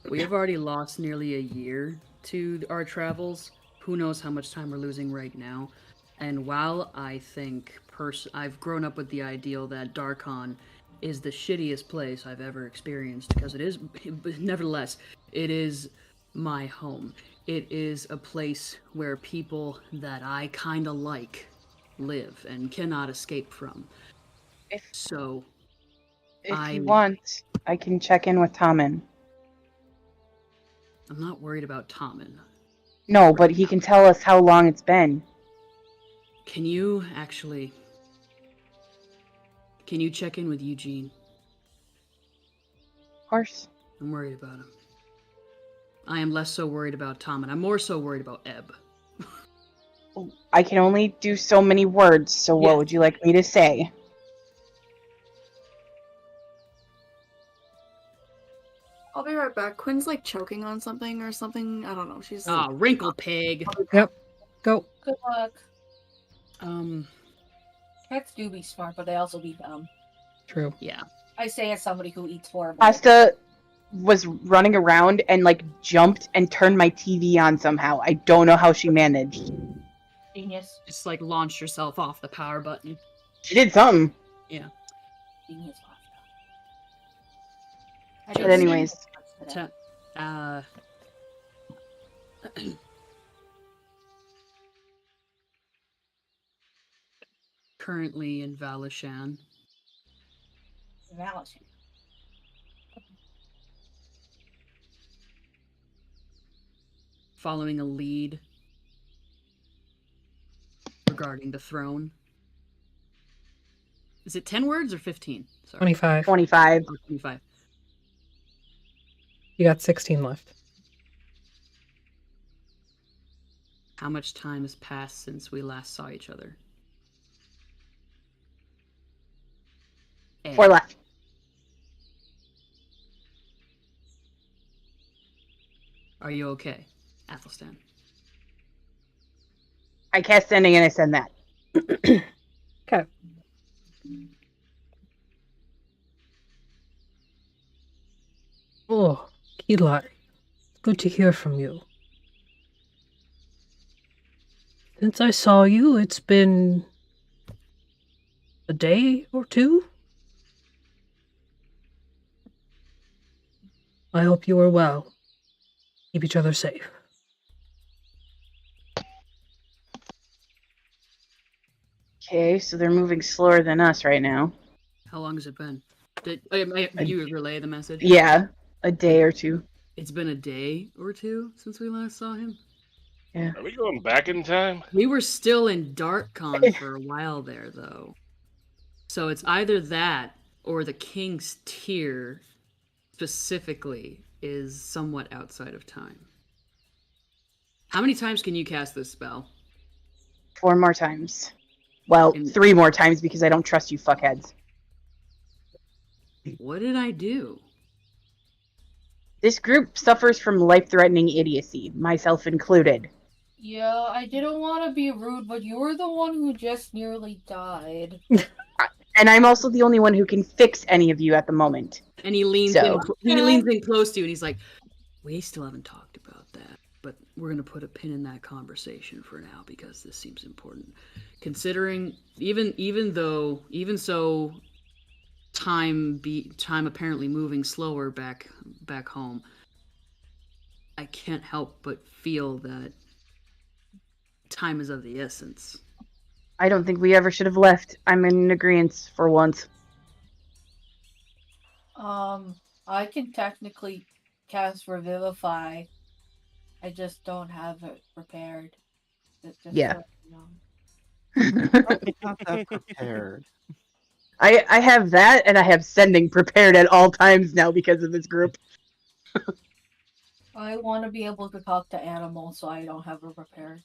S1: We have already lost nearly a year to our travels. Who knows how much time we're losing right now? And while I think I've grown up with the ideal that Darkon is the shittiest place I've ever experienced, because it is, but nevertheless, it is my home. It is a place where people that I kind of like live and cannot escape from.
S4: If
S1: So,
S4: you want, I can check in with Tommen.
S1: I'm not worried about Tommen.
S4: No, but he can tell us how long it's been.
S1: Can you check in with Eugene?
S4: Of course.
S1: I'm worried about him. I am less so worried about Tommen. I'm more so worried about Ebb.
S4: I can only do so many words, so what would you like me to say?
S6: I'll be right back. Quinn's like choking on something or something. I don't know. She's
S1: wrinkle pig.
S2: Yep. Go.
S5: Good luck.
S10: Cats do be smart, but they also be dumb.
S2: True.
S1: Yeah.
S10: I say as somebody who eats horrible.
S4: Asta was running around and like jumped and turned my TV on somehow. I don't know how she managed.
S10: Genius.
S1: Just like launched yourself off the power button.
S4: She did something.
S1: Yeah.
S10: Genius.
S4: But anyways.
S1: Currently in Valachan.
S10: Valachan.
S1: Following a lead regarding the throne. Is it 10 words or 15? Sorry.
S2: 25.
S4: 25.
S1: Oh, 25.
S2: You got 16 left.
S1: How much time has passed since we last saw each other?
S4: 4 left.
S1: Are you okay, Athelstan?
S4: I cast sending and I send that.
S2: Okay. Oh, Keelat. Good to hear from you. Since I saw you, it's been a day or two? I hope you are well. Keep each other safe.
S4: Okay, so they're moving slower than us right now.
S1: How long has it been? Did you relay the message?
S4: Yeah, a day or two.
S1: It's been a day or two since we last saw him?
S4: Yeah.
S8: Are we going back in time?
S1: We were still in Darkon for a while there, though. So it's either that or the King's Tier specifically is somewhat outside of time. How many times can you cast this spell?
S4: 4 more times. Well, 3 more times because I don't trust you fuckheads.
S1: What did I do?
S4: This group suffers from life-threatening idiocy, myself included.
S10: Yeah, I didn't want to be rude, but you were the one who just nearly died.
S4: And I'm also the only one who can fix any of you at the moment.
S1: And he leans in close to you and he's like, we still haven't talked about that, but we're going to put a pin in that conversation for now because this seems important. Considering, even so, time apparently moving slower back home, I can't help but feel that time is of the essence.
S4: I don't think we ever should have left. I'm in agreement for once.
S10: I I can technically cast Revivify. I just don't have it prepared.
S4: Yeah.
S10: So, you know.
S3: Probably not that prepared.
S4: I have that, and I have sending prepared at all times now because of this group.
S10: I want to be able to talk to animals, so I don't have it prepared.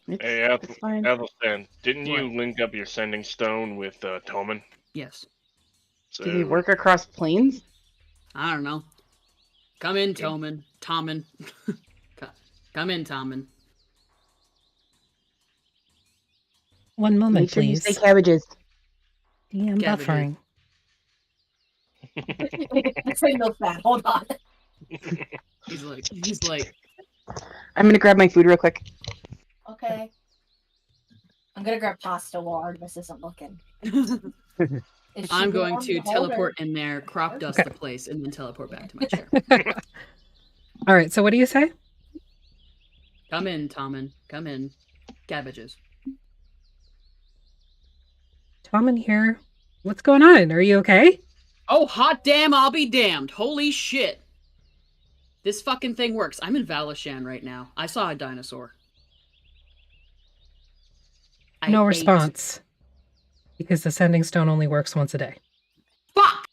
S8: Hey,
S4: It's fine.
S8: Athelstan, didn't you
S7: What?
S8: link up your sending stone with Toman?
S7: Yes.
S8: So,
S4: Do we work across planes?
S7: I don't know. Come in, Toman. Tommen. Come in, Tommen.
S2: One moment,
S4: Make sure you
S2: please.
S4: say cabbages.
S2: DM
S7: Cabbages.
S2: buffering.
S10: This ain't no fat. Hold on.
S7: He's like.
S4: I'm gonna grab my food real quick.
S10: Okay. I'm gonna grab pasta while Artemis isn't looking.
S7: I'm going to teleport in there, crop dust the place, and then teleport back to my chair.
S2: All right, so what do you say?
S7: Come in, Tommen. Come in. Cabbages.
S2: Tommen here. What's going on? Are you okay?
S7: Oh, hot damn, I'll be damned. Holy shit. This fucking thing works. I'm in Valachan right now. I saw a dinosaur.
S2: No response. Because the sending stone only works once a day.
S7: Fuck!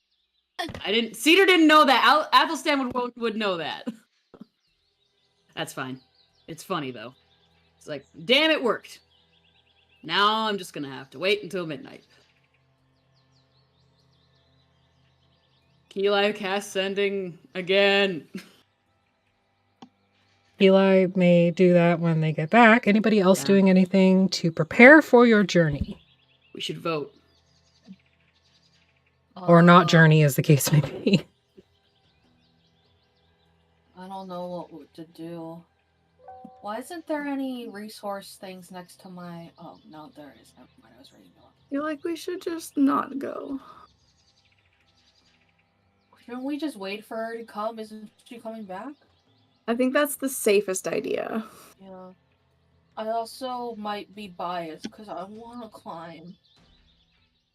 S7: Cedar didn't know that. Athelstan would know that. That's fine. It's funny, though. It's like, damn, it worked. Now I'm just gonna have to wait until midnight. Eli cast sending again.
S2: Eli may do that when they get back. Anybody else doing anything to prepare for your journey?
S7: We should vote.
S2: Or not journey, as the case may be.
S10: I don't know what to do. Why isn't there any resource things next to my... Oh, no, there is. Never mind, I was reading it.
S6: I feel like we should just not go.
S10: Shouldn't we just wait for her to come? Isn't she coming back?
S6: I think that's the safest idea.
S10: Yeah. I also might be biased because I want to climb.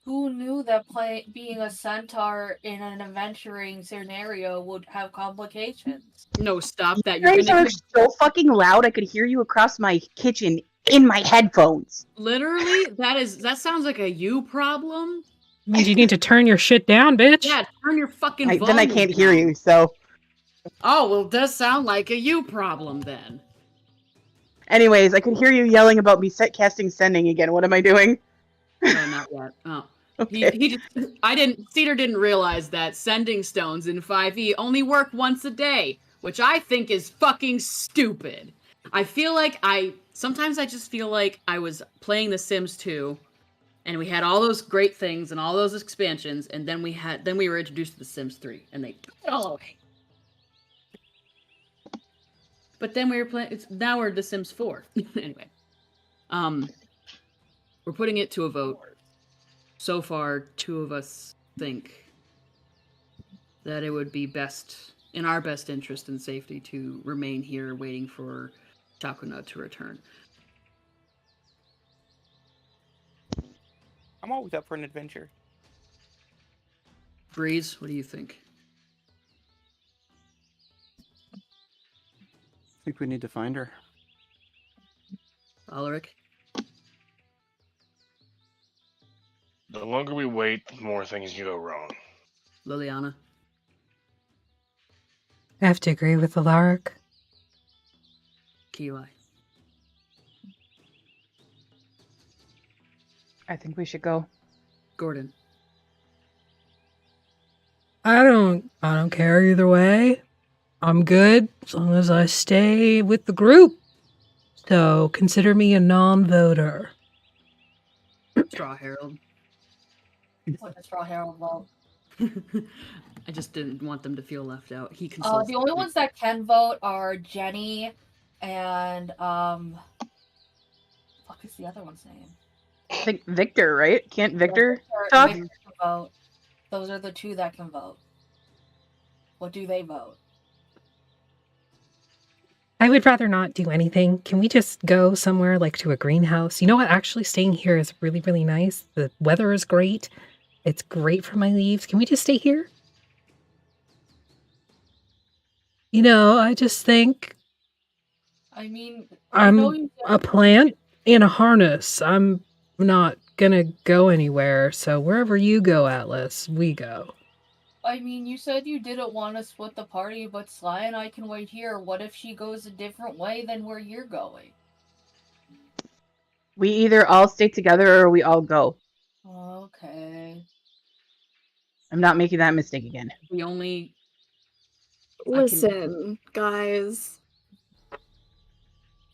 S10: Who knew that being a centaur in an adventuring scenario would have complications?
S7: No, stop that.
S4: You guys are so fucking loud. I could hear you across my kitchen in my headphones.
S7: Literally, that sounds like a you problem.
S2: Means you need to turn your shit down, bitch.
S7: Yeah, turn your fucking volume
S4: Then I can't hear
S7: down.
S4: you, so...
S7: Oh, well, it does sound like a you problem, then.
S4: Anyways, I could hear you yelling about me casting sending again. What am I doing?
S7: No, not yet. Oh.
S4: Okay.
S7: Cedar didn't realize that sending stones in 5e only work once a day, which I think is fucking stupid. Sometimes I just feel like I was playing The Sims 2, and we had all those great things and all those expansions, and then we were introduced to The Sims 3, and they took it all away. But then we were playing. Now we're The Sims 4. Anyway, we're putting it to a vote. So far, 2 of us think that it would be in our best interest and safety to remain here waiting for Chakuna to return.
S9: I'm always up for an adventure.
S7: Breeze, what do you think?
S3: I think we need to find her.
S7: Alaric?
S8: The longer we wait, the more things can go wrong.
S7: Liliana?
S2: I have to agree with Alaric.
S7: Keli?
S4: I think we should go.
S7: Gordon?
S2: I don't care either way. I'm good as long as I stay with the group. So consider me a non-voter.
S7: Straw Herald?
S10: What does Straw Herald vote?
S7: I just didn't want them to feel left out. He consults.
S10: The only ones that can vote are Jenny and fuck is the other one's name?
S4: I think Victor, right? Can't Victor talk?
S10: Victor can vote. Those are the 2 that can vote. What do they vote?
S2: I would rather not do anything. Can we just go somewhere like to a greenhouse? You know what? Actually, staying here is really, really nice. The weather is great. It's great for my leaves. Can we just stay here? I just think
S10: I mean, I know
S2: I'm
S10: you
S2: a
S10: said
S2: plant in a harness. I'm not gonna go anywhere, so wherever you go, Atlas, we go.
S10: you said you didn't want to split the party, but Sly and I can wait here. What if she goes a different way than where you're going?
S4: We either all stay together or we all go.
S10: Okay.
S4: I'm not making that mistake again.
S7: The only
S6: Listen, guys.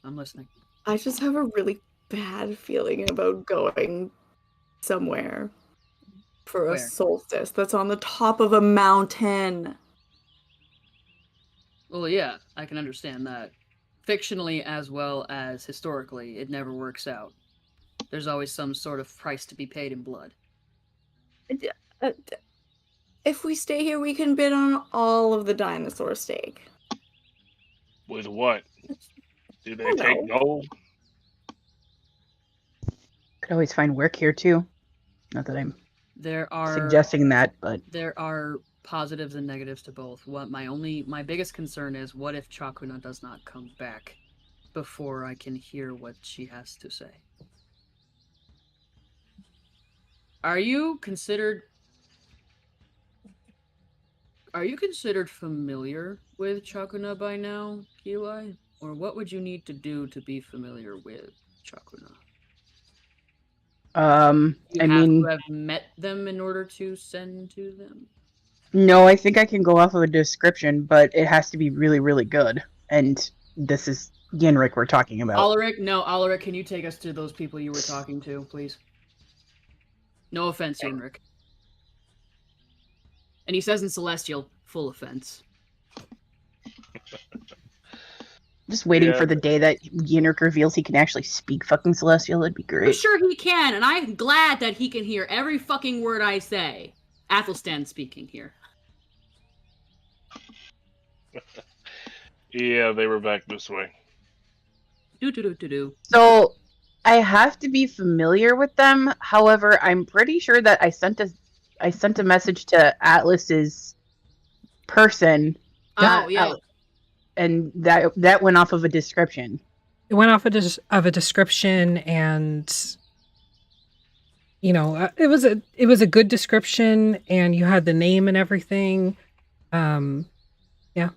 S7: I'm listening.
S6: I just have a really bad feeling about going somewhere for a
S7: Where?
S6: solstice that's on the top of a mountain.
S7: Well, yeah, I can understand that. Fictionally as well as historically, it never works out. There's always some sort of price to be paid in blood.
S6: If we stay here, we can bid on all of the dinosaur steak.
S8: With what? Do they
S6: Oh,
S8: take
S6: no.
S8: gold?
S4: Could always find work here too. Not that I'm
S7: There are
S4: suggesting that, but
S7: there are positives and negatives to both. My biggest concern is, what if Chakuna does not come back before I can hear what she has to say? Are you considered familiar with Chakuna by now, Eli? Or what would you need to do to be familiar with Chakuna? You
S4: I
S7: have
S4: mean,
S7: to have met them in order to send to them?
S4: no, I think I can go off of a description, but it has to be really, really good. And this is Yenrik we're talking about.
S7: Alaric, can you take us to those people you were talking to, please? No offense, Yenrik. And he says in Celestial, full offense.
S4: Just waiting
S8: Yeah.
S4: for the day that Yenrik reveals he can actually speak fucking Celestial. That'd be
S1: I'm
S4: great.
S1: sure he can, and I'm glad that he can hear every fucking word I say. Athelstan speaking here.
S8: Yeah, they were back this way.
S7: Do.
S4: So I have to be familiar with them. However, I'm pretty sure that I sent a message to Atlas's person.
S1: Oh, yeah.
S4: And that went off of a description.
S2: It went off of a description, and it was a good description, and you had the name and everything. Yeah.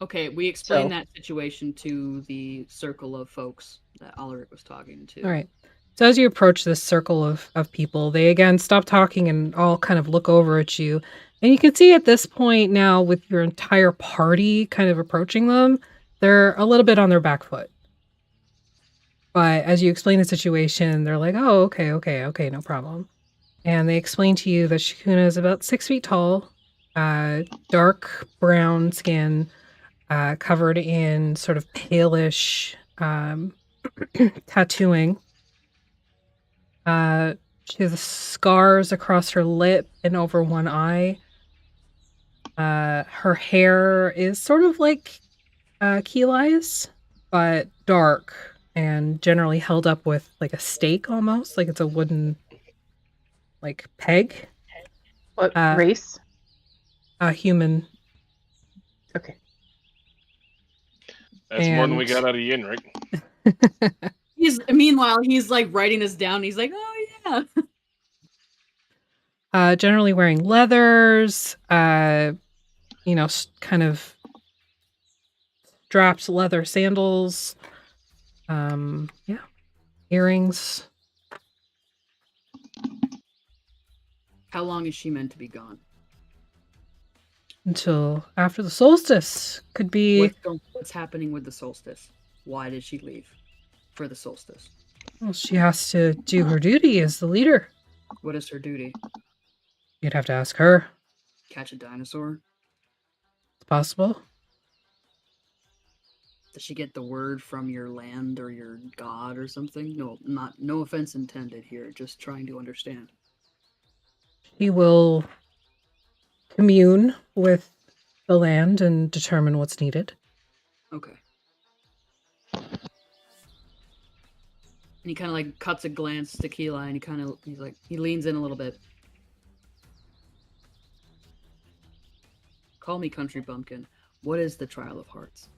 S7: Okay, we explained that situation to the circle of folks that Alaric was talking to.
S2: All right. So as you approach this circle of people, they again stop talking and all kind of look over at you. And you can see at this point now, with your entire party kind of approaching them, they're a little bit on their back foot. But as you explain the situation, they're like, oh, okay, no problem. And they explain to you that Shakuna is about 6 feet tall, dark brown skin, covered in sort of palish tattooing. She has scars across her lip and over one eye. Her hair is sort of like Keeli's, but dark and generally held up with like a stake almost, like it's a wooden like peg.
S4: What race?
S2: Human.
S4: Okay.
S8: That's more than we got out of Yenrik.
S1: Meanwhile, he's like writing this down. He's like, oh
S2: yeah. Generally wearing leathers, kind of strapped leather sandals. Yeah. Earrings.
S7: How long is she meant to be gone?
S2: Until after the solstice. Could be...
S7: What's happening with the solstice? Why did she leave for the solstice?
S2: Well, she has to do her duty as the leader.
S7: What is her duty?
S2: You'd have to ask her.
S7: Catch a dinosaur?
S2: It's possible.
S7: Does she get the word from your land or your god or something? No offense intended here, just trying to understand.
S2: He will commune with the land and determine what's needed.
S7: Okay. And he kind of like cuts a glance to Keela, and he leans in a little bit. Call me Country Bumpkin. What is the Trial of Hearts?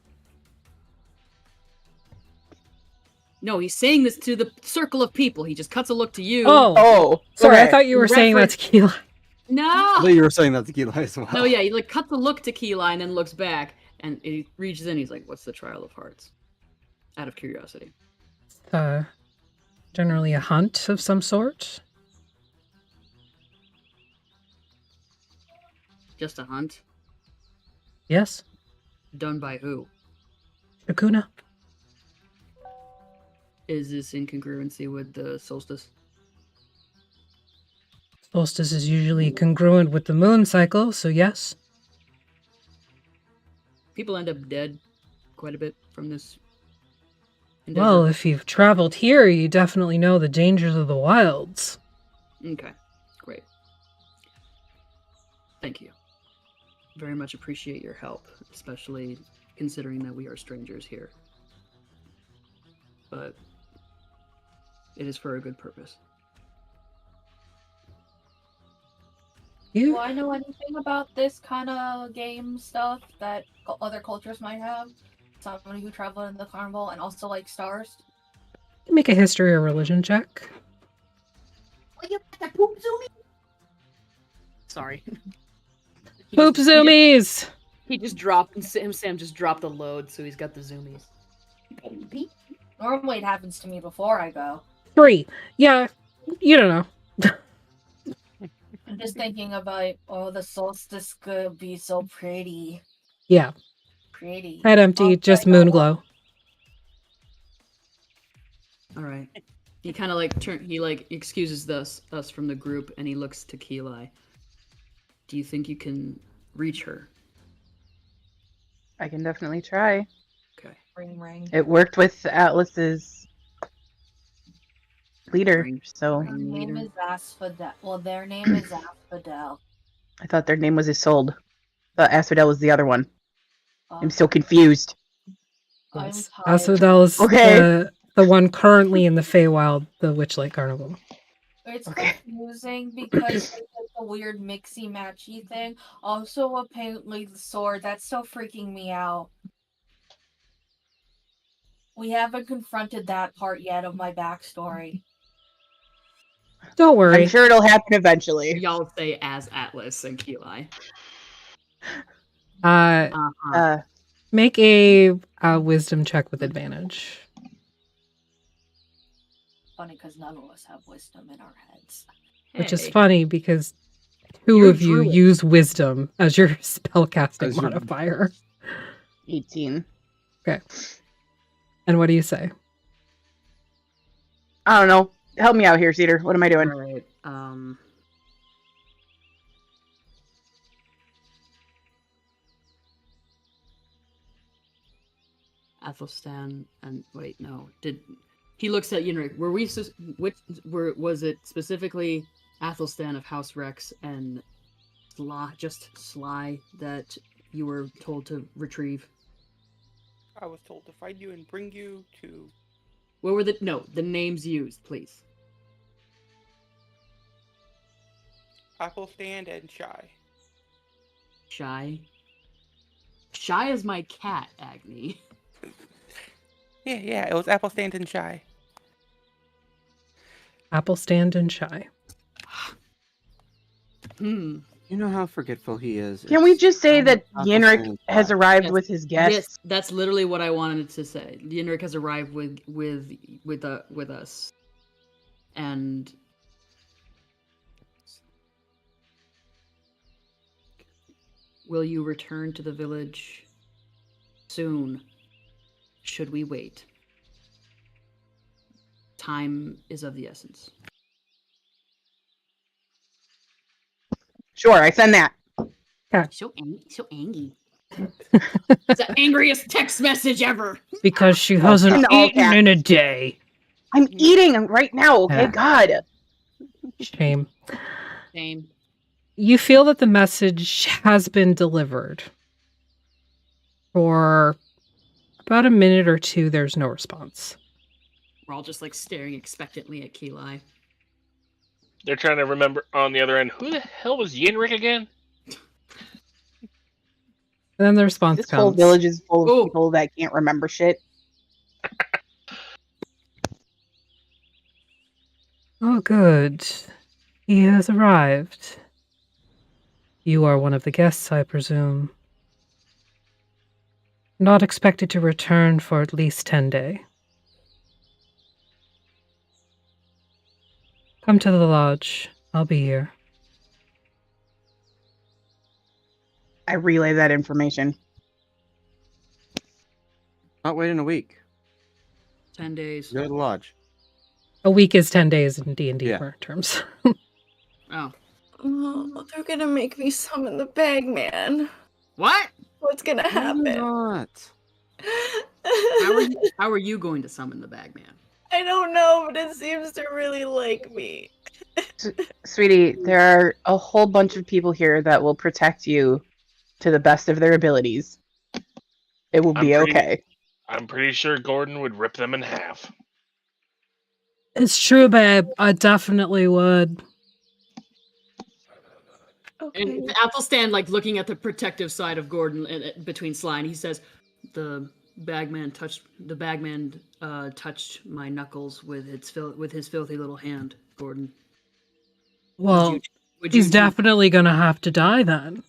S7: No, he's saying this to the circle of people. He just cuts a look to you.
S2: Oh, sorry.
S4: okay.
S2: I thought you were saying that tequila.
S3: I
S1: No!
S3: thought you were saying that tequila as well.
S1: No, yeah, he like cuts a look to Keyline and then looks back and he reaches in. He's like, "What's the Trial of Hearts?" Out of curiosity.
S2: Generally a hunt of some sort.
S7: Just a hunt?
S2: Yes.
S7: Done by who?
S2: Shakuna.
S7: Is this in congruency with the solstice?
S2: Solstice is usually congruent with the moon cycle, so yes.
S7: People end up dead quite a bit from this endeavor.
S2: Well, if you've traveled here, you definitely know the dangers of the wilds.
S7: Okay, great. Thank you. Very much appreciate your help, especially considering that we are strangers here. But it is for a good purpose.
S5: Do I know anything about this kind of game stuff that other cultures might have? Somebody who traveled in the carnival and also like stars?
S2: Make a history or religion check.
S7: Sorry.
S2: Poop zoomies!
S7: He just dropped, Sam just dropped the load, so he's got the zoomies.
S5: Normally it happens to me before I go.
S2: 3. Yeah, you don't know.
S5: I'm just thinking about, oh, the solstice could be so pretty.
S2: Yeah.
S5: Pretty.
S2: Head empty, just moon glow.
S7: All right. He kind of like he like excuses us from the group, and he looks to Keelai. Do you think you can reach her?
S4: I can definitely try.
S7: Okay.
S5: Ring, ring.
S4: It worked with Atlas's leader,
S7: Ring.
S4: so
S5: Her name is Asphodel. Well, their name is Asphodel.
S4: I thought their name was Isolde. But Asphodel was the other one.
S5: Oh.
S4: I'm so confused.
S5: I'm
S2: Yes.
S5: tired.
S2: Asphodel is
S4: Okay.
S2: the one currently in the Feywild, the Witchlight Carnival.
S5: It's confusing because it's like a weird mixy matchy thing. Also, apparently the sword. That's so freaking me out. We haven't confronted that part yet of my backstory.
S2: Don't worry.
S4: I'm sure it'll happen eventually.
S1: Y'all say as Atlas and Keelai.
S2: Make a wisdom check with advantage.
S5: Funny because none of us have wisdom in our heads.
S2: Which is
S1: Hey.
S2: funny because 2
S1: You're
S2: of you
S1: druid.
S2: use wisdom as your spellcasting
S3: As your-
S2: modifier.
S4: 18.
S2: Okay. And what do you say?
S4: I don't know. Help me out here, Cedar. What am I doing?
S7: All right. Athelstan and wait, no. Did he looks at Yenrik? Were we was it specifically Athelstan of House Rex and Sly that you were told to retrieve?
S9: I was told to find you and bring you to...
S7: What were the names used, please?
S9: Apple Stand and Shy.
S7: Shy. Shy is my cat, Agni.
S9: Yeah, it was Apple Stand and Shy.
S2: Apple stand and shy.
S7: Hmm.
S3: You know how forgetful he is.
S4: Can we
S3: It's
S4: just say that
S3: Apple
S4: Yenrik
S3: Stand
S4: has
S3: Shy.
S4: arrived
S7: Yes.
S4: with his guests?
S7: Yes, that's literally what I wanted to say. Yenrik has arrived with us, and will you return to the village soon? Should we wait? Time is of the essence.
S4: Sure, I send that.
S7: So angry. It's the angriest text message ever.
S2: Because she hasn't
S4: in all
S2: eaten in a day.
S4: I'm eating right now, okay?
S2: Yeah.
S4: God.
S2: Shame.
S7: Same.
S2: You feel that the message has been delivered. For about a minute or 2, there's no response.
S7: We're all just like staring expectantly at Keelai.
S8: They're trying to remember on the other end, who the hell was Yenrik again?
S2: And then the response
S4: This whole
S2: comes.
S4: village is full of people that can't remember shit.
S2: Oh, good. He has arrived. You are one of the guests, I presume. Not expected to return for at least 10 days. Come to the lodge. I'll be here.
S4: I relay that information.
S3: Not waiting a week.
S7: 10 days.
S3: Go to the lodge.
S2: A week is 10 days in D&D
S3: Yeah.
S2: terms.
S7: Oh.
S6: Oh, they're gonna make me summon the Bagman.
S7: What?
S6: What's gonna happen?
S3: Not.
S7: How are you going to summon the Bagman?
S6: I don't know, but it seems to really like me.
S4: Sweetie, there are a whole bunch of people here that will protect you to the best of their abilities. It will be okay.
S8: I'm pretty sure Gordon would rip them in half.
S2: It's true, babe. I definitely would.
S6: Okay.
S7: And Athelstan, like, looking at the protective side of Gordon between Sly, and he says, the bagman touched my knuckles with his filthy little hand, Gordon.
S2: Well,
S7: would
S2: he's
S7: you-
S2: definitely gonna have to die then.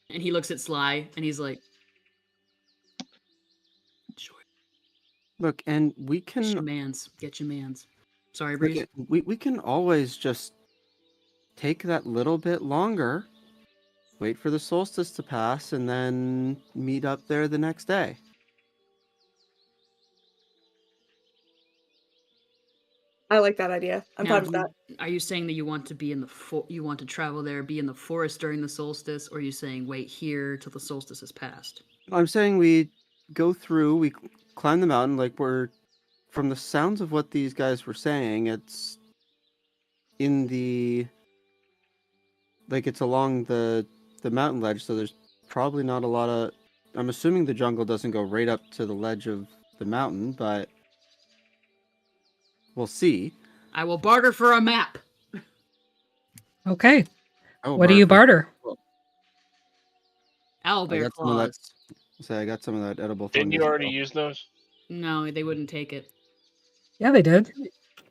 S7: And he looks at Sly, and he's like, sure.
S3: Look, and we can
S7: Get your mans. Sorry,
S3: look,
S7: Breeze.
S3: we can always just take that little bit longer, wait for the solstice to pass, and then meet up there the next day.
S6: I like that idea. I'm
S7: Now,
S6: fine with that.
S7: Are you saying that you want to be in you want to travel there, be in the forest during the solstice, or are you saying wait here till the solstice has passed?
S3: I'm saying we go through, we climb the mountain, like from the sounds of what these guys were saying, it's in it's along the mountain ledge, so there's probably not a lot of, I'm assuming the jungle doesn't go right up to the ledge of the mountain, but we'll see.
S7: I will barter for a map.
S2: Okay.
S3: I will
S2: What do you barter?
S7: Owlbear claws.
S3: I got some of that edible
S8: Didn't you
S3: fungus
S8: already
S3: as well.
S8: use those?
S7: No, they wouldn't take it.
S2: Yeah, they did.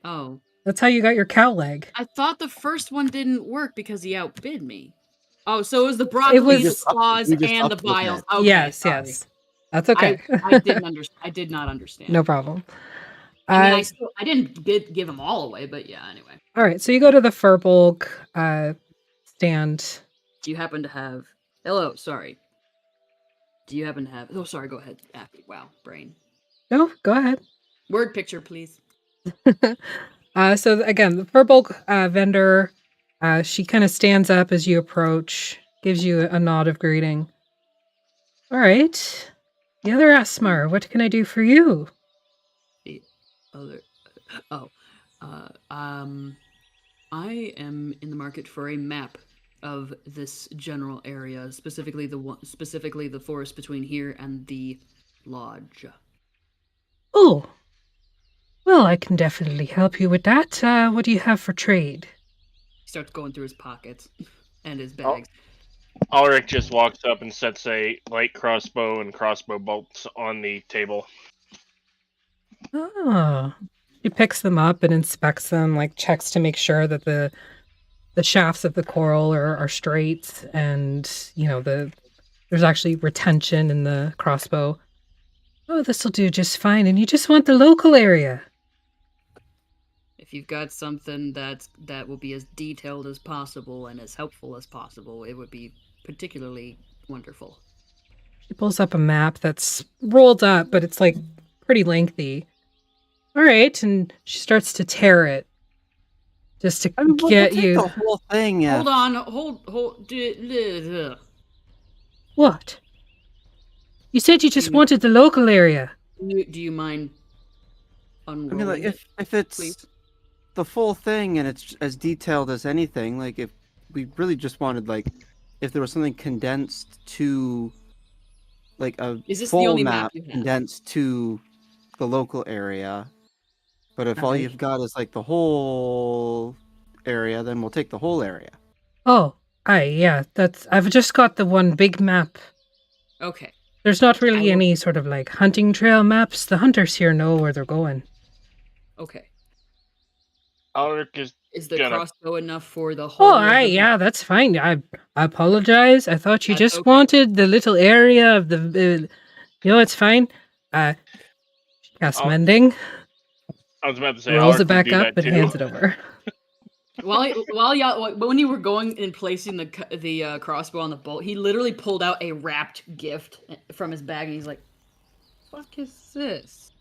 S7: Oh.
S2: That's how you got your cow leg.
S7: I thought the first one didn't work because he outbid me. Oh, so it was the broccoli, the claws, and the biles. Okay,
S2: yes,
S7: sorry.
S2: yes. That's okay.
S7: I did not understand.
S2: No problem.
S7: I mean, I didn't give them all away, but yeah, anyway.
S2: All right, so you go to the Furbolg stand.
S7: Do you happen to have... Hello, sorry. Do you happen to have... Oh, sorry, go ahead. Wow, brain.
S2: No, go ahead.
S7: Word picture, please.
S2: So again, the Furbolg vendor, she kind of stands up as you approach, gives you a nod of greeting. All right. The other Asmar, what can I do for you?
S7: The other... I am in the market for a map of this general area, specifically the forest between here and the lodge.
S2: Oh, well, I can definitely help you with that. What do you have for trade?
S7: He starts going through his pockets and his bags.
S8: Ulrich just walks up and sets a light crossbow and crossbow bolts on the table.
S2: Ah. He picks them up and inspects them, like checks to make sure that the shafts of the coral are straight, and there's actually retention in the crossbow. Oh, this will do just fine. And you just want the local area.
S7: If you've got something that will be as detailed as possible and as helpful as possible, it would be particularly wonderful.
S2: She pulls up a map that's rolled up, but it's like pretty lengthy. All right, and she starts to tear it, just to get you.
S3: The whole thing. Yeah.
S7: Hold on, hold.
S2: What? You said you just wanted the local area.
S7: Do you mind unrolling?
S3: I mean, like if it's
S7: please?
S3: the full thing and it's as detailed as anything, like if we really just wanted, like, if there was something condensed to, like, a full map condensed to the local area. But if all you've got is like the whole area, then we'll take the whole area.
S2: Oh, Yeah, I've just got the one big map.
S7: Okay.
S2: There's not really any sort of like hunting trail maps. The hunters here know where they're going.
S7: Okay.
S8: Ulrich
S7: is the crossbow enough for the
S2: Oh,
S7: whole?
S2: yeah, that's fine. I apologize. I thought you
S7: That's
S2: just
S7: okay.
S2: wanted the little area of the. It's fine. Cast mending.
S8: I was about to say,
S2: rolls
S8: Ulrich
S2: it back
S8: would do
S2: up
S8: that
S2: and
S8: too.
S2: hands it over.
S7: When you were going and placing the crossbow on the bolt, he literally pulled out a wrapped gift from his bag, and he's like, "Fuck is this?"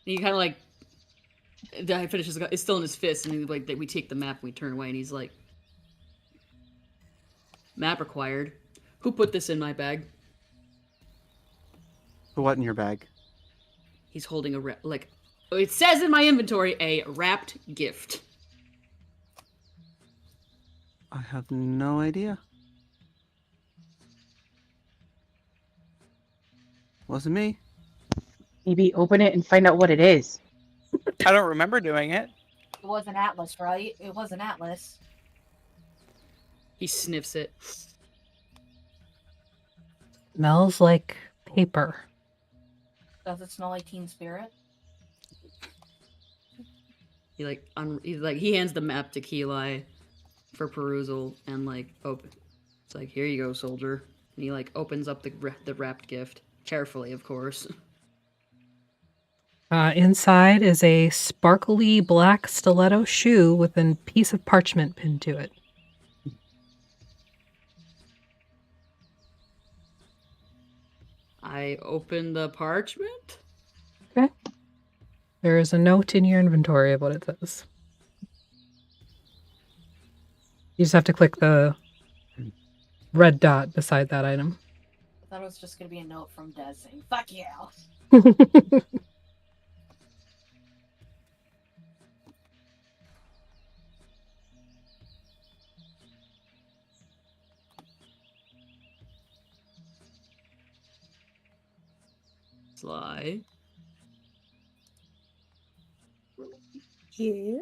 S7: And he kind of like, he finishes. It's still in his fist, and he's like, we take the map, and we turn away, and he's like, "Map required. Who put this in my bag?"
S3: Put what in your bag?
S7: He's holding it says in my inventory, a wrapped gift.
S3: I have no idea. Wasn't me.
S4: Maybe open it and find out what it is.
S9: I don't remember doing it.
S5: It was an atlas, right? It was an atlas.
S7: He sniffs it.
S2: Smells like paper.
S5: Does it smell like Teen Spirit?
S7: He hands the map to Keli for perusal and open. It's like, here you go, soldier. And he opens up the wrapped gift carefully, of course.
S2: Inside is a sparkly black stiletto shoe with a piece of parchment pinned to it.
S7: I open the parchment.
S2: Okay. There is a note in your inventory of what it says. You just have to click the red dot beside that item.
S5: I thought it was just going to be a note from Des saying, "Fuck yeah."
S7: Sly.
S6: Yeah.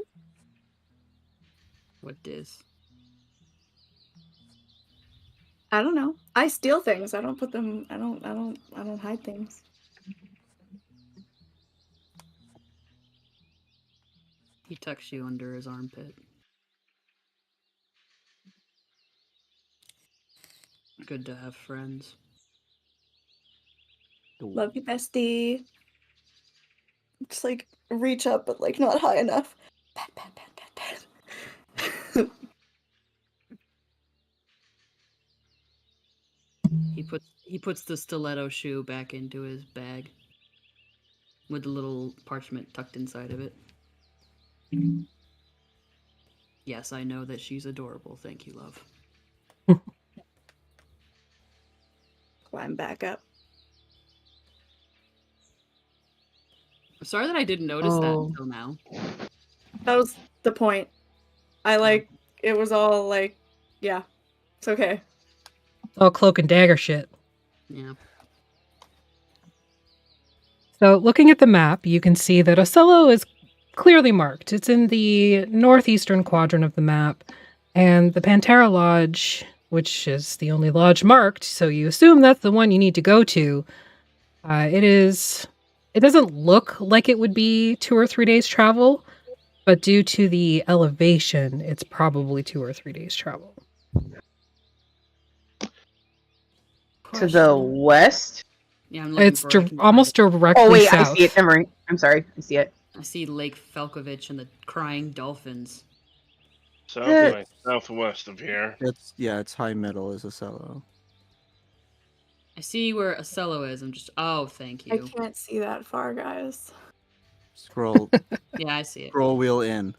S7: What dis?
S6: I don't know. I steal things. I don't put them. I don't hide things.
S7: He tucks you under his armpit. Good to have friends.
S6: Love you, bestie. Just reach up, but not high enough. Pat, pat, pat, pat, pat.
S7: He puts the stiletto shoe back into his bag with the little parchment tucked inside of it. Yes, I know that she's adorable. Thank you, love.
S6: Climb back up.
S7: I'm sorry that I didn't notice that until now.
S6: That was the point. It was all yeah, it's okay.
S2: All cloak and dagger shit.
S7: Yeah.
S2: So looking at the map, you can see that Ocello is clearly marked. It's in the northeastern quadrant of the map, and the Pantera Lodge, which is the only lodge marked, so you assume that's the one you need to go to. It doesn't look like it would be 2 or 3 days travel, but due to the elevation, it's probably 2 or 3 days travel.
S4: To the west?
S7: Yeah, I'm looking
S2: it's
S7: for it.
S2: almost directly
S4: Oh wait,
S2: south.
S4: I see it. Emery. I'm sorry, I see it.
S7: I see Lake Falkovich and the crying dolphins.
S8: Southwest of here.
S3: It's high middle is Ocello.
S7: I see where Ocello is. I'm just thank you.
S6: I can't see that far, guys.
S3: Scroll.
S7: Yeah, I see it.
S3: Scroll wheel in.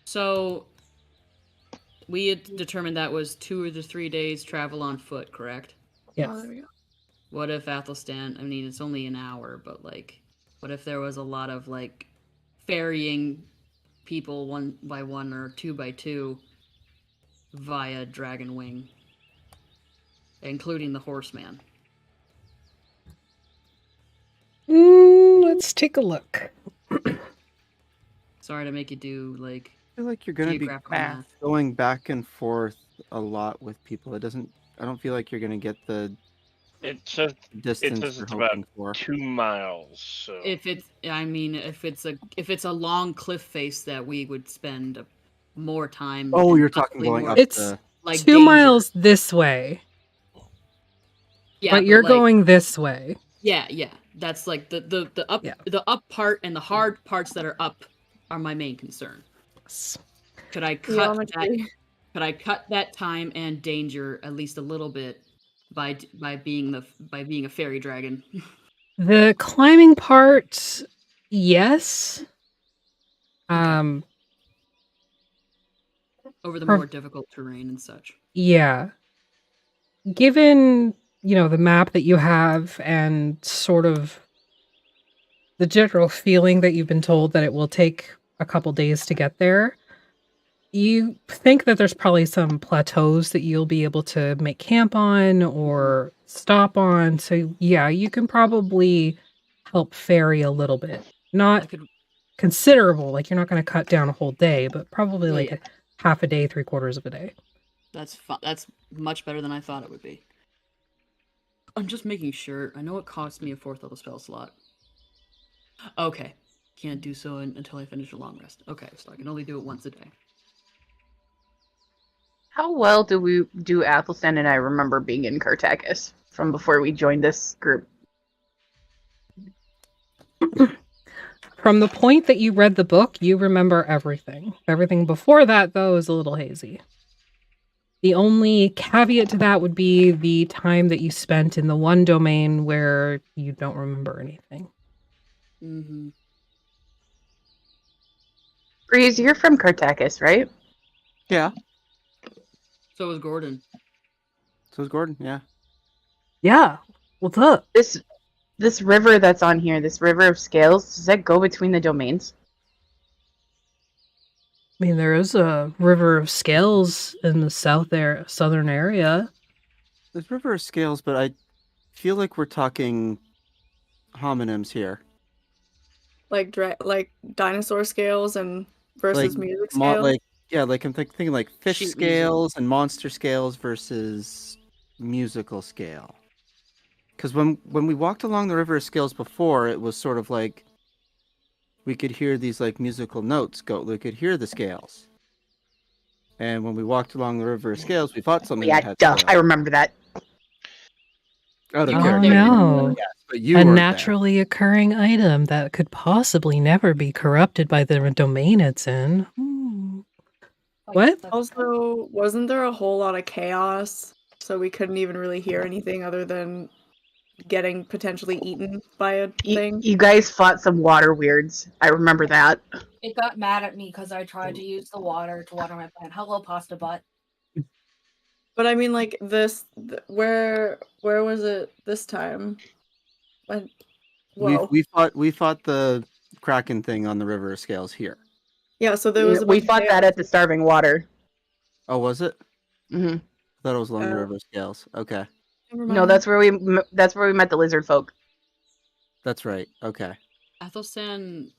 S7: So we had determined that was 2 or 3 days travel on foot, correct?
S2: Yes.
S6: Oh, there we go.
S7: What if Athelstan? I mean, it's only an hour, but what if there was a lot of ferrying people 1 by 1 or 2 by 2 via Dragon Wing, including the horseman?
S2: Let's take a look.
S7: Sorry to make you do
S3: I feel like you're gonna be going back and forth a lot with people. I don't feel like you're gonna get the distance you're
S8: it's about
S3: hoping for.
S8: 2 miles. So
S7: If it's a long cliff face that we would spend more time.
S3: Oh, you're talking going up
S2: It's
S3: the...
S7: like
S2: 2
S7: danger.
S2: miles this way.
S7: Yeah,
S2: but you're
S7: like,
S2: going this way.
S7: Yeah. That's like the up part, and the hard parts that are up are my main concern. Could I cut that time and danger at least a little bit by being a fairy dragon?
S2: The climbing part, yes.
S7: Over the more difficult terrain and such.
S2: Yeah. Given, the map that you have and sort of the general feeling that you've been told that it will take a couple days to get there, you think that there's probably some plateaus that you'll be able to make camp on or stop on. So yeah, you can probably help ferry a little bit. Not considerable, like you're not going to cut down a whole day, but probably a half a day, 3/4 of a day.
S7: That's that's much better than I thought it would be. I'm just making sure. I know it costs me a 4th level spell slot. Okay. Can't do so until I finish a long rest. Okay, so I can only do it once a day.
S4: How well do Athelstan and I remember being in Cartacus from before we joined this group?
S2: From the point that you read the book, you remember everything. Everything before that, though, is a little hazy. The only caveat to that would be the time that you spent in the one domain where you don't remember anything.
S7: Mm-hmm.
S4: Breeze, you're from Cartacus, right?
S3: Yeah.
S7: So is Gordon.
S3: Yeah.
S2: Yeah. What's up?
S4: This river that's on here, this river of scales, does that go between the domains?
S2: I mean, there is a river of scales in the southern area.
S3: There's river of scales, but I feel like we're talking homonyms here.
S6: Like dinosaur scales and versus music scales?
S3: I'm thinking like fish scales and monster scales versus musical scale. Because when we walked along the river of scales before, it was sort of like we could hear these like musical notes go. We could hear the scales. And when we walked along the river of scales, we fought something that had scales.
S4: I remember that.
S3: Out of
S2: Oh
S3: character.
S2: no.
S3: Yes, but you
S2: a
S3: weren't
S2: naturally occurring item that could possibly never be corrupted by the domain it's in. What?
S6: Also, wasn't there a whole lot of chaos? So we couldn't even really hear anything other than getting potentially eaten by a thing?
S4: You guys fought some water weirds. I remember that.
S5: It got mad at me because I tried to use the water to water my plant. Hello, pasta butt.
S6: But I mean, like where was it this time?
S3: We fought the Kraken thing on the river of scales here.
S6: Yeah, so there was
S4: we fought that at the Starving Water.
S3: Oh, was it?
S4: Mm-hmm.
S3: I thought it was along the river of scales. Okay.
S4: No, that's where we met the lizard folk.
S3: That's right. Okay.
S7: Athelstan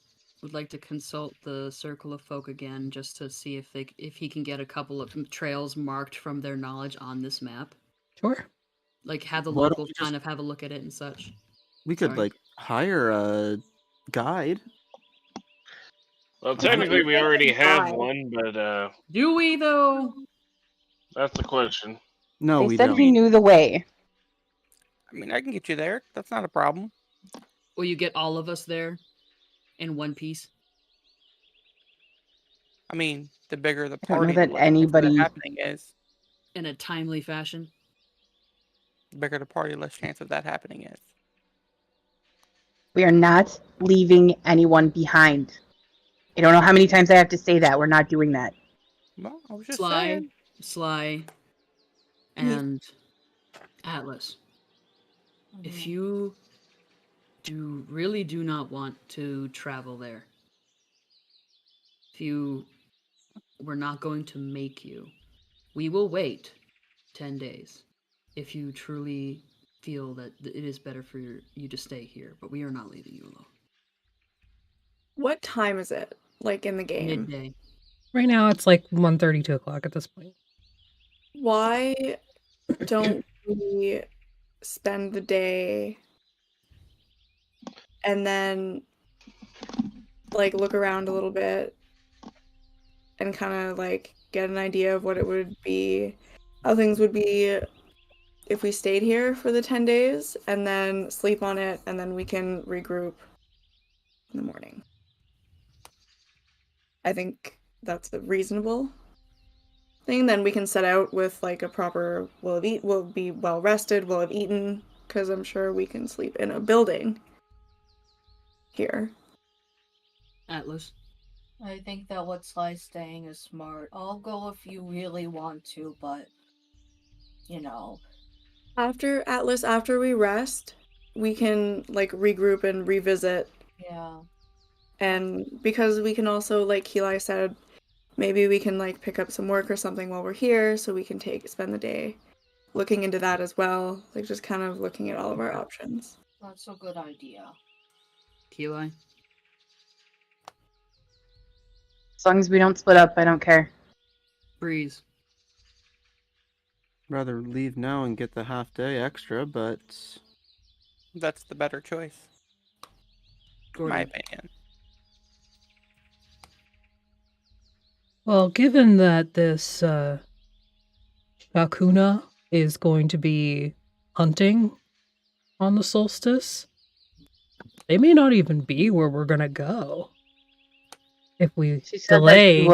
S7: would like to consult the Circle of Folk again, just to see if he can get a couple of trails marked from their knowledge on this map.
S2: Sure.
S7: Like have the locals kind of have a look at it and such.
S3: We could hire a guide.
S8: Well, technically we already have one, but
S7: do we though?
S8: That's the question.
S3: No, we
S4: said
S3: don't.
S4: he knew the way.
S9: I mean, I can get you there. That's not a problem.
S7: Will you get all of us there in one piece?
S9: I mean, the bigger the
S4: I don't
S9: party,
S4: know
S9: the
S4: that
S9: less chance
S4: anybody
S9: of that happening is.
S7: In a timely fashion?
S9: The bigger the party, less chance of that happening is.
S4: We are not leaving anyone behind. I don't know how many times I have to say that. We're not doing that.
S9: Well, I was just saying.
S7: Sly, and Atlas. If you really do not want to travel there, we're not going to make you. We will wait 10 days if you truly feel that it is better for you to stay here, but we are not leaving you alone.
S6: What time is it? Like in the game?
S7: Midday.
S2: Right now it's like 1:30, 2 o'clock at this point.
S6: Why don't we spend the day and then like look around a little bit and kind of like get an idea of what it would be, how things would be if we stayed here for the 10 days and then sleep on it, and then we can regroup in the morning. I think that's a reasonable thing. Then we can set out with like a proper, we'll be well rested, we'll have eaten, because I'm sure we can sleep in a building here.
S7: Atlas.
S10: I think that what Sly's saying is smart. I'll go if you really want to, but you know.
S6: After Atlas, after we rest, we can like regroup and revisit.
S10: Yeah.
S6: And because we can also, like Heli said, maybe we can like pick up some work or something while we're here, so we can spend the day looking into that as well. Like just kind of looking at all of our options.
S10: That's a good idea.
S7: Heli?
S4: As long as we don't split up, I don't care.
S7: Breeze.
S3: Rather leave now and get the half day extra, but
S9: that's the better choice.
S7: Gordon.
S9: My opinion.
S2: Well, given that this Shakuna is going to be hunting on the solstice, they may not even be where we're gonna go. If we delay,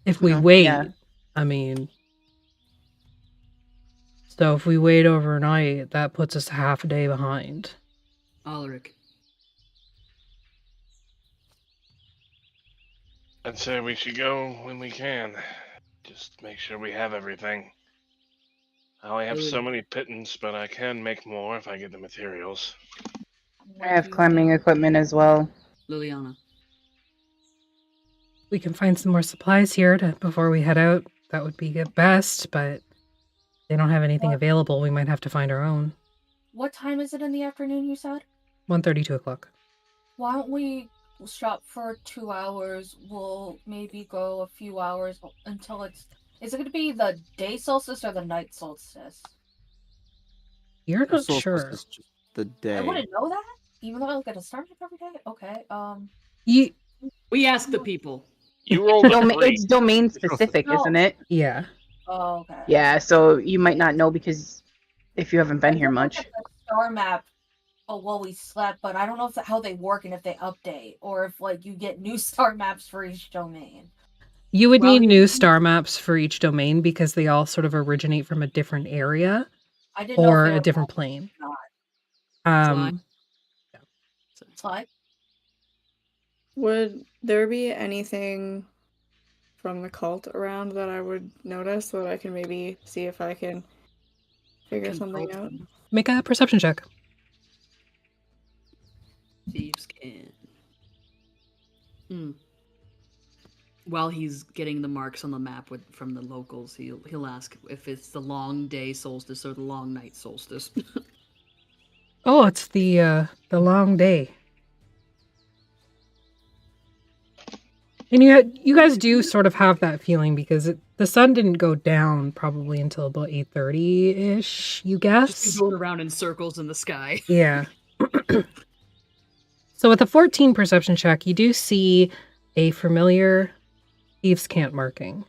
S2: if we wait, yeah. I mean, so if we wait overnight, that puts us half a day behind.
S7: Ulrich.
S8: I'd say we should go when we can. Just make sure we have everything. I only have so many pittance, but I can make more if I get the materials.
S4: I have climbing equipment as well.
S7: Liliana.
S2: We can find some more supplies here before we head out. That would be best, but they don't have anything available. We might have to find our own.
S10: What time is it in the afternoon, you said?
S2: 1:30, 2 o'clock.
S10: Why don't we stop for 2 hours? We'll maybe go a few hours until it's... Is it going to be the day solstice or the night solstice?
S2: You're not sure.
S3: Is just the day.
S10: I wouldn't know that, even though I'll get a start every day. Okay.
S7: We ask the people.
S8: You rolled
S4: it's domain specific, isn't it?
S2: Yeah.
S10: Oh, okay.
S4: Yeah, so you might not know because if you haven't been here much.
S10: The star map. Oh, well, we slept, but I don't know how they work and if they update, or if like you get new star maps for each domain.
S2: You would need new star maps for each domain because they all sort of originate from a different area or a different plane.
S10: Sly?
S6: Would there be anything from the cult around that I would notice so that I can maybe see if I can figure something out?
S2: Make a perception check.
S7: Thieves can. While he's getting the marks on the map from the locals, he'll ask if it's the long day solstice or the long night solstice.
S2: Oh, it's the long day. And you guys do sort of have that feeling because the sun didn't go down probably until about 8:30-ish, you guess?
S7: Just going around in circles in the sky.
S2: Yeah. So with a 14 perception check, you do see a familiar thieves' cant marking.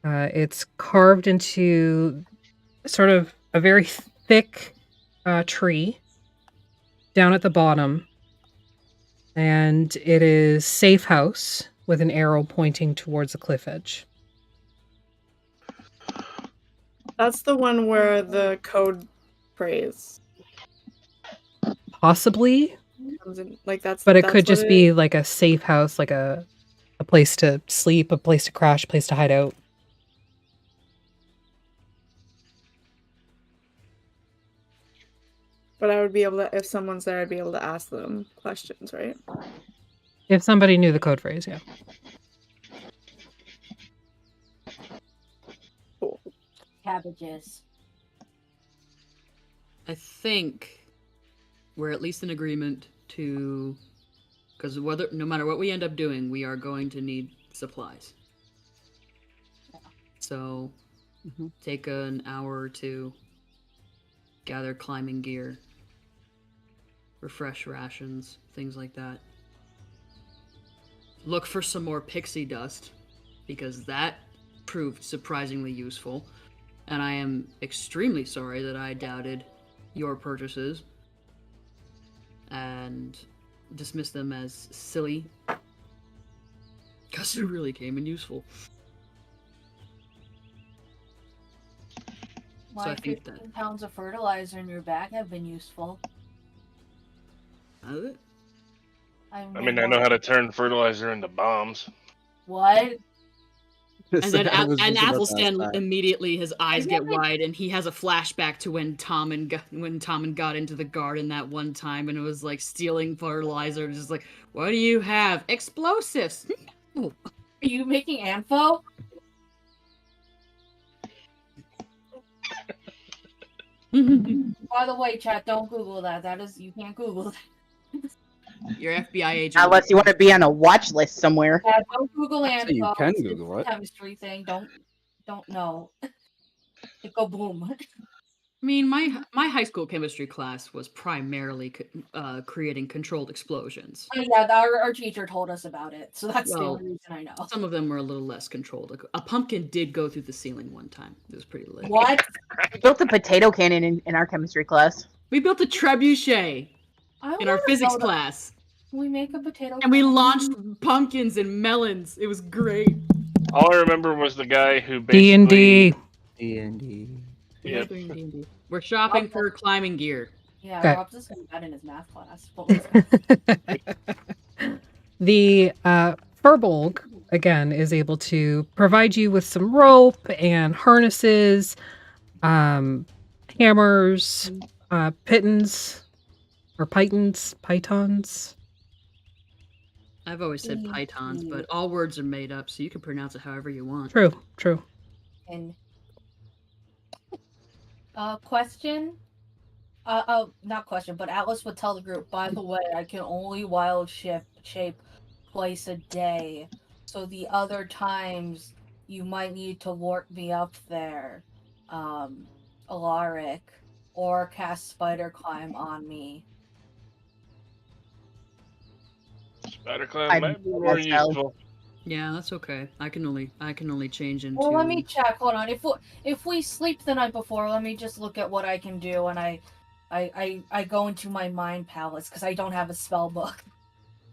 S2: It's carved into sort of a very thick tree down at the bottom. And it is safe house with an arrow pointing towards the cliff edge.
S6: That's the one where the code phrase.
S2: Possibly.
S6: Like
S2: but it could just be like a safe house, like a place to sleep, a place to crash, a place to hide out.
S6: But I would be able to, if someone's there, I'd be able to ask them questions, right?
S2: If somebody knew the code phrase, yeah.
S6: Cool.
S10: Cabbages.
S7: I think we're at least in agreement to because no matter what we end up doing, we are going to need supplies. So, take an hour or two, gather climbing gear, refresh rations, things like that. Look for some more pixie dust, because that proved surprisingly useful. And I am extremely sorry that I doubted your purchases and dismissed them as silly, because it really came in useful.
S10: My 15 pounds of fertilizer in your bag have been useful.
S7: Has it?
S8: I mean, I know how to turn fertilizer into bombs.
S10: What?
S7: And then Athelstan immediately, his eyes get wide, and he has a flashback to when Tommen got into the garden that one time, and it was like stealing fertilizer. Just like, what do you have? Explosives.
S10: Are you making Anfo? By the way, chat, don't Google that. You can't Google that.
S7: Your FBI agent.
S4: Unless you want to be on a watch list somewhere.
S10: Yeah, don't Google Anfo.
S3: So you can Google it.
S10: Chemistry thing. Don't know. It go boom.
S7: I mean, my high school chemistry class was primarily creating controlled explosions.
S10: Oh, yeah, our teacher told us about it, so that's the only reason I know.
S7: Some of them were a little less controlled. A pumpkin did go through the ceiling one time. It was pretty lit.
S10: What?
S4: We built a potato cannon in our chemistry class.
S7: We built a trebuchet in our physics class.
S10: Can we make a potato
S7: and we launched pumpkins and melons. It was great.
S8: All I remember was the guy who basically...
S3: D&D.
S8: Yep.
S7: We're shopping for climbing gear.
S10: Yeah,
S2: Okay.
S10: Rob's just that in his math class.
S2: The Furbolg, again, is able to provide you with some rope and harnesses, hammers, pitons, or pythons.
S7: I've always said pythons, but all words are made up, so you can pronounce it however you want.
S2: True.
S10: And question? Not question, but Atlas would tell the group, by the way, I can only wild shape twice a day. So the other times you might need to warp me up there, Alaric, or cast spider climb on me.
S8: Spider climb might be more useful.
S7: Yeah, that's okay. I can only change into.
S10: Well, let me check. Hold on. If we sleep the night before, let me just look at what I can do, and I go into my mind palace because I don't have a spell book.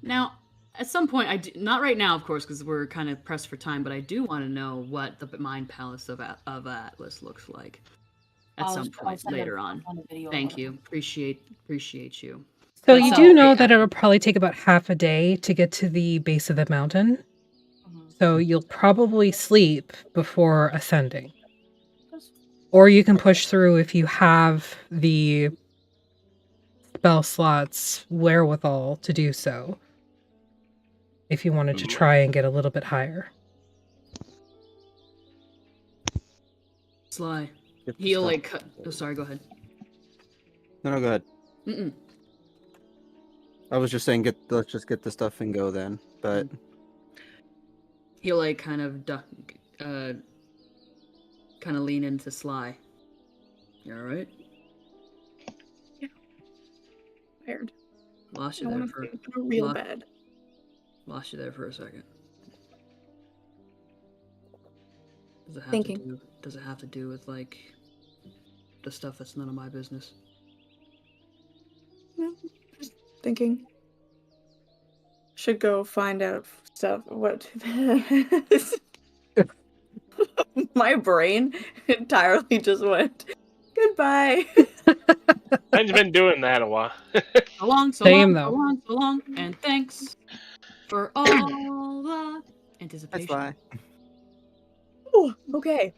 S7: Now, at some point, not right now, of course, because we're kind of pressed for time, but I do want to know what the mind palace of Atlas looks like at some point later on. Thank you. Appreciate you.
S2: So you do know that it'll probably take about half a day to get to the base of the mountain. So you'll probably sleep before ascending. Or you can push through if you have the spell slots wherewithal to do so. If you wanted to try and get a little bit higher.
S7: Sly. He'll like cut. Oh, sorry, go ahead.
S3: No, go ahead.
S7: Mm-mm.
S3: I was just saying, let's just get the stuff and go then. But
S7: he'll like kind of lean into Sly. You all right?
S6: Yeah. Tired.
S7: Lost you there for
S6: real bad.
S7: Lost you there for a second. Does it have to do with like the stuff that's none of my business?
S6: No, just thinking. Should go find out stuff. What? My brain entirely just went, goodbye.
S8: I've been doing that a while.
S7: So long, and thanks for all the anticipation.
S3: That's why.
S6: Oh, okay.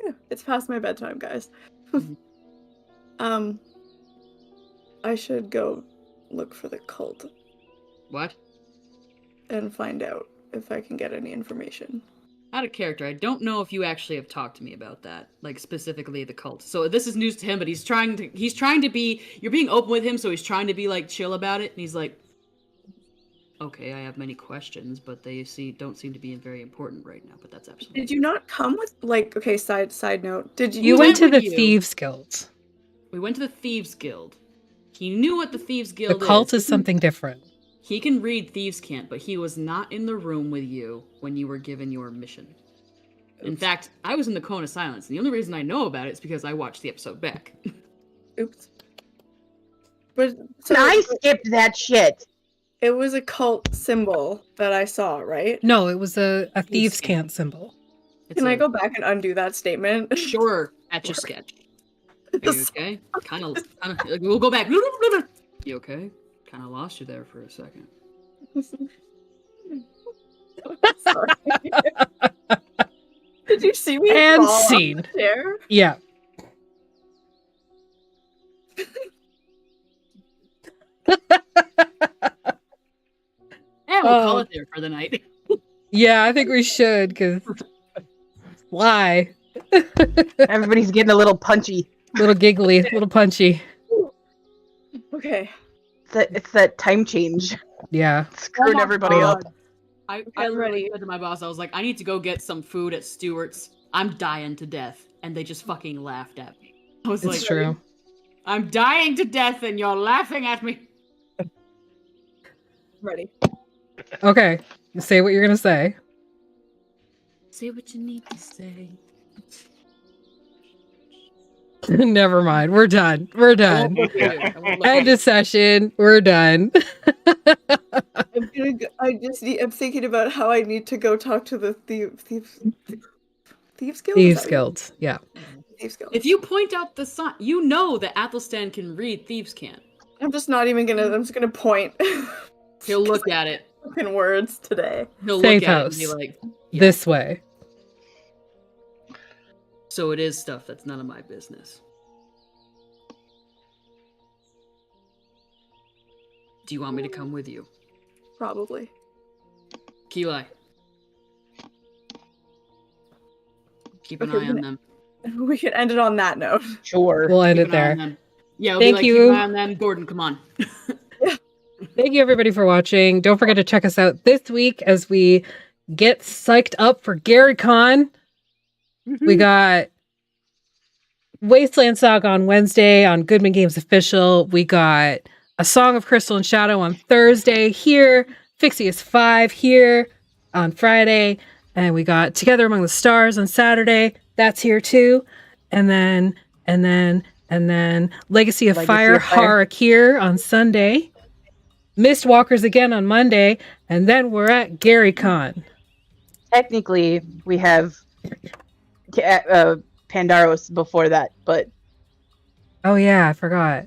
S6: Yeah, it's past my bedtime, guys. I should go look for the cult.
S7: What?
S6: And find out if I can get any information.
S7: Out of character, I don't know if you actually have talked to me about that, like specifically the cult. So this is news to him, but he's trying to be, you're being open with him, so he's trying to be like chill about it, and he's like, okay, I have many questions, but they don't seem to be very important right now. But that's absolutely.
S6: Did you not come with okay? Side note. Did you?
S2: You went to the Thieves Guild.
S7: We went to the Thieves Guild. He knew what the Thieves Guild is.
S2: The cult is something different.
S7: He can read Thieves' Cant, but he was not in the room with you when you were given your mission. Oops. In fact, I was in the Cone of Silence, and the only reason I know about it is because I watched the episode back.
S6: Oops. But
S4: so I skipped that shit.
S6: It was a cult symbol that I saw, right?
S2: No, it was a Thieves' Cant symbol.
S6: Can I go back and undo that statement?
S7: Sure, at your sketch. Are you okay? Kind of. We'll go back. You okay? Kind of lost you there for a second.
S6: Sorry. Did you see me
S2: and
S6: fall
S2: scene.
S6: Off the chair?
S2: Yeah.
S7: Yeah, we'll call it there for the night.
S2: Yeah, I think we should, because why?
S4: Everybody's getting a little punchy.
S2: Little giggly, a little punchy.
S6: Okay.
S4: It's that time change.
S2: Yeah.
S4: Screwed everybody up.
S7: I literally said to my boss, I was like, I need to go get some food at Stewart's. I'm dying to death. And they just fucking laughed at me. I was like,
S2: it's true.
S7: I'm dying to death and you're laughing at me.
S6: Ready.
S2: Okay. Say what you're going to say.
S7: Say what you need to say.
S2: Never mind. We're done. We're done. End of session. We're done.
S6: I'm thinking about how I need to go talk to the Thieves Guild?
S2: Thieves Guild. Yeah.
S6: Thieves Guild.
S7: If you point out the sign, you know that Athelstan can read Thieves' Cant.
S6: I'm just not even gonna, I'm just gonna point.
S7: He'll look at it.
S6: In words today.
S7: He'll
S2: Safe
S7: look at
S2: house.
S7: it and be like,
S2: yeah. This way.
S7: So it is stuff that's none of my business. Do you want me to come with you?
S6: Probably.
S7: Keli. Keep an eye on them.
S6: We can end it on that note.
S4: Sure.
S2: We'll end it there.
S7: Yeah,
S2: thank you.
S7: Keep an eye on them. Gordon, come on.
S2: Thank you everybody for watching. Don't forget to check us out this week as we get psyched up for GaryCon. Mm-hmm. We got Wasteland Saga on Wednesday on Goodman Games Official. We got A Song of Crystal and Shadow on Thursday here. Fixius 5 here on Friday. And we got Together Among the Stars on Saturday. That's here too. And then Legacy of Fire Harakir on Sunday. Mistwalkers again on Monday, and then we're at GaryCon.
S4: Technically, we have Pandaros before that, but
S2: oh yeah, I forgot.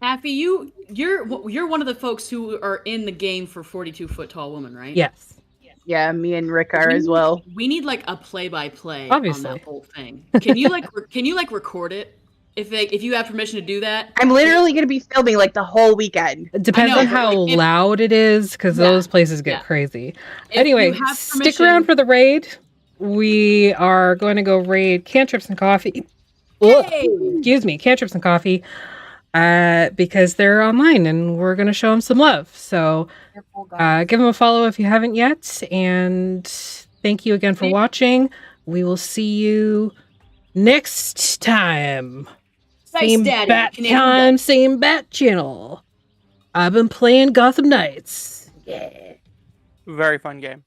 S7: Happy, you're one of the folks who are in the game for 42 Foot Tall Woman, right?
S2: Yes.
S4: Yeah, me and Rick are as well.
S7: We need like a play-by-play
S2: Obviously.
S7: on that whole thing. Can you record it? If you have permission to do that?
S4: I'm literally going to be filming like the whole weekend.
S2: It depends on how loud it is, because those places get crazy. Anyway, stick around for the raid. We are going to go raid Cantrips and Coffee. Excuse me, Cantrips and Coffee. Because they're online and we're going to show them some love. So give them a follow if you haven't yet. And thank you again for watching. We will see you next time. Same bat time, same bat channel. I've been playing Gotham Knights. Yeah.
S9: Very fun game.